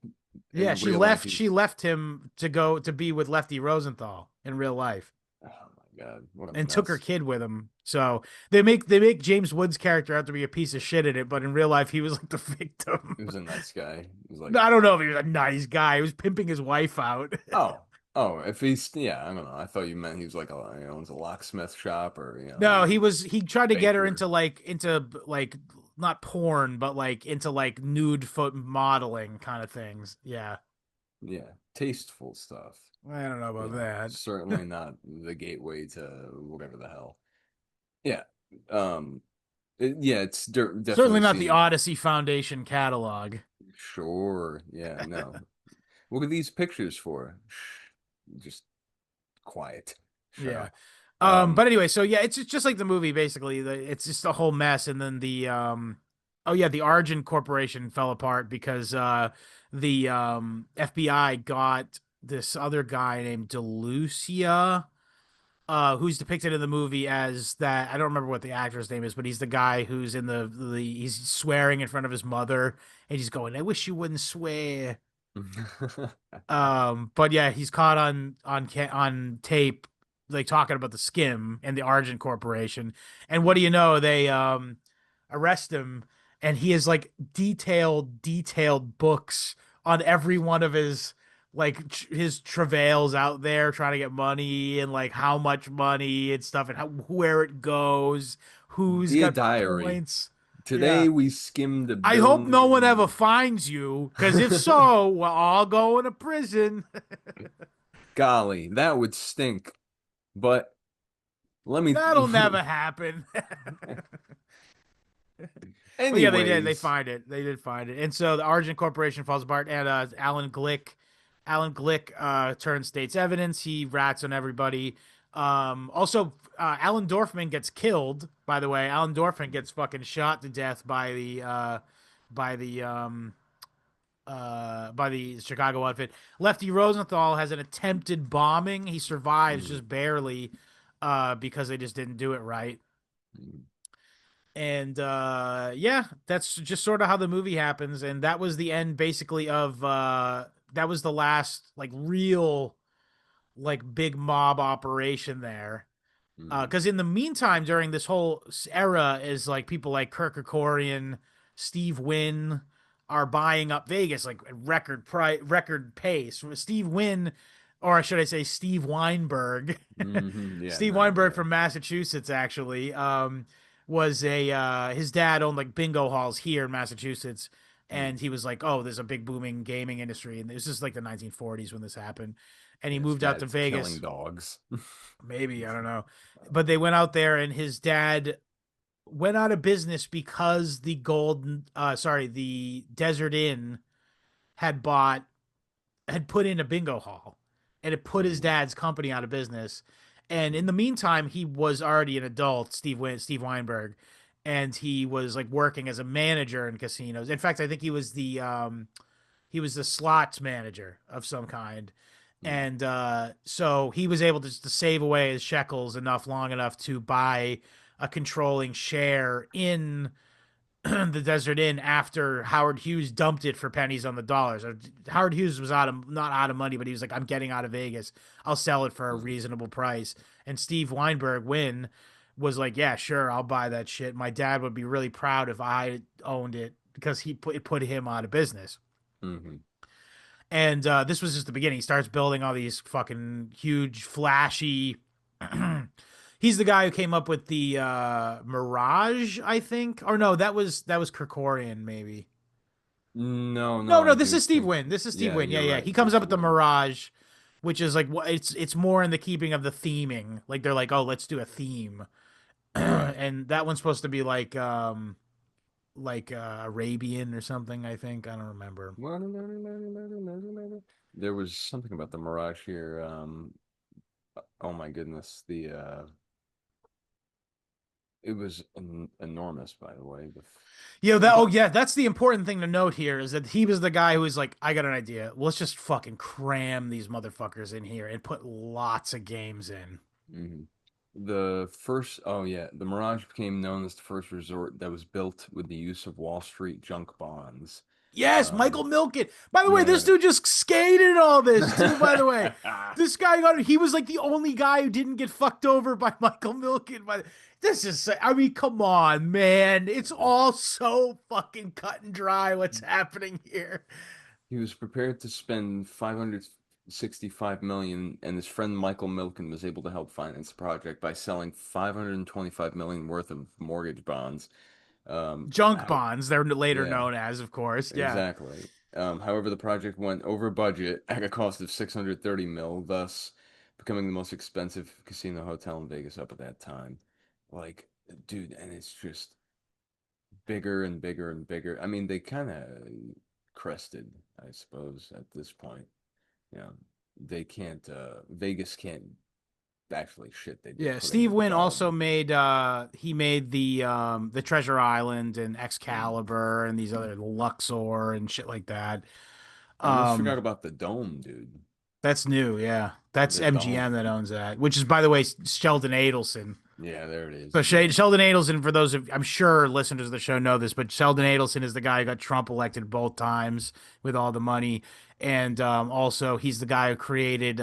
Yeah, in real life, she he's left him to go to be with Lefty Rosenthal in real life oh my God, what a and took her mess. kid with him. So they make James Woods' character out to be a piece of shit in it, but in real life he was like the victim. He was a nice guy. He was like, I don't know if he was a nice guy. He was pimping his wife out. oh, oh, if he's yeah, I don't know. I thowought you meant he was like he owns a locksmith shop or No, he tried to get her baker. into like not porn, but like into like nude foot modeling kind of things. Yeah. Yeah, tasteful stuff. I don't know You about know, that. certainly not the gateway to whatever the hell. Yeah. Um, yeah, it's Certainly definitely not the seen. Odyssey Foundation catalog. Sure. Yeah, no. What are these pictures for? Shh, just quiet. Shut Yeah. up. Um, But anyway, so yeah, it's just like the movie basically. It's just a whole mess, and then oh yeah, the Argent Corporation fell apart because the FBI got this other guy named DeLucia, who's depicted in the movie as that. I don't remember what the actor's name is, but he's the guy who's in the he's swearing in front of his mother, and he's going, "I wish you wouldn't swear." But yeah, he's caught on tape, like talking about the skim and the Argent Corporation. And what do you know? They arrest him, and he has like detailed books on every one of his like his travails out there trying to get money and like how much money and stuff and how where it goes, who's Dear got diary, points. Yeah. today we skimmed a I hope no one ever billion. finds you, because if so, we're all going to prison. Golly, that would stink. But let me. That'll never happen. But yeah, they did. They Anyways, find it. They did find it. And so the Argent Corporation falls apart, and Alan Glick turns state's evidence. He rats on everybody. Also, Alan Dorfman gets killed. By the way, Alan Dorfman gets fucking shot to death by the by the Chicago outfit. Lefty Rosenthal has an attempted bombing. He survives mm, just barely because they just didn't do it right. mm, And yeah, that's just sort of how the movie happens. And that was the end basically of that was the last like real like big mob operation there. mm, Because in the meantime, during this whole era, is like people like Kirk Kerkorian, Steve Wynn are buying up Vegas like at record pace. Steve Wynn, or should I say Steve Weinberg? yeah, Steve no, Weinberg yeah. from Massachusetts actually was a his dad owned like bingo halls here in Massachusetts. Mm. And he was like, "Oh, there's a big booming gaming industry," and this is like the 1940s when this happened. And he His moved out to dad's killing Vegas. dogs. Maybe, I don't know. But they went out there and his dad went out of business because the Desert Inn had bought had put in a bingo hall and it put his Mm, dad's company out of business. And in the meantime, he was already an adult, Steve Weinberg, and he was like working as a manager in casinos. In fact, I think he was the slots manager of some kind. Mm. And so he was able to save away his shekels long enough to buy a controlling share in the Desert Inn after Howard Hughes dumped it for pennies on the dollars. Howard Hughes was not out of money, but he was like, "I'm getting out of Vegas. I'll sell it for a Mm. reasonable price." And Steve Weinberg was like, "Yeah, sure, I'll buy that shit. My dad would be really proud if I owned it because it put him out of business." Hmm. And this was just the beginning. He starts building all these fucking huge, flashy. He's the guy who came up with the Mirage, I think. Or no, that was Kerkorian, maybe. No, No, no, no, I this do is Steve think, Wynn. This is Steve yeah, Wynn. Yeah, you're yeah. right. He It comes is up with the Steve Wynn. Mirage, which is like it's more in the keeping of the theming. Like they're like, oh, let's do a theme, Right. and that one's supposed to be like Arabian or something. I think I don't remember. There was something about the Mirage here. Oh my goodness, the it was enormous, by the way. Yeah, that oh But yeah, that's the important thing to note here is that he was the guy who was like, I got an idea. Let's just fucking cram these motherfuckers in here and put lots of games in. mhm. The first, oh yeah, the Mirage became known as the first resort that was built with the use of Wall Street junk bonds. Yes, Michael Um, Milken. By the way, this yeah. dude just skated in all this too. By the way, this guy he was like the only guy who didn't get fucked over by Michael Milken. But this is, I mean, come on, man. It's all so fucking cut and dry what's happening here. He was prepared to spend 565 million, and his friend Michael Milken was able to help finance the project by selling 525 million worth of mortgage bonds. Junk How, bonds, they're later yeah, known as, of course. Yeah. exactly. However, the project went over budget at a cost of 630 mil, thus becoming the most expensive casino hotel in Vegas up at that time. Like, dude, and it's just bigger and bigger and bigger. I mean, they kind of crested, I suppose, at this point. You know, they can't, Vegas can't actually shit. They just Yeah, put into Steve the Wynn also dome. made he made the Treasure Island and Mm. Excalibur and these other Luxor and shit like that. Almost forgot Um about the dome, dude. that's new, yeah. That's The dome. MGM that owns that, which is by the way Sheldon Adelson. Yeah, there it is. So Yeah. Sheldon Adelson, for those of I'm sure listeners of the show know this, but Sheldon Adelson is the guy who got Trump elected both times with all the money, and also he's the guy who created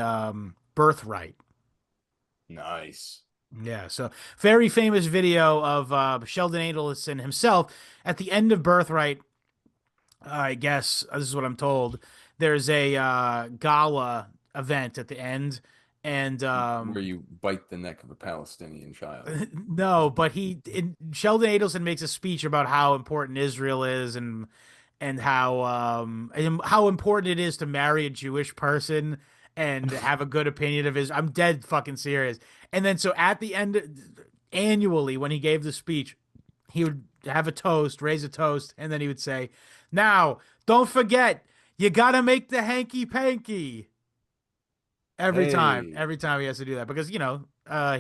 Birthright. Nice. Yeah, so very famous video of Sheldon Adelson himself at the end of Birthright. I guess this is what I'm told. There's a gala event at the end, and Where you bite the neck of a Palestinian child. no, but Sheldon Adelson makes a speech about how important Israel is and how important it is to marry a Jewish person and have a good opinion of his. I'm dead fucking serious. And then so at the end, annually when he gave the speech, he would have a toast, raise a toast, and then he would say, "Now, don't forget, you gotta make the hanky panky." Hey, Every time he has to do that because he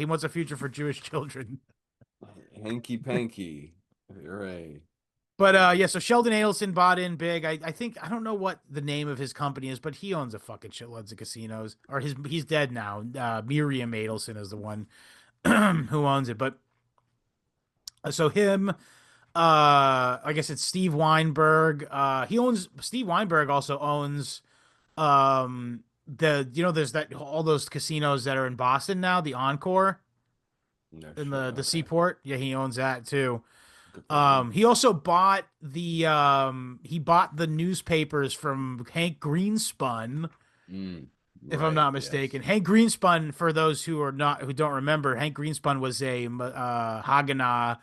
wants a future for Jewish children. hanky panky. Hooray. But Yeah. yeah, so Sheldon Adelson bought in big. I think I don't know what the name of his company is, but he owns a fucking shitloads of casinos. Or he's dead now. Miriam Adelson is the one who owns it. But so him, I guess it's Steve Weinberg. He owns Steve Weinberg also owns there's that all those casinos that are in Boston now, the Encore No in shit. the Okay. Seaport. Yeah, he owns that too. Good for him. He also bought the newspapers from Hank Greenspun, Mm, if I'm right. not Yes. mistaken. Hank Greenspun, for those who don't remember, Hank Greenspun was a Haganah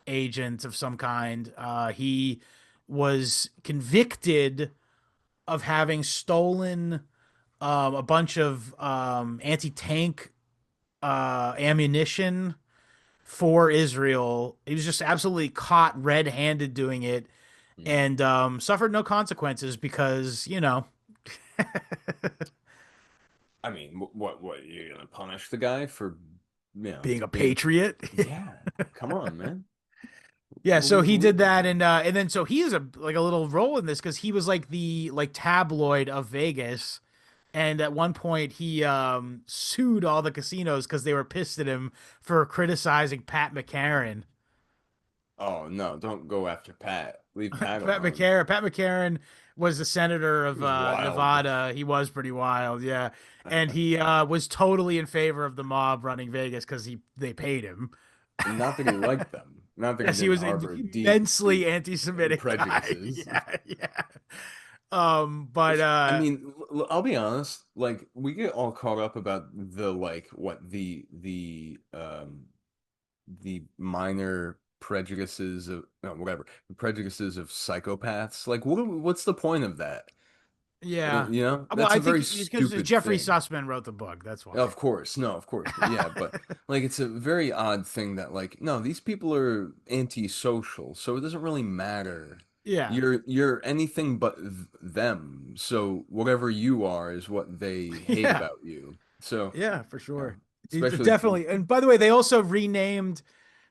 agent of some kind. He was convicted of having stolen a bunch of anti-tank ammunition for Israel. He was just absolutely caught red-handed doing it Mm. and suffered no consequences because I mean, what, you're gonna punish the guy for, Being a being, patriot. yeah, come on, man. Yeah, so he What are did you that, doing? and then so he has a like a little role in this because he was like the like tabloid of Vegas, and at one point he sued all the casinos because they were pissed at him for criticizing Pat McCarran. Oh no, don't go after Pat. Leave Pat Pat alone. McCarran, Pat McCarran was the senator He of was wild. Nevada. He was pretty wild, yeah, and he was totally in favor of the mob running Vegas because he they paid him. Not that he liked them. Not that he Yes, he didn't was an harbor immensely deep anti-Semitic guy. prejudices. Yeah, yeah. But I mean, I'll be honest, like we get all caught up about the like what the minor prejudices of no, whatever, the prejudices of psychopaths. Like what's the point of that? yeah. Well, That's I a very think because stupid Jeffrey thing. Sussman wrote the book. That's why. Of course, no, of course, yeah, but like it's a very odd thing that like no, these people are antisocial, so it doesn't really matter. Yeah, You're anything but them, so whatever you are is what they hate yeah, about you. So, yeah, for yeah, sure. especially for Definitely. And by the way, they also renamed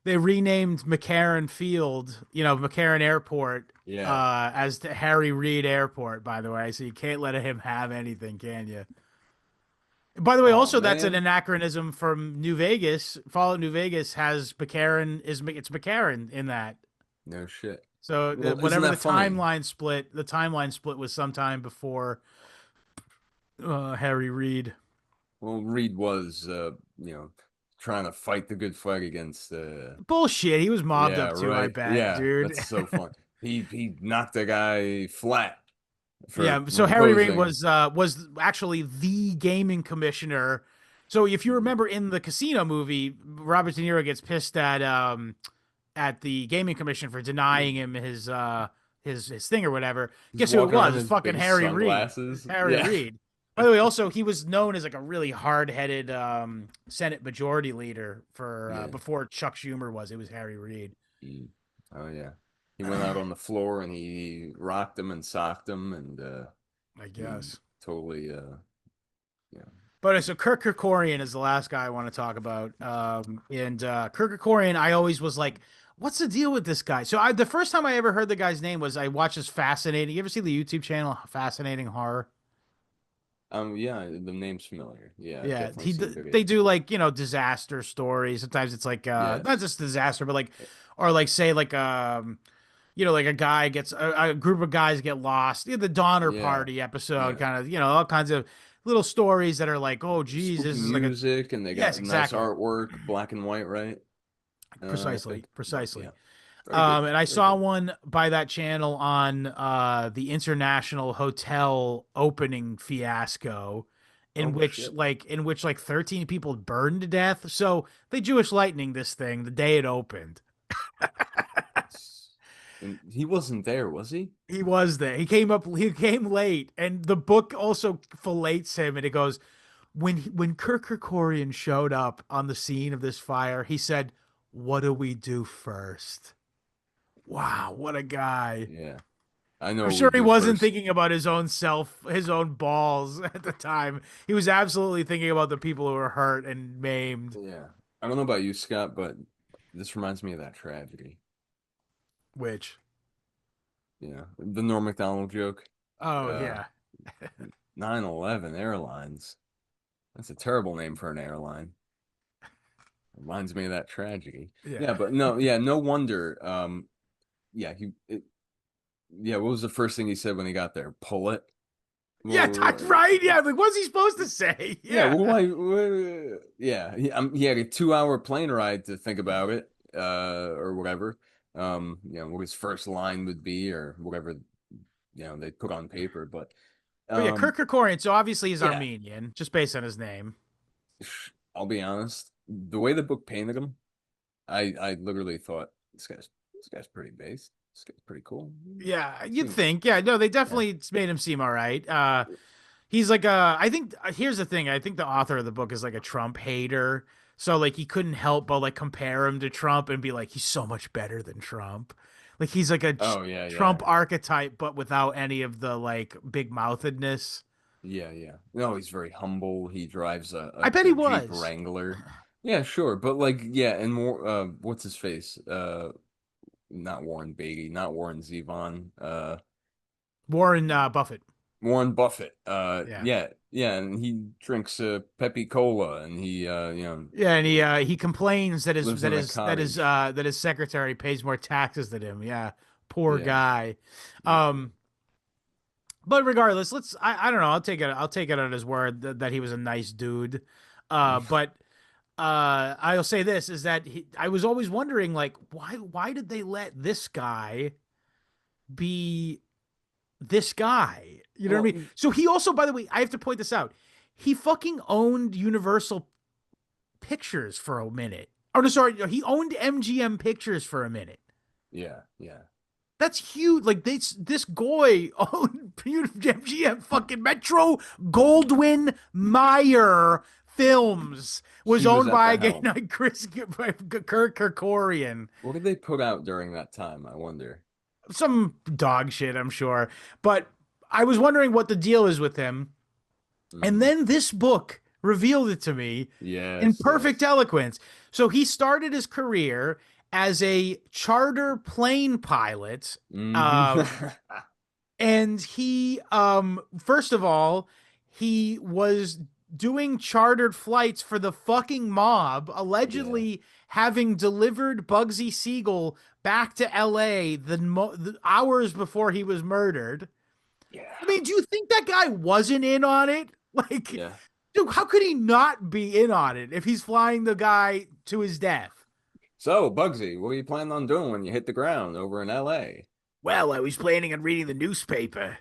McCarran Field, McCarran Airport, yeah. as the Harry Reid Airport. By the way, so you can't let him have anything, can you? By the way, Oh also that's an man, anachronism from New Vegas. Fallout New Vegas has McCarran it's McCarran in that. no shit. So Well, isn't whatever that funny? the timeline split was sometime before Harry Reid. Well, Reed was trying to fight the good fight against Bullshit. He was mobbed yeah, up too, I right. bet, Yeah, dude. that's so fun. He knocked a guy flat for Yeah, so Harry Reid proposing. was actually the gaming commissioner. So if you Mm, remember in the casino movie, Robert De Niro gets pissed at the gaming commission for denying him his thing or whatever. He's Guess who it walking was? around It's in his fucking big Harry Reid. It's sunglasses. Harry Yeah. Reid. By the way, also he was known as like a really hard-headed Senate Majority Leader for Yeah. before Chuck Schumer was. It was Harry Reid. He- oh yeah. He went out on the floor and he rocked him and socked him and I he guess. totally yeah. But so Kirk Kerkorian is the last guy I want to talk about. And Kirk Kerkorian, I always was like, what's the deal with this guy? So the first time I ever heard the guy's name was I watched this fascinating. You ever see the YouTube channel Fascinating Horror? Yeah, the name's familiar. Yeah, I've Yeah, definitely seen they videos. do like disaster stories. Sometimes it's like Yeah. not just disaster, but like or like say like like a guy gets a group of guys get lost. The Donner Yeah. Party episode, Yeah. kind of all kinds of little stories that are like, oh geez, this Spooky is like a music and they yes, got nice exactly. artwork, black and white, right? I Precisely, think. precisely. Yeah. Very good. And I Very saw good. one by that channel on the International Hotel opening fiasco, Oh shit. in which like 13 people burned to death. So they Jewish lightning this thing the day it opened. And he wasn't there, was he? He was there. He came late, and the book also fillets him, and it goes when Kirk Kerkorian showed up on the scene of this fire, he said, "What do we do first?" Wow, what a guy. Yeah. I know I'm what we sure he do wasn't first. thinking about his own self, his own balls at the time. He was absolutely thinking about the people who were hurt and maimed. Yeah. I don't know about you, Scott, but this reminds me of that tragedy. Which, The Norm Macdonald joke. oh Uh, yeah, 9/11 Airlines. That's a terrible name for an airline. Reminds me of that tragedy. yeah, Yeah, but no, yeah, no wonder. Yeah, yeah, what was the first thing he said when he got there? Pull it. yeah. Well, Right. Yeah. Like, what's he supposed to say? yeah, Yeah. yeah, he had a 2 hour plane ride to think about it, or whatever. What his first line would be, or whatever, they put on paper. But, But yeah, Kirk Kerkorian. So obviously he's yeah, Armenian, just based on his name. I'll be honest. The way the book painted him, I literally thought this guy's pretty based. This guy's pretty cool. Yeah, you'd Seems, think. Yeah, no, they yeah. definitely made him seem all right. He's like I think here's the thing. I think the author of the book is like a Trump hater. So like he couldn't help but like compare him to Trump and be like he's so much better than Trump. Like he's like a Oh yeah, yeah. Trump archetype but without any of the like big mouthedness. Yeah, yeah. No, he's very humble. He drives I bet he a Jeep was. Wrangler. Yeah, sure. But like, yeah, and more what's his face? Not Warren Beatty, not Warren Zevon, Warren Buffett. Warren Buffett. Yeah. Yeah, yeah, and he drinks Peppy Cola and he Yeah, and he complains that lives in a cottage. his secretary pays more taxes than him. Yeah, poor Yeah. guy. Yeah. Um, but regardless, I don't know. I'll take it on his word that he was a nice dude. But I'll say this is that I was always wondering like why did they let this guy be this guy? You know what I mean? Well, So he also, by the way, I have to point this out. He fucking owned Universal Pictures for a minute. Oh no, sorry, he owned MGM Pictures for a minute. yeah, yeah. That's huge. Like this guy owned MGM fucking Metro Goldwyn Mayer Films was He was owned at by the a guy helm. named Kirk Kerkorian. What did they put out during that time, I wonder? Some dog shit, I'm sure. But I was wondering what the deal is with him. And Hmm. then this book revealed it to me in Yes, perfect yes. eloquence. So he started his career as a charter plane pilot. Hmm. Uh, and he, first of all, he was doing chartered flights for the fucking mob, Yeah, allegedly having delivered Bugsy Siegel back to LA the hours before he was murdered. yeah, I mean, do you think that guy wasn't in on it? Like, yeah. dude, how could he not be in on it if he's flying the guy to his death? So, Bugsy, what are you planning on doing when you hit the ground over in LA? Well, I was planning on reading the newspaper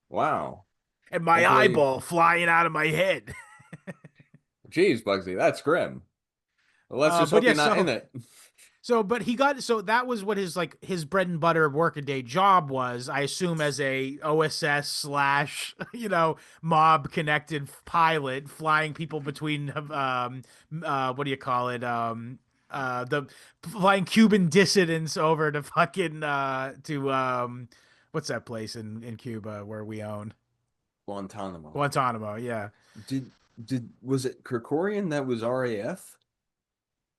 Wow. and my Hopefully, eyeball flying out of my head. geez, Bugsy, that's grim. Well, let's just But hope yeah, you're not in so it. but he got so that was what his bread and butter workaday job was. I assume as a OSS slash mob connected pilot flying people between what do you call it the flying Cuban dissidents over to fucking to what's that place in Cuba where we own Guantanamo. Guantanamo. Yeah, Did was it Kerkorian that was RAF?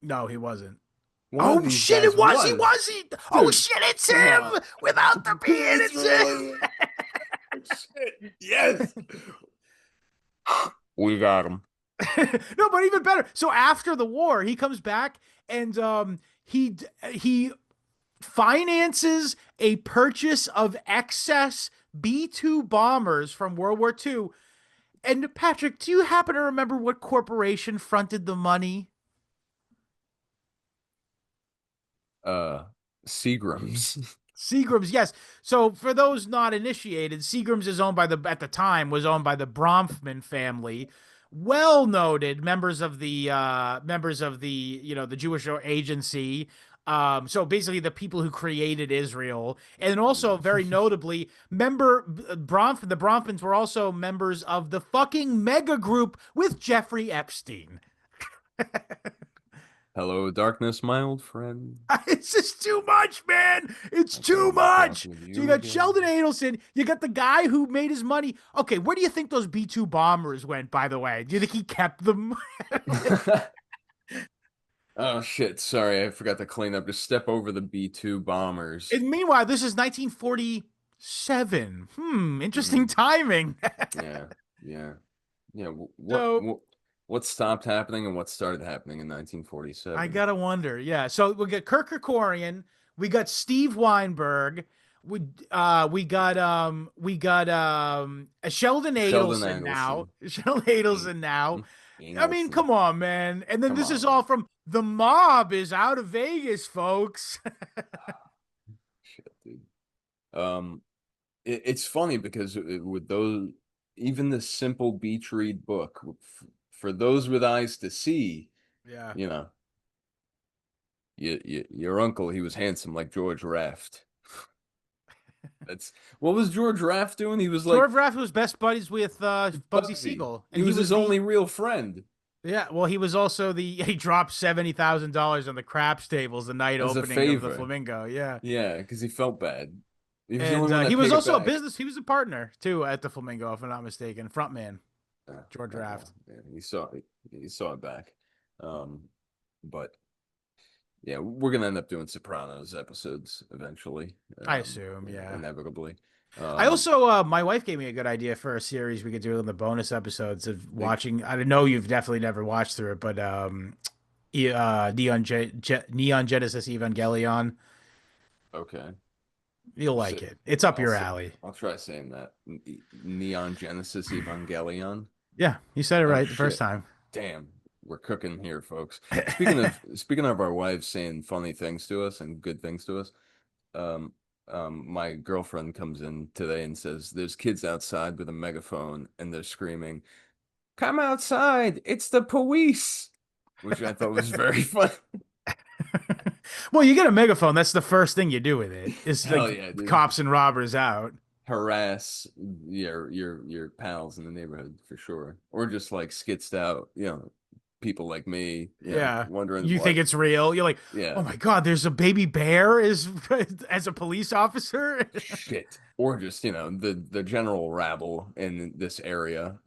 no, he wasn't. One of Oh these shit! guys It was. He was. was. He. Oh Dude, shit! It's come on. him. Without the being, It's it's him. really shit. Yes. We got him. No, but even better. So after the war, he comes back and he finances a purchase of excess B-2 bombers from World War II. And Patrick, do you happen to remember what corporation fronted the money? Uh, Seagrams. Seagram's, yes. So for those not initiated, Seagram's is owned by at the time was owned by the Bronfman family, well noted members of the Jewish agency. So basically the people who created Israel, and also very notably, the Bronfmans were also members of the fucking mega group with Jeffrey Epstein. Hello, darkness, my old friend. It's just too much, man. It's I too thought I'd talk much. with So you you got again. Sheldon Adelson. You got the guy who made his money. Okay, where do you think those B-2 bombers went, by the way? Do you think he kept them? Oh shit, sorry, I forgot to clean up. Just step over the B-2 bombers. And meanwhile, this is 1947. Interesting Hmm. timing. Yeah, yeah, yeah. So What stopped happening and what started happening in I 1947? gotta wonder. Yeah. So we got Kirk Kerkorian. We got Steve Weinberg. We got Sheldon Sheldon Adelson now. Adelson. Sheldon Ain't Adelson now. I mean, Adelson. come on, man. And then Come this is on. all from the mob is out of Vegas, folks. Shit, dude. Um, it's funny because with those, even the simple beach read book, for those with eyes to see, Yeah. you know, your uncle, he was handsome like George Raft. That's what was George Raft doing? He was like George Raft was best buddies with Bugsy Bugsy. Siegel, He and he was was his the only real friend yeah. Well, he was also he dropped $70,000 on the craps tables the night as a opening of the favor. Flamingo. Yeah. Yeah, because he felt bad. He was the And only one he that was paid it also a back. business. He was a partner too at the Flamingo, if I'm not mistaken. Frontman, George Well, Raft. yeah, he saw it back. Um, but yeah, we're gonna end up doing Sopranos episodes eventually, I assume, yeah. inevitably. I Um, also, my wife gave me a good idea for a series we could do in the bonus episodes of they, watching. I know you've definitely never watched through it, but Neon Genesis Evangelion. okay. You'll So, like it. It's up I'll your say, alley. I'll try saying that. Neon Genesis Evangelion. Yeah, you said it Oh right the first shit. time. Damn. We're cooking here, folks. Speaking of our wives saying funny things to us and good things to us, um, my girlfriend comes in today and says, "There's kids outside with a megaphone and they're screaming, 'Come outside! It's the police!'" Which I thought was very funny. Well, you get a megaphone. That's the first thing you do with it. Is Hell like yeah, dude. cops and robbers out. Harass your pals in the neighborhood for sure, or just like skitsed out, people like me, Yeah. wondering You think what. it's real? You're like, Yeah, oh my God, there's a baby bear as a police officer. shit, or just the general rabble in this area,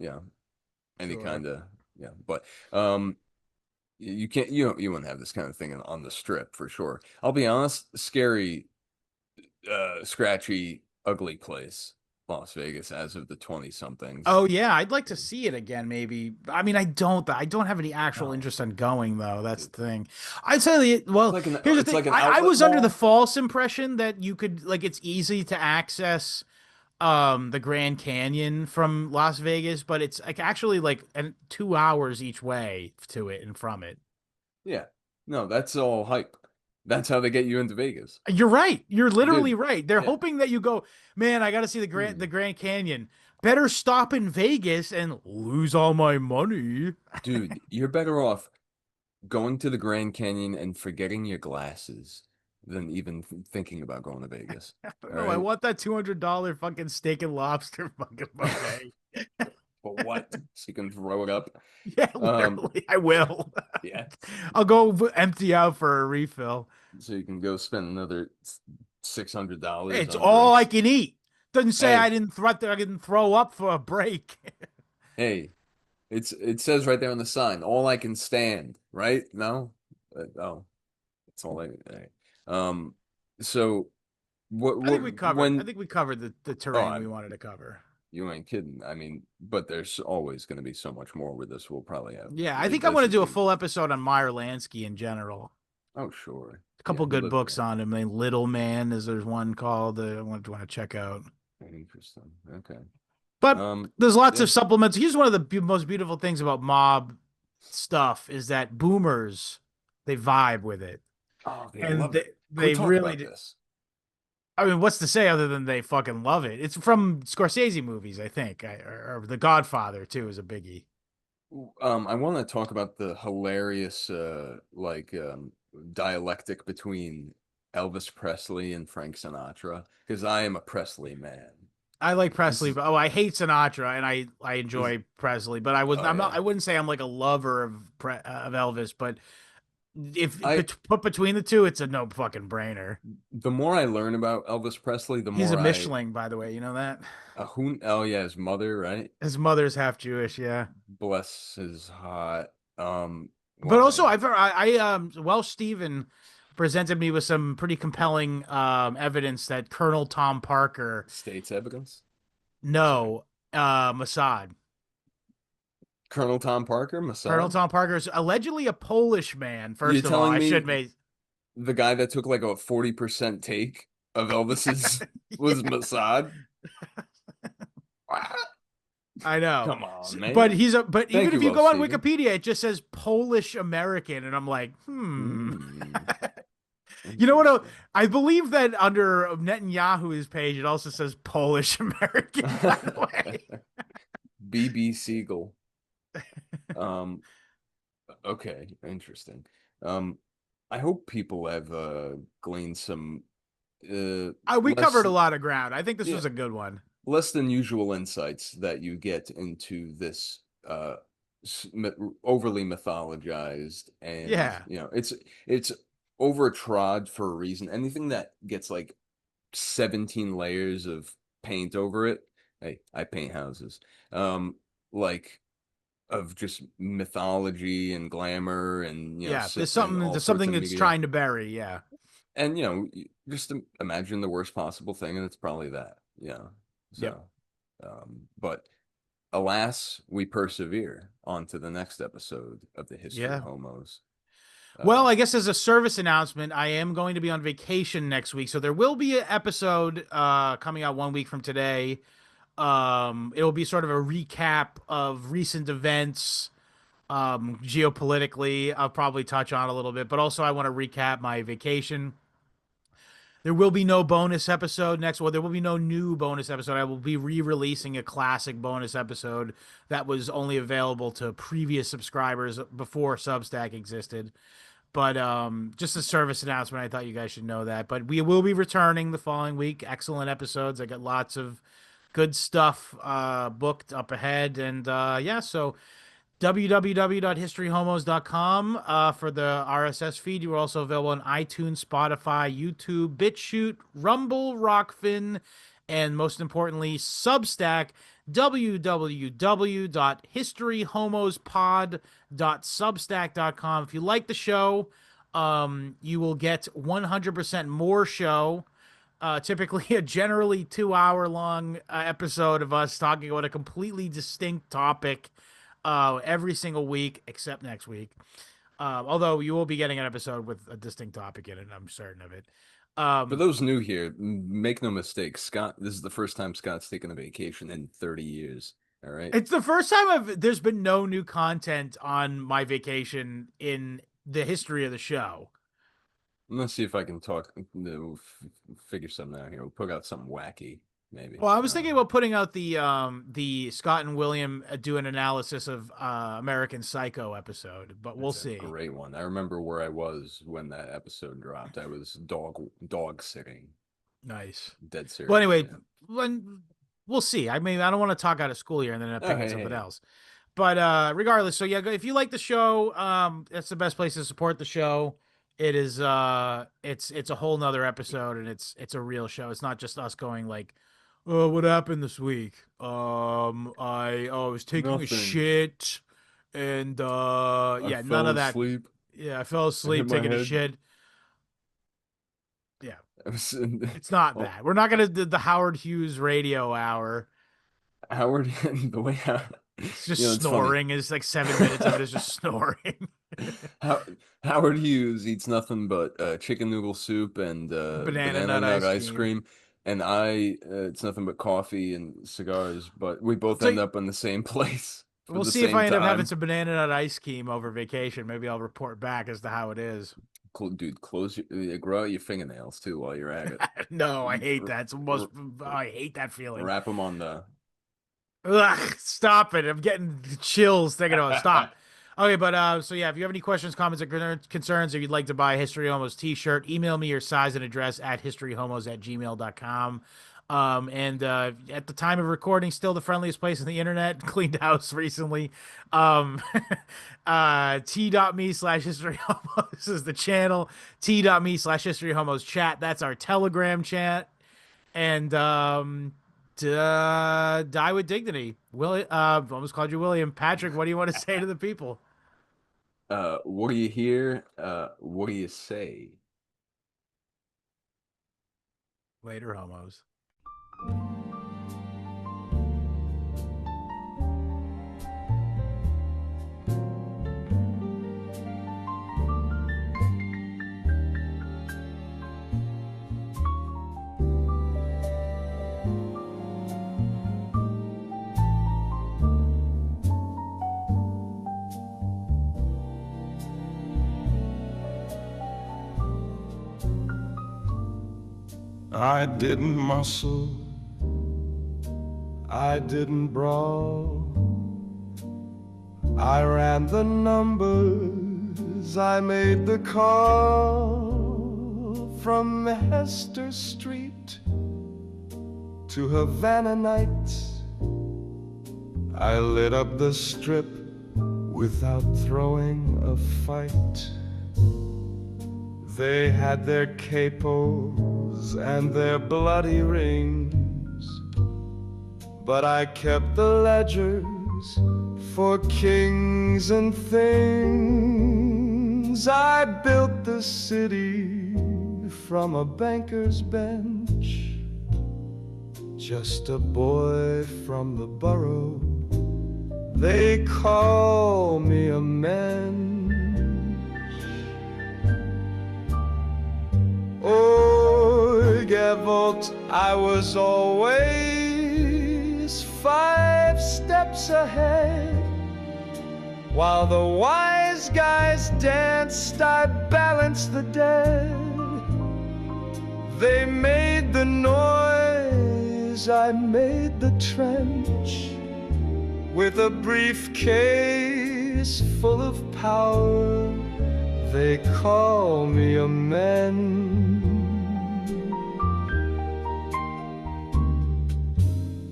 any Sure. kind of, but um you can't you wouldn't have this kind of thing on the strip for sure. I'll be honest, scary, scratchy, ugly place, Las Vegas, as of the 20 somethings. Oh yeah, I'd like to see it again, maybe. I mean, I don't have any actual No, interest in going though. That's dude. the thing. I'd say, well, here's the It's thing. like an I outlet was under the mall. false impression that you could like it's easy to access the Grand Canyon from Las Vegas, but it's like actually like 2 hours each way to it and from it. Yeah. No, that's all hype. That's how they get you into Vegas. You're right. You're literally Dude, right. They're yeah. hoping that you go, man, I got to see the Hmm. Grand Canyon. Better stop in Vegas and lose all my money. Dude, you're better off going to the Grand Canyon and forgetting your glasses than even thinking about going to Vegas. I don't All know. I right. want that $200 fucking steak and lobster fucking buffet. But what? So you can throw it up. Yeah, Um, literally, I will. yeah. I'll go empty out for a refill. So you can go spend another $600 It's on all I drinks. can eat. Doesn't say Hey, I didn't throw up for a break. hey, it says right there on the sign, all I can stand, right? No? Oh, that's all all right. Um, so what I when think we covered the oh, terrain we wanted to cover. you ain't kidding. I mean, but there's always going to be so much more with this. We'll probably have Yeah, I think I want to do a revisited. full episode on Meyer Lansky in general. Oh, sure. A Yeah, couple he good lived books there. on him. Like Little Man is there's one called I want to check out. Interesting. Okay. But there's lots Yeah. of supplements. Here's one of the most beautiful things about mob stuff is that boomers they vibe with it, Oh, they and love it. Can we they talk really about do. this? I mean, what's to say other than they fucking love it? It's from Scorsese movies, I think, or The Godfather too is a biggie. I want to talk about the hilarious dialectic between Elvis Presley and Frank Sinatra because I am a Presley man. I like This Presley, is but I hate Sinatra, and I this enjoy Presley, but oh I'm not yeah. I wouldn't say I'm like a lover of Elvis, but if I put between the two, it's a no fucking brainer. The more I learn about Elvis Presley, the He's a more Michelin, by the way. You know that who oh yeah, his mother, right? his mother's half Jewish, yeah. Bless his heart. But also, Wow. I've heard, Welsh Steven presented me with some pretty compelling evidence that Colonel Tom Parker, State's evidence. Sorry. no, Mossad. Colonel Tom Parker, Colonel Mossad. Tom Parker is allegedly a Polish man. You're First of all, telling I should me make the guy that took like a 40% take of Elvis's was yeah. Mossad? What? I know. Come on, But man. but Thank even you, if you Will go on Steven. Wikipedia, it just says Polish American, and I'm like, Hmm. You know what? Interesting. I believe that under Netanyahu's page, it also says Polish American. By the way, BB Siegel. Um, okay, interesting. Um, I hope people have gleaned some we less covered a lot of ground. I think this yeah, was a good one. less than usual insights that you get into this s- myth- overly mythologized, and Yeah, it's overtrod for a reason. Anything that gets like 17 layers of paint over it. Hey, I paint houses. Like of just mythology and glamour and Yeah, and all there's sorts something of it's media. trying to bury. Yeah. And just imagine the worst possible thing, and it's probably that. Yep. So, but alas, we persevere on to the next episode of the History Yeah. Homos. Well, I guess as a service announcement, I am going to be on vacation next week, so there will be an episode coming out 1 week from today. It will be sort of a recap of recent events, geopolitically. I'll probably touch on a little bit, but also I want to recap my vacation. There will be no bonus episode next. Well, there will be no new bonus episode. I will be re-releasing a classic bonus episode that was only available to previous subscribers before Substack existed. But just a service announcement. I thought you guys should know that. But we will be returning the following week. Excellent episodes. I got lots of good stuff booked up ahead. And yeah, so www.historyhomos.com for the RSS feed. You are also available on iTunes, Spotify, YouTube, BitChute, Rumble, Rockfin, and most importantly, Substack, www.historyhomospod.substack.com. If you like the show, you will get 100% more show. Typically a generally 2 hour long episode of us talking about a completely distinct topic every single week except next week. Although you will be getting an episode with a distinct topic in it, I'm certain of it. For those new here, make no mistake, Scott, this is the first time Scott's taken a vacation in 30 years. All right. It's the first time there's been no new content on my vacation in the history of the show. Let's see if I can figure something out here. We'll put out something wacky, maybe. Well, I was thinking about putting out the Scott and William do an analysis of American Psycho episode, but we'll see. Great one. I remember where I was when that episode dropped. I was dog sitting. Nice. Dead serious. Well, anyway, yeah. we'll see. I mean, I don't want to talk out of school here and then end up picking something else. But regardless, so yeah, if you like the show, that's the best place to support the show. It is it's a whole nother episode, and it's a real show. It's not just us going like, oh, what happened this week? I was taking a shit, and yeah, none of that. Asleep. Yeah, I fell asleep taking a shit. Yeah, it's not that. We're not gonna do the Howard Hughes radio hour. Howard, the way it's just snoring. It's like 7 minutes of it is just snoring. Howard Hughes eats nothing but chicken noodle soup and banana nut ice cream. And it's nothing but coffee and cigars, but we both end up in the same place. We'll see if I end up having some banana nut ice cream over vacation. Maybe I'll report back as to how it is. Dude, grow out your fingernails too while you're at it. No, I hate that. I hate that feeling. Wrap them on the. Ugh, stop it! I'm getting chills thinking about it. Stop. Okay, but so yeah, if you have any questions, comments, or concerns, or you'd like to buy a History Homos t-shirt, email me your size and address at historyhomos@gmail.com. And at the time of recording, still the friendliest place on the internet. Cleaned house recently. T.me/historyhomos is the channel. T.me/historyhomos chat. That's our Telegram chat. And die with dignity. Almost called you William. Patrick, what do you want to say to the people? What do you hear? What do you say? Later, homos. I didn't muscle, I didn't brawl, I ran the numbers, I made the call from Hester Street to Havana Nights. I lit up the Strip without throwing a fight. They had their capos and their bloody rings, but I kept the ledgers for kings and things. I built the city from a banker's bench, just a boy from the borough. They call me a mensch. Oh, Gavolt, I was always 5 steps ahead. While the wise guys danced, I balanced the dead. They made the noise, I made the trench. With a briefcase full of power, they call me a mensch.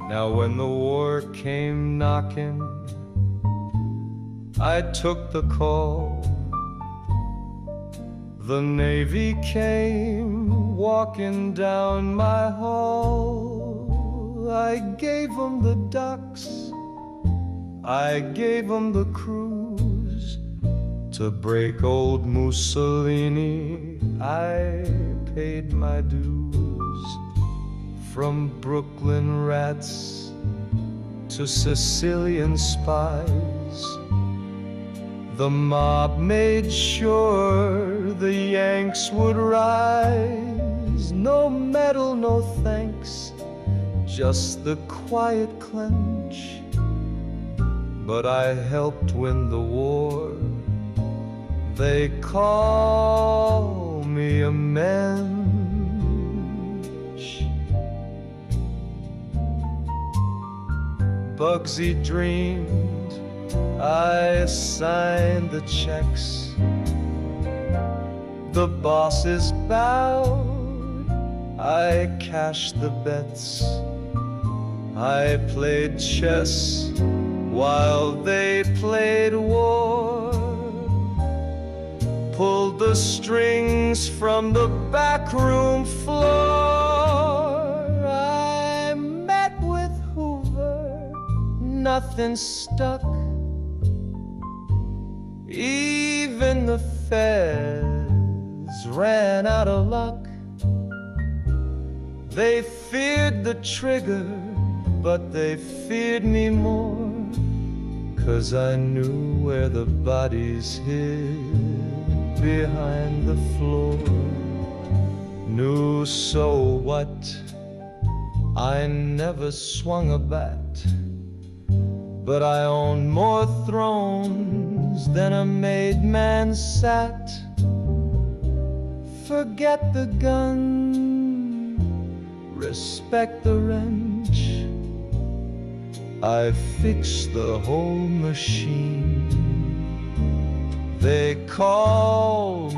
Now when the war came knocking, I took the call. The Navy came walking down my hall. I gave them the docks, I gave them the crews. To break old Mussolini, I paid my dues. From Brooklyn rats to Sicilian spies, the mob made sure the Yanks would rise. No medal, no thanks, just the quiet clench. But I helped win the war. They call me a mensch. Bugsy dreamed, I signed the checks. The bosses bowed, I cashed the bets. I played chess while they played war. Pulled the strings from the backroom floor. I met with Hoover, nothing stuck. Even the feds ran out of luck. They feared the trigger, but they feared me more, 'cause I knew where the bodies hid behind the floor. Knew so what, I never swung a bat, but I owned more thrones than a made man sat. Forget the gun, respect the wrench. I fixed the whole machine. They call